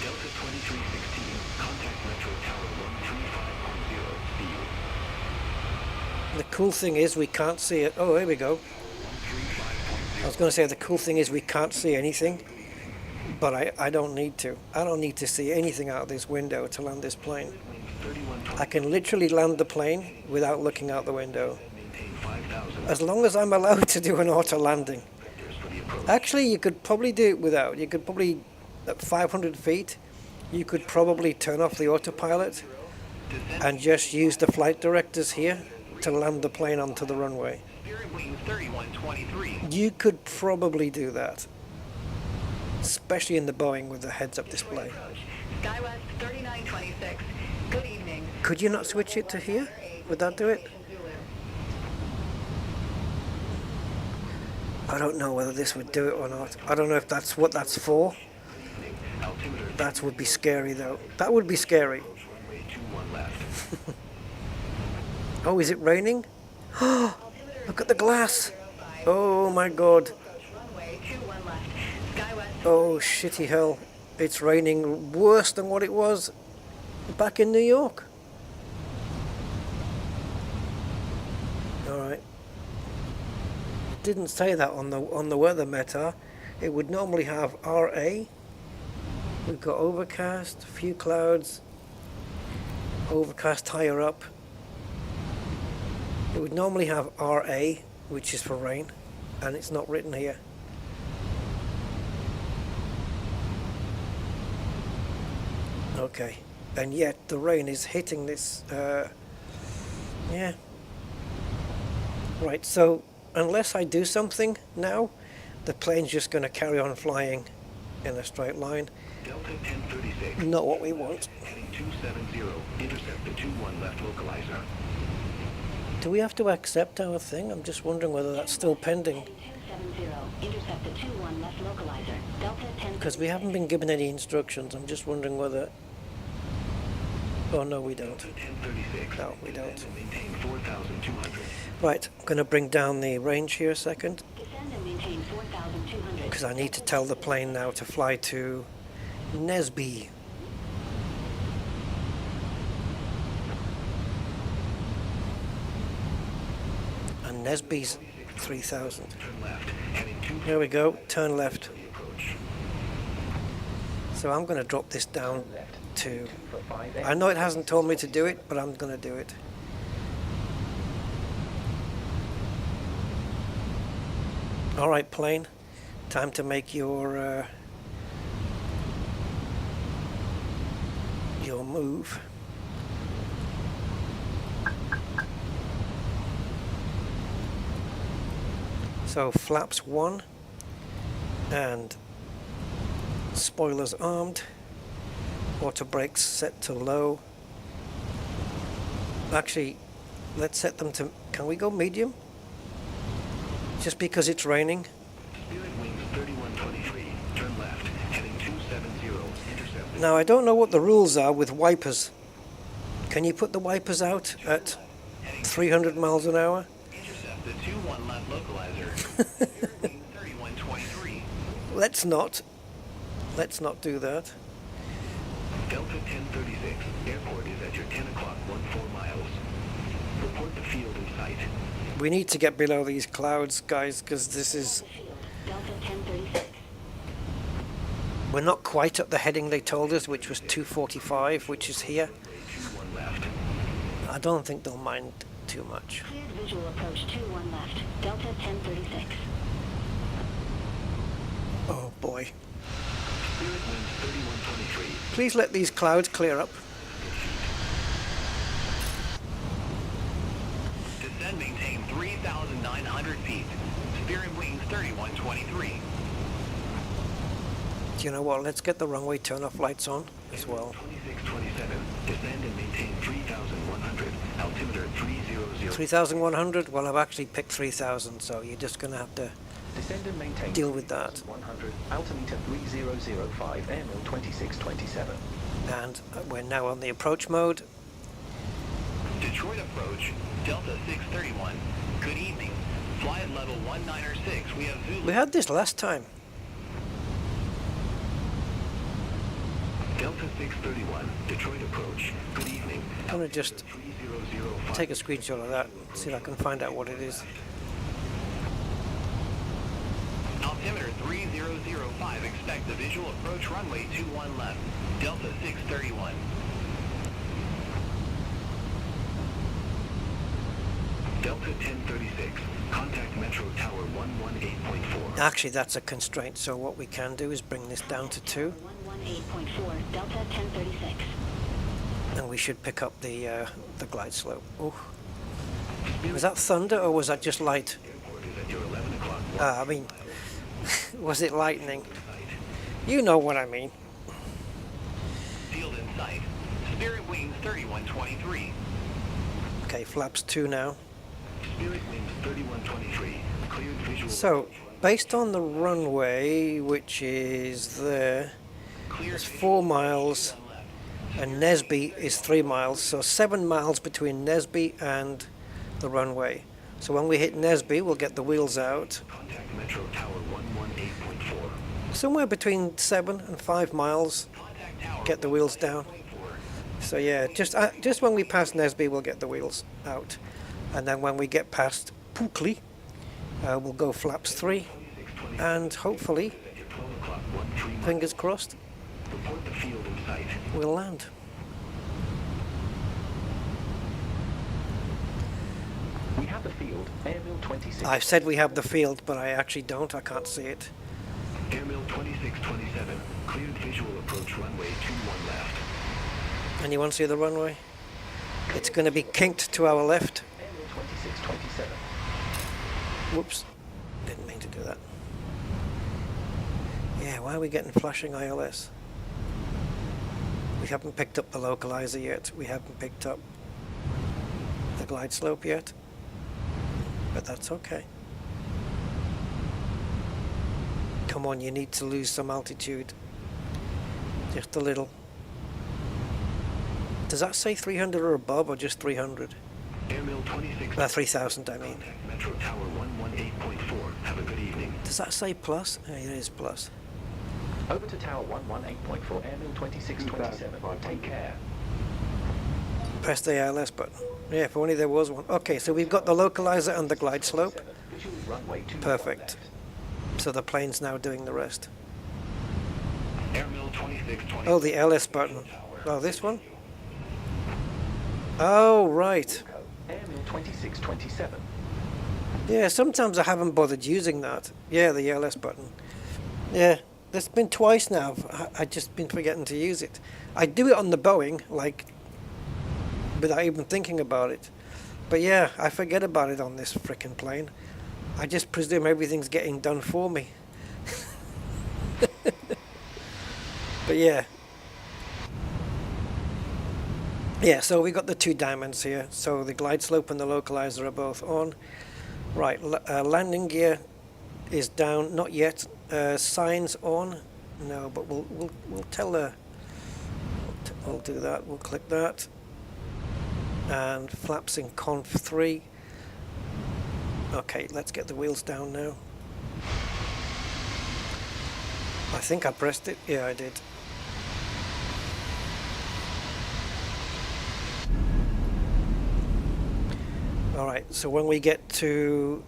[SPEAKER 2] Delta 2316. Contact Metro Tower 135.0. See you.
[SPEAKER 1] The cool thing is we can't see it. Oh, here we go.
[SPEAKER 2] 135.0.
[SPEAKER 1] I was going to say the cool thing is we can't see anything, but I don't need to. I don't need to see anything out of this window to land this plane.
[SPEAKER 2] 3120.
[SPEAKER 1] I can literally land the plane without looking out the window,
[SPEAKER 2] Maintain 5,000.
[SPEAKER 1] as long as I'm allowed to do an auto landing.
[SPEAKER 2] Vectors for the approach.
[SPEAKER 1] Actually, you could probably do it without. You could probably, at 500 feet, you could probably turn off the autopilot and just use the flight directors here to land the plane onto the runway.
[SPEAKER 5] Spirit wings 3123.
[SPEAKER 1] You could probably do that, especially in the Boeing with the heads-up display.
[SPEAKER 3] Skywest 3926. Good evening.
[SPEAKER 1] Could you not switch it to here? Would that do it? I don't know whether this would do it or not. I don't know if that's what that's for.
[SPEAKER 2] Altimeter
[SPEAKER 1] That would be scary though. That would be scary.
[SPEAKER 2] runway 21 left.
[SPEAKER 1] Oh, is it raining? Look at the glass. Oh my god.
[SPEAKER 3] Runway 21 left. Skywest.
[SPEAKER 1] Oh shitty hell. It's raining worse than what it was back in New York. Alright. It didn't say that on the weather meta. It would normally have RA. We've got overcast, a few clouds, overcast higher up. It would normally have RA, which is for rain, and it's not written here. Okay, and yet the rain is hitting this, yeah. Right, so unless I do something now, the plane's just going to carry on flying in a straight line.
[SPEAKER 2] Delta 1036.
[SPEAKER 1] Not what we want.
[SPEAKER 2] Heading 270. Intercept the 21 left localizer.
[SPEAKER 1] Do we have to accept our thing? I'm just wondering whether that's still pending.
[SPEAKER 3] 270. Intercept the 21 left localizer. Delta 10.
[SPEAKER 1] Because we haven't been given any instructions. I'm just wondering whether... Oh, no, we don't.
[SPEAKER 2] Delta 1036.
[SPEAKER 1] No, we don't.
[SPEAKER 2] Descend and maintain 4,200.
[SPEAKER 1] Right, I'm going to bring down the range here a second.
[SPEAKER 3] Descend and maintain 4,200.
[SPEAKER 1] Because I need to tell the plane now to fly to Nesby. Nesby's 3000.
[SPEAKER 2] Turn left, heading 2
[SPEAKER 1] Here we go, turn left.
[SPEAKER 2] approach.
[SPEAKER 1] So I'm going to drop this down
[SPEAKER 4] Left.
[SPEAKER 1] to...
[SPEAKER 4] 2 for 5
[SPEAKER 1] I know it hasn't told me to do it, but I'm going to do it. Alright, plane. Time to make your move. So flaps 1 and spoilers armed, auto brakes set to low. Actually, let's set them to, can we go medium? Just because it's raining.
[SPEAKER 2] Spirit Wings 3123, turn left, heading 270, intercept.
[SPEAKER 1] Now I don't know what the rules are with wipers. Can you put the wipers out at 300 miles an hour?
[SPEAKER 5] Intercept the 2-1 left localizer. Spirit Wings 3123.
[SPEAKER 1] Let's not do that.
[SPEAKER 2] Delta 1036, airport is at your 10 o'clock, 14 miles. Report the field in sight.
[SPEAKER 1] We need to get below these clouds, guys, because this is...
[SPEAKER 3] Delta 1036.
[SPEAKER 1] We're not quite at the heading they told us, which was 245, which is here.
[SPEAKER 2] 21 left.
[SPEAKER 1] I don't think they'll mind too much.
[SPEAKER 3] Cleared visual approach 21 left. Delta 1036.
[SPEAKER 1] Oh boy.
[SPEAKER 2] Spirit Wings 3123.
[SPEAKER 1] Please let these clouds clear up.
[SPEAKER 5] Descend, maintain 3,900 feet. Spirit Wings 3123.
[SPEAKER 1] Do you know what? Let's get the runway turn-off lights on as well.
[SPEAKER 2] 2627, descend and maintain 3,100, altimeter 300.
[SPEAKER 1] 3,100? Well, I've actually picked 3,000, so you're just going to have to
[SPEAKER 4] Descend and maintain
[SPEAKER 1] deal with that.
[SPEAKER 4] 100, altimeter 3005, airmill 2627.
[SPEAKER 1] And we're now on the approach mode.
[SPEAKER 5] Detroit approach, Delta 631. Good evening. Fly at level 196. We have Zulu.
[SPEAKER 1] We had this last time.
[SPEAKER 2] Delta 631, Detroit approach. Good evening.
[SPEAKER 1] I'm going to just
[SPEAKER 2] 3005.
[SPEAKER 1] take a screenshot of that, see if I can find out what it is.
[SPEAKER 5] Altimeter 3005. Expect the visual approach runway 21 left. Delta 631.
[SPEAKER 2] Delta 1036, contact Metro Tower 118.4.
[SPEAKER 1] Actually, that's a constraint, so what we can do is bring this down to 2,
[SPEAKER 3] 118.4. Delta 1036.
[SPEAKER 1] and we should pick up the glide slope. Oh, was that thunder or was that just light?
[SPEAKER 2] Airport is at your 11 o'clock.
[SPEAKER 1] I mean, was it lightning? You know what I mean.
[SPEAKER 5] Field in sight. Spirit Wings 3123.
[SPEAKER 1] Okay, flaps 2 now.
[SPEAKER 2] Spirit Wings 3123, cleared visual.
[SPEAKER 1] So, based on the runway, which is there,
[SPEAKER 5] Clear
[SPEAKER 1] it's 4 miles, and Nesby is 3 miles, so 7 miles between Nesby and the runway. So when we hit Nesby, we'll get the wheels out.
[SPEAKER 2] Contact Metro Tower 118.4.
[SPEAKER 1] Somewhere between 7 and 5 miles,
[SPEAKER 5] Contact tower.
[SPEAKER 1] get the wheels down. So yeah, just when we pass Nesby, we'll get the wheels out. And then when we get past Pookley, we'll go flaps 3, and hopefully,
[SPEAKER 2] At your 12 o'clock, 13 miles.
[SPEAKER 1] fingers crossed,
[SPEAKER 2] Report the field in sight.
[SPEAKER 1] we'll land.
[SPEAKER 4] We have the field, airmill 26.
[SPEAKER 1] I've said we have the field, but I actually don't. I can't see it.
[SPEAKER 2] Airmill 2627, cleared visual approach runway 21 left.
[SPEAKER 1] Anyone see the runway? It's going to be kinked to our left.
[SPEAKER 4] Airmill 2627.
[SPEAKER 1] Whoops. Didn't mean to do that. Yeah, why are we getting flashing ILS? We haven't picked up the localizer yet. We haven't picked up the glide slope yet. But that's okay. Come on, you need to lose some altitude. Just a little. Does that say 300 or above, or just 300?
[SPEAKER 2] Airmill 26.
[SPEAKER 1] 3,000, I mean.
[SPEAKER 2] Contact Metro Tower 118.4. Have a good evening.
[SPEAKER 1] Does that say plus? Yeah, it is plus.
[SPEAKER 4] Over to tower 118.4, airmill 2627. Take care.
[SPEAKER 1] Press the ILS button. Yeah, if only there was one. Okay, so we've got the localizer and the glide slope.
[SPEAKER 4] Visual runway 21
[SPEAKER 1] Perfect.
[SPEAKER 4] left.
[SPEAKER 1] So the plane's now doing the rest.
[SPEAKER 2] Airmill 2620.
[SPEAKER 1] Oh, the LS button. Oh, this one? Oh, right.
[SPEAKER 4] Airmill 2627.
[SPEAKER 1] Yeah, sometimes I haven't bothered using that. Yeah, the LS button. Yeah, there's been twice now. I've just been forgetting to use it. I do it on the Boeing, like, without even thinking about it. But yeah, I forget about it on this frickin' plane. I just presume everything's getting done for me. But yeah. Yeah, so we got the two diamonds here. So the glide slope and the localizer are both on. Right, landing gear is down, not yet. Signs on, no, but we'll tell the. We'll do that. We'll click that. And flaps in conf 3. Okay, let's get the wheels down now. I think I pressed it. Yeah, I did. Alright, so when we get to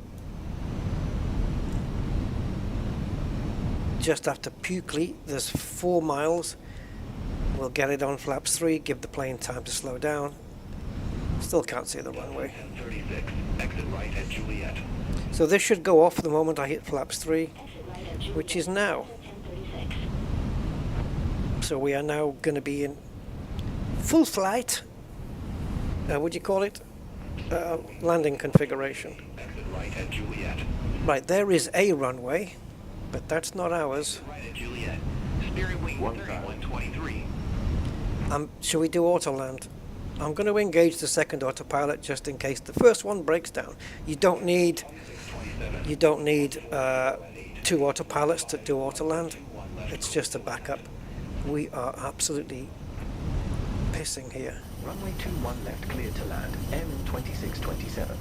[SPEAKER 1] just after Pukley, there's 4 miles. We'll get it on flaps 3, give the plane time to slow down. Still can't see the runway.
[SPEAKER 2] 1036. Exit right at Juliet.
[SPEAKER 1] So this should go off the moment I hit flaps 3, which is now. So we are now going to be in full flight. What do you call it? Landing configuration.
[SPEAKER 2] Exit right at Juliet.
[SPEAKER 1] Right, there is a runway, but that's not ours.
[SPEAKER 2] Right at Juliet. Spirit wing 3123.
[SPEAKER 1] Shall we do auto land? I'm going to engage the second autopilot just in case the first one breaks down. You don't need 2 autopilots to do auto land. It's just a backup. We are absolutely pissing here.
[SPEAKER 4] Runway 21 left cleared to land. Airmill 2627.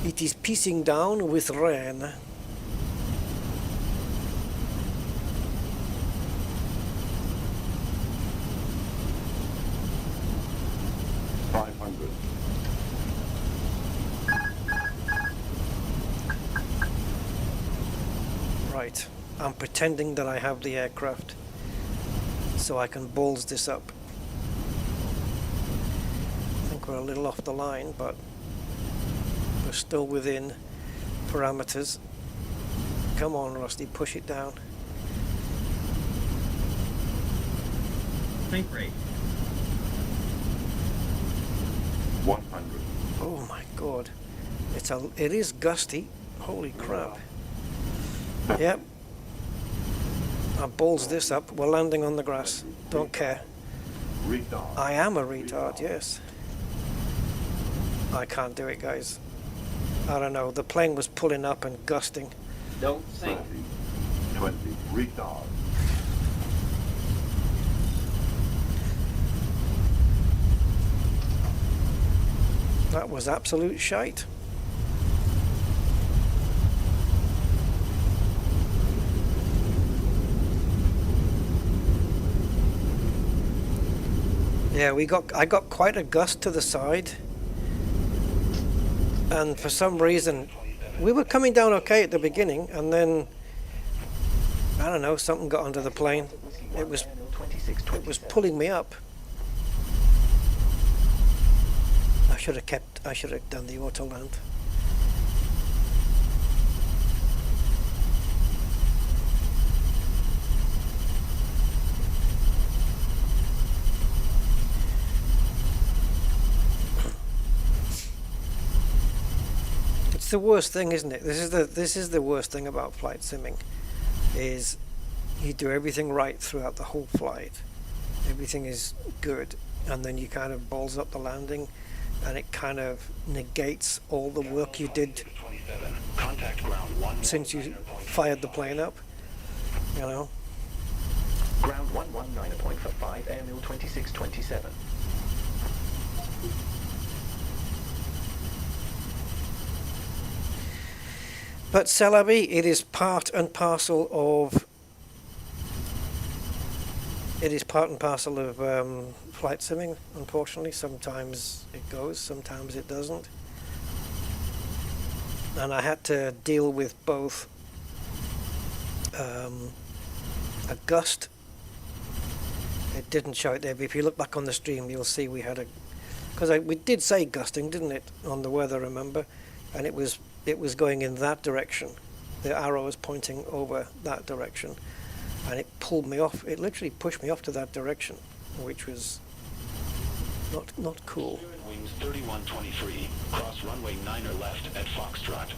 [SPEAKER 1] It is pissing down with rain. Right, I'm pretending that I have the aircraft so I can balls this up. I think we're a little off the line, but we're still within parameters. Come on, Rusty, push it down.
[SPEAKER 8] Think rate 100.
[SPEAKER 1] Oh my god, it is gusty. Holy crap. Yep. I balls this up. We're landing on the grass. Don't care.
[SPEAKER 8] Retard.
[SPEAKER 1] I am a retard, yes. I can't do it, guys. I don't know. The plane was pulling up and gusting.
[SPEAKER 8] Don't think. 20. Retard.
[SPEAKER 1] That was absolute shite. Yeah, I got quite a gust to the side, and for some reason we were coming down okay at the beginning, and then I don't know, something got onto the plane. It was pulling me up. I should have done the auto land. The worst thing, isn't it? This is the worst thing about flight simming, is you do everything right throughout the whole flight. Everything is good, and then you kind of balls up the landing, and it kind of negates all the work you did since you fired the plane up. You know.
[SPEAKER 4] Ground 119.5 Airmill 2627.
[SPEAKER 1] But Celabi, it is part and parcel of it is part and parcel of flight simming, unfortunately. Sometimes it goes, sometimes it doesn't. And I had to deal with both a gust. It didn't show it there, but if you look back on the stream, you'll see we had a... Because we did say gusting, didn't it, on the weather, remember? And it was going in that direction. The arrow was pointing over that direction. And it pulled me off. It literally pushed me off to that direction, which was not cool.
[SPEAKER 4] Wings 3123, cross runway 9er left at Foxtrot.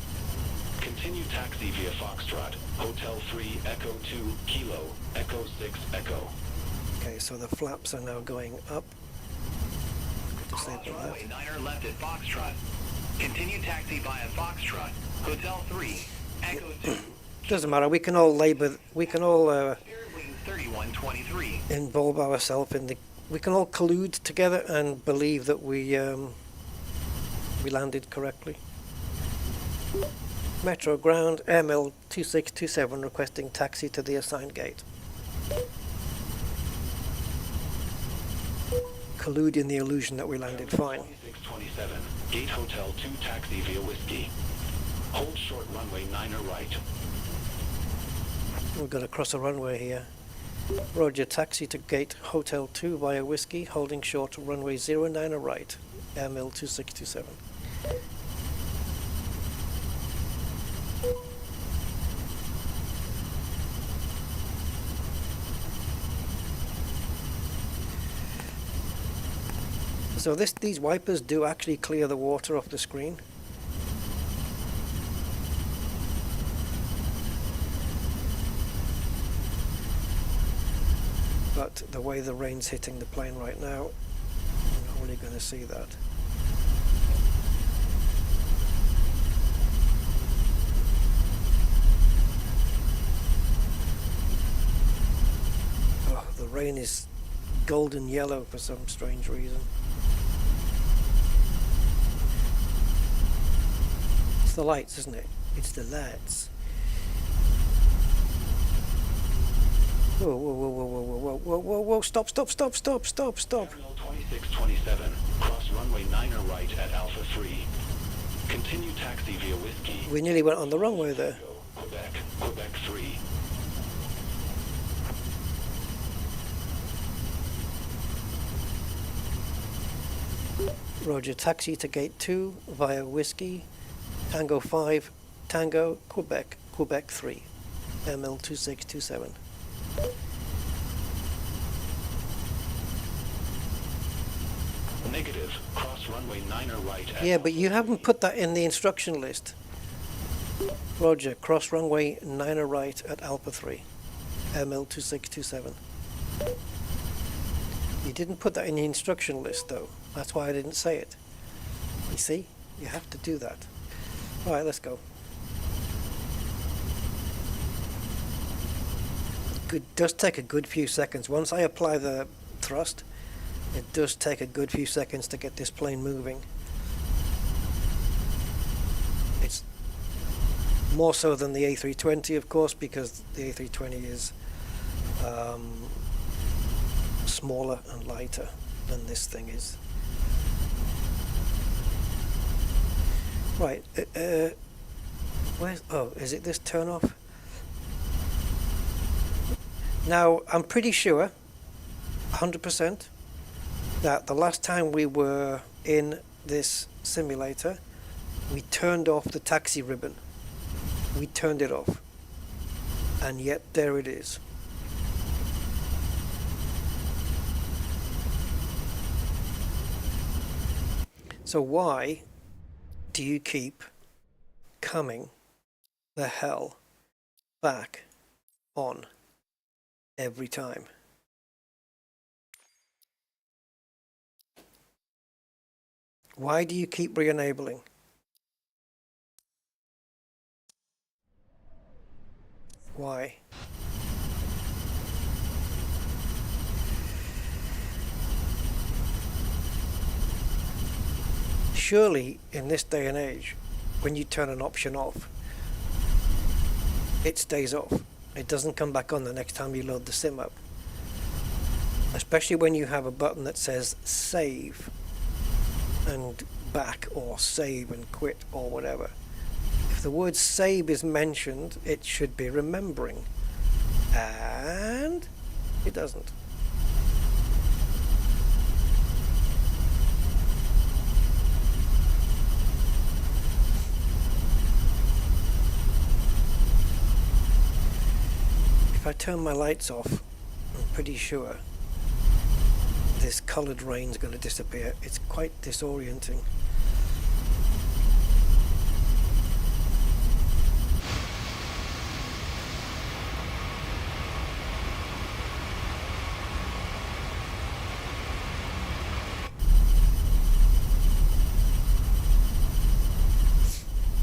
[SPEAKER 4] Continue taxi via Foxtrot, Hotel 3, Echo 2, Kilo, Echo 6, Echo.
[SPEAKER 1] Okay, so the flaps are now going up.
[SPEAKER 2] Cross runway 9er left at Foxtrot. Continue taxi via Foxtrot, Hotel 3, Echo 2.
[SPEAKER 1] Doesn't matter. We can all labor. We can all
[SPEAKER 2] Spirit Wings 3123.
[SPEAKER 1] involve ourselves in the. We can all collude together and believe that we landed correctly. Metro ground ML 2627 requesting taxi to the assigned gate. Collude in the illusion that we landed fine.
[SPEAKER 4] 2627, Gate Hotel 2 taxi via Whiskey. Hold short runway 9er right.
[SPEAKER 1] We're going to cross a runway here. Roger, taxi to gate Hotel 2 via Whiskey, holding short runway 09er right, ML 2627. So these wipers do actually clear the water off the screen. But the way the rain's hitting the plane right now, you're not really going to see that. Oh, the rain is golden yellow for some strange reason. It's the lights, isn't it? It's the lights. Whoa, whoa, whoa, whoa, whoa, whoa, whoa, whoa, whoa, stop, stop, stop, stop, stop, stop.
[SPEAKER 4] Terminal 2627, cross runway 9er right at Alpha 3. Continue taxi via Whiskey.
[SPEAKER 1] We nearly went on the wrong way there.
[SPEAKER 4] Quebec, Quebec 3.
[SPEAKER 1] Roger, taxi to gate 2 via Whiskey, Tango 5, Tango, Quebec, Quebec 3, ML 2627.
[SPEAKER 4] Negative, cross runway 9er right at...
[SPEAKER 1] Yeah, but you haven't put that in the instruction list. Roger, cross runway 9er right at Alpha 3, ML 2627. You didn't put that in the instruction list though. That's why I didn't say it. You see? You have to do that. Alright, let's go. It does take a good few seconds. Once I apply the thrust, it does take a good few seconds to get this plane moving. It's more so than the A320, of course, because the A320 is smaller and lighter than this thing is. Right, where's, oh, is it this turn off? Now, I'm pretty sure, 100%, that the last time we were in this simulator, we turned off the taxi ribbon. We turned it off. And yet, there it is. So why do you keep coming the hell back on every time? Why do you keep re-enabling? Why? Surely, in this day and age, when you turn an option off, it stays off. It doesn't come back on the next time you load the sim up. especially when you have a button that says save and back, or save and quit, or whatever. If the word save is mentioned, it should be remembering, and it doesn't. If I turn my lights off, I'm pretty sure this coloured rain's going to disappear. It's quite disorienting.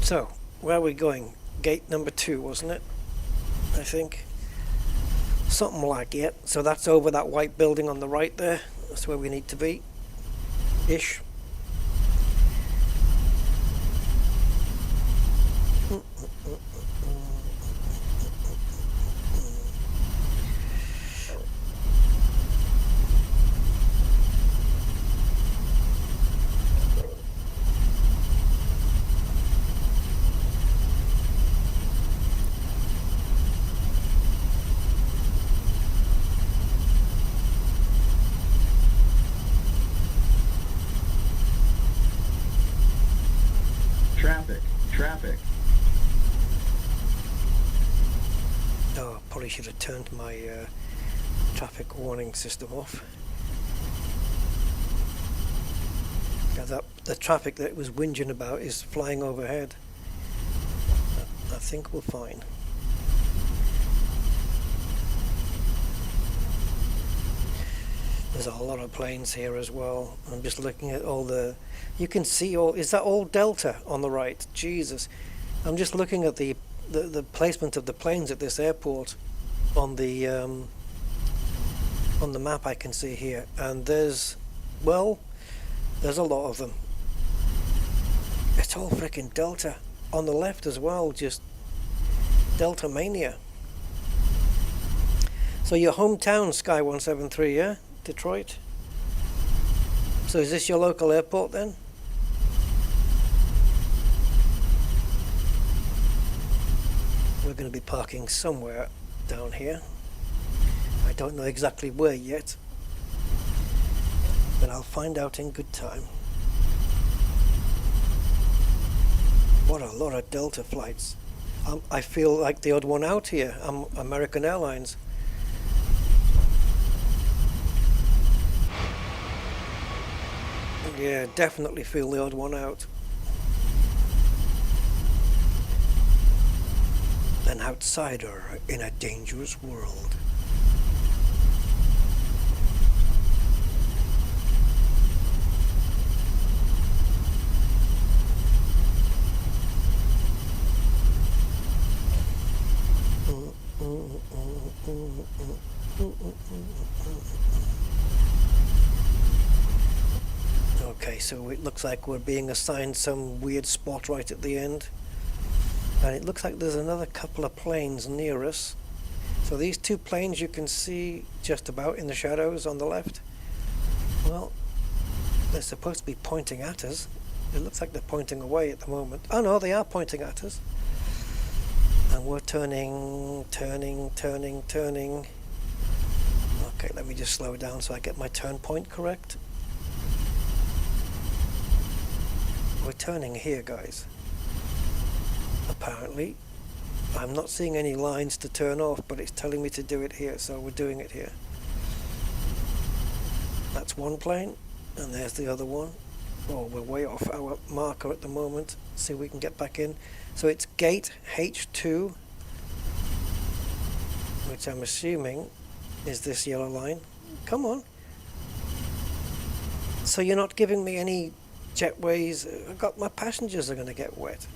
[SPEAKER 1] So, where are we going? Gate number 2, wasn't it? I think. Something like it. So that's over that white building on the right there. That's where we need to be. Ish.
[SPEAKER 5] Traffic.
[SPEAKER 1] Oh, probably should have turned my traffic warning system off. Yeah, the traffic that it was whinging about is flying overhead. I think we're fine. There's a lot of planes here as well. I'm just looking at all the... You can see all... Is that all Delta on the right? Jesus. I'm just looking at the placement of the planes at this airport on the map I can see here. And there's... Well, there's a lot of them. It's all freaking Delta. On the left as well, just Delta Mania. So your hometown, Sky 173, yeah? Detroit. So is this your local airport then? We're going to be parking somewhere down here. I don't know exactly where yet, but I'll find out in good time. What a lot of Delta flights. I feel like the odd one out here. I'm American Airlines. Yeah, definitely feel the odd one out. An outsider in a dangerous world. Okay, so it looks like we're being assigned some weird spot right at the end. And it looks like there's another couple of planes near us. So these two planes you can see just about in the shadows on the left. Well, they're supposed to be pointing at us. It looks like they're pointing away at the moment. Oh no, they are pointing at us. And we're turning. Okay, let me just slow down so I get my turn point correct. We're turning here, guys. Apparently. I'm not seeing any lines to turn off, but it's telling me to do it here, so we're doing it here. That's one plane, and there's the other one. Oh, we're way off our marker at the moment. See if we can get back in. So it's gate H2, which I'm assuming is this yellow line. Come on. So you're not giving me any jetways. I've got my passengers are going to get wet.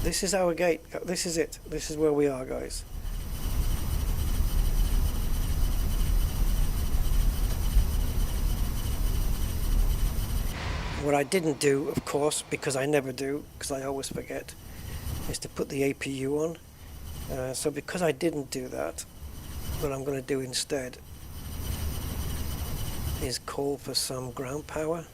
[SPEAKER 1] This is our gate. This is it. This is where we are, guys. What I didn't do, of course, because I never do, because I always forget, is to put the APU on. So because I didn't do that, what I'm going to do instead is call for some ground power.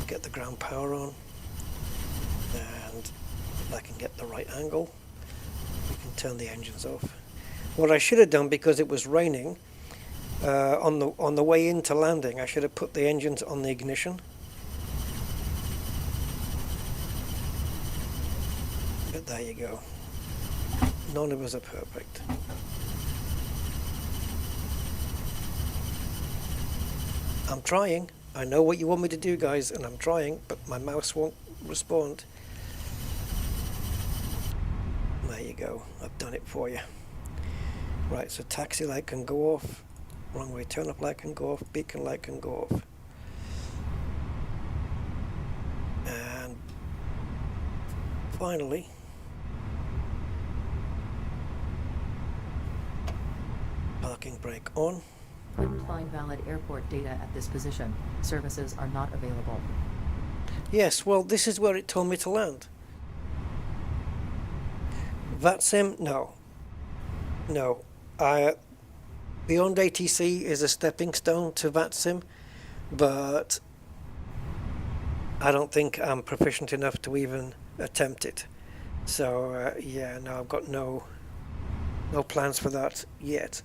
[SPEAKER 1] Get the ground power on, and if I can get the right angle, we can turn the engines off. What I should have done, because it was raining, on the way into landing, I should have put the engines on the ignition. But there you go. None of us are perfect. I'm trying. I know what you want me to do, guys, and I'm trying, but my mouse won't respond. There you go. I've done it for you. Right, so taxi light can go off. Wrong way turn up light can go off. Beacon light can go off. And finally, parking brake on.
[SPEAKER 9] Couldn't find valid airport data at this position. Services are not available.
[SPEAKER 1] Yes, well, this is where it told me to land. VATSIM, no. No. Beyond ATC is a stepping stone to VATSIM, but I don't think I'm proficient enough to even attempt it. So, yeah, no, I've got no plans for that yet.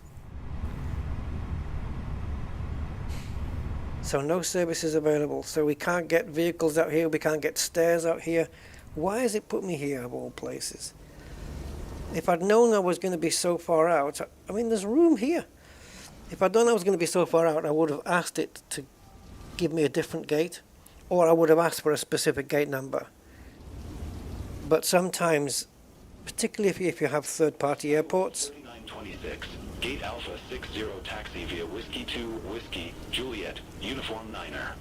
[SPEAKER 1] So no services available. So we can't get vehicles out here. We can't get stairs out here. Why has it put me here of all places? If I'd known I was going to be so far out, I mean, there's room here. If I'd known I was going to be so far out, I would have asked it to give me a different gate, or I would have asked for a specific gate number. But sometimes, particularly if you have third-party airports,
[SPEAKER 5] 3926, Gate Alpha 60 taxi via Whiskey 2, Whiskey, Juliet, Uniform Niner.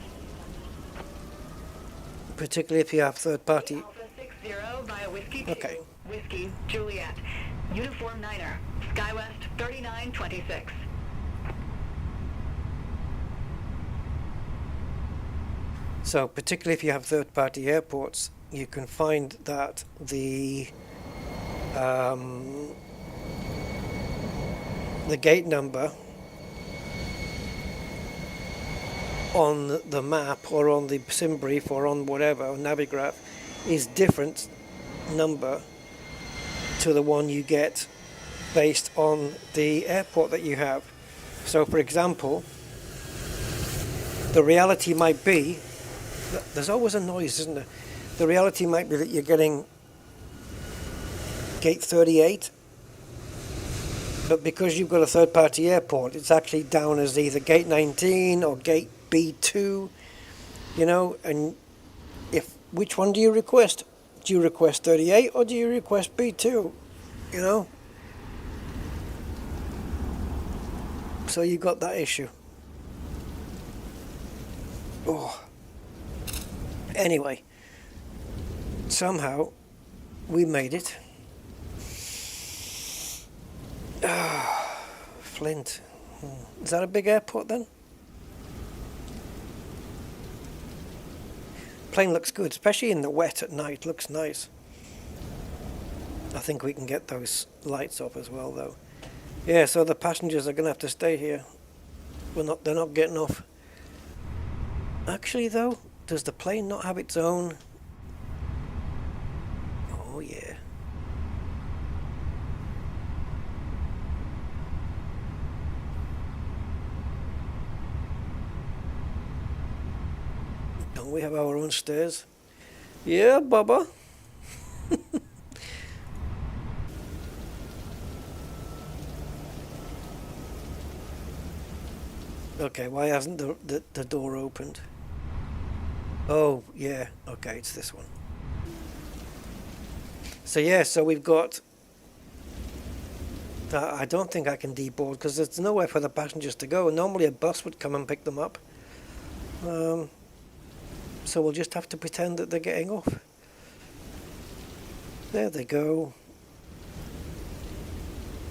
[SPEAKER 1] particularly if you have third-party.
[SPEAKER 3] Alpha 60 via Whiskey 2,
[SPEAKER 1] Okay.
[SPEAKER 3] Whiskey, Juliet, Uniform Niner, SkyWest 3926.
[SPEAKER 1] So particularly if you have third-party airports, you can find that the gate number on the map or on the sim brief or on whatever, or Navigraph, is different number to the one you get based on the airport that you have. So for example, the reality might be, there's always a noise, isn't there? The reality might be that you're getting gate 38, but because you've got a third-party airport, it's actually down as either gate 19 or gate B2, you know, and which one do you request? Do you request 38 or do you request B2, you know? So you got that issue. Oh. Anyway, somehow we made it. Flint. Is that a big airport then? Plane looks good, especially in the wet at night. Looks nice. I think we can get those lights off as well, though. Yeah, so the passengers are going to have to stay here. They're not getting off. Actually, though, does the plane not have its own? Oh, yeah. Don't we have our own stairs? Yeah, Bubba. Okay, why hasn't the door opened? Oh, yeah. Okay, it's this one. So, yeah, so we've got that. I don't think I can deboard because there's nowhere for the passengers to go. Normally a bus would come and pick them up. So we'll just have to pretend that they're getting off. There they go.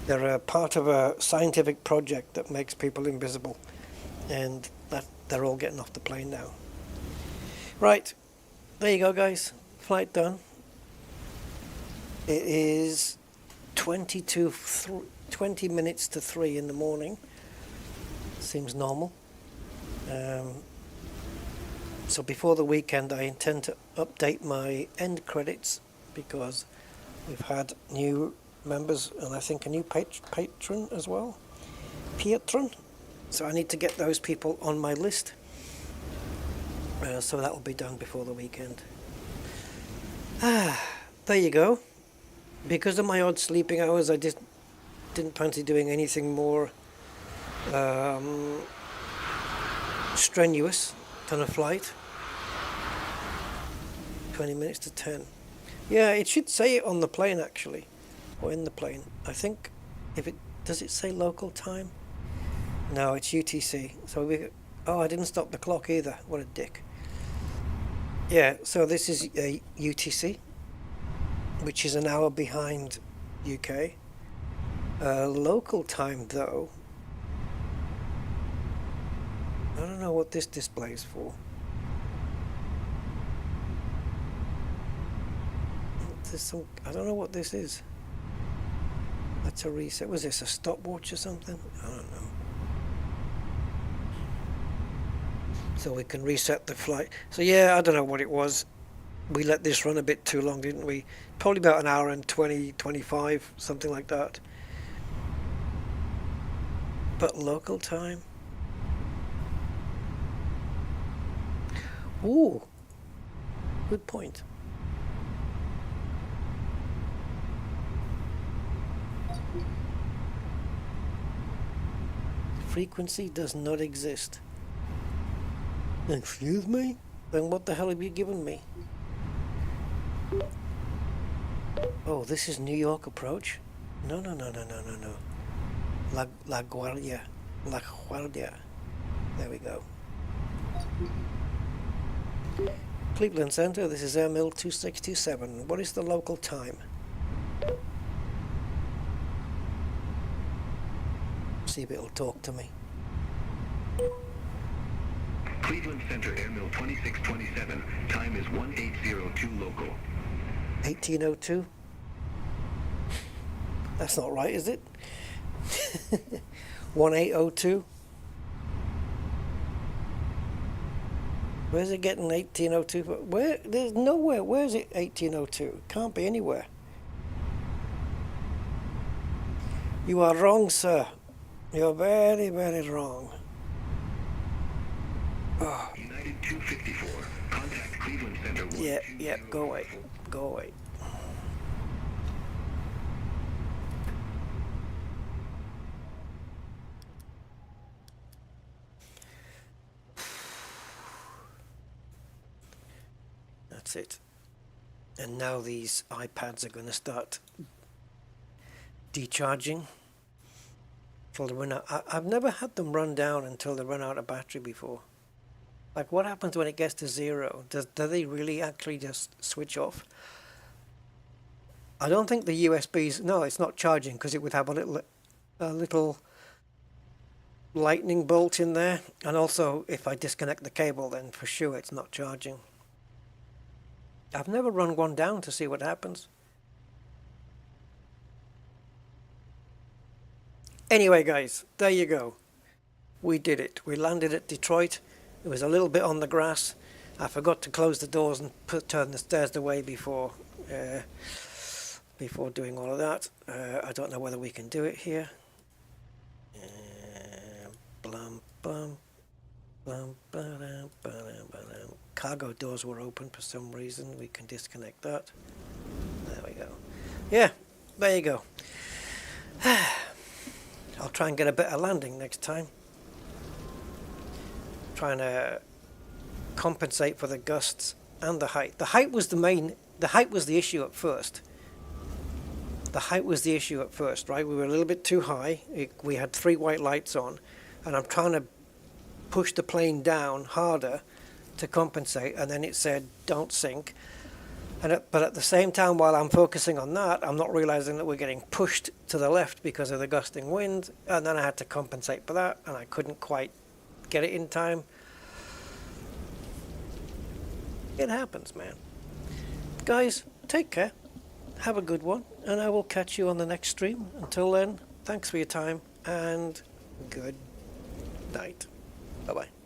[SPEAKER 1] They're a part of a scientific project that makes people invisible. and they're all getting off the plane now. Right, there you go, guys. Flight done. It is 20 minutes to 3 in the morning. Seems normal. So before the weekend, I intend to update my end credits because we've had new members and I think a new patron as well. Patron. So I need to get those people on my list. So that will be done before the weekend. There you go. Because of my odd sleeping hours, I didn't fancy doing anything more strenuous than a flight. 20 minutes to 10. Yeah, it should say it on the plane actually, or in the plane. I think does it say local time? No, it's UTC. So I didn't stop the clock either. What a dick. Yeah, so this is a UTC, which is an hour behind UK. Local time though, I don't know what this display is for. I don't know what this is. That's a reset. Was this a stopwatch or something? I don't know. So we can reset the flight. So yeah, I don't know what it was. We let this run a bit too long, didn't we? Probably about an hour and 20, 25, something like that. But local time? Ooh, good point. Frequency does not exist. Excuse me? Then what the hell have you given me? Oh, this is New York approach? No. La Guardia. There we go. Cleveland Center, this is ML 2627. What is the local time? See if it'll talk to me.
[SPEAKER 2] Cleveland Center Airmill 2627. Time is 1802 local.
[SPEAKER 1] 1802? That's not right, is it? 1802? Where's it getting 1802? Where? There's nowhere. Where's it 1802? Can't be anywhere. You are wrong, sir. You're very, very wrong. Oh.
[SPEAKER 2] United 254. Contact Cleveland Center.
[SPEAKER 1] Yeah, go away. Go away. That's it. And now these iPads are going to start decharging. Until they run out. I've never had them run down until they run out of battery before. Like, what happens when it gets to 0? Do they really actually just switch off? I don't think the USBs... No, it's not charging because it would have a little lightning bolt in there. And also, if I disconnect the cable, then for sure it's not charging. I've never run one down to see what happens. Anyway, guys, there you go. We did it. We landed at Detroit. It was a little bit on the grass. I forgot to close the doors and turn the stairs away before doing all of that. I don't know whether we can do it here. Blum, bum, blum, ba-dum, ba-dum, ba-dum. Cargo doors were open for some reason. We can disconnect that. There we go. Yeah, there you go. I'll try and get a better landing next time. Trying to compensate for the gusts and the height. The height was the issue at first. The height was the issue at first, right? We were a little bit too high. We had 3 white lights on, and I'm trying to push the plane down harder to compensate, and then it said don't sink. But at the same time, while I'm focusing on that, I'm not realizing that we're getting pushed to the left because of the gusting wind, and then I had to compensate for that, and I couldn't quite get it in time. It happens, man. Guys, take care. Have a good one, and I will catch you on the next stream. Until then, thanks for your time, and good night. Bye-bye.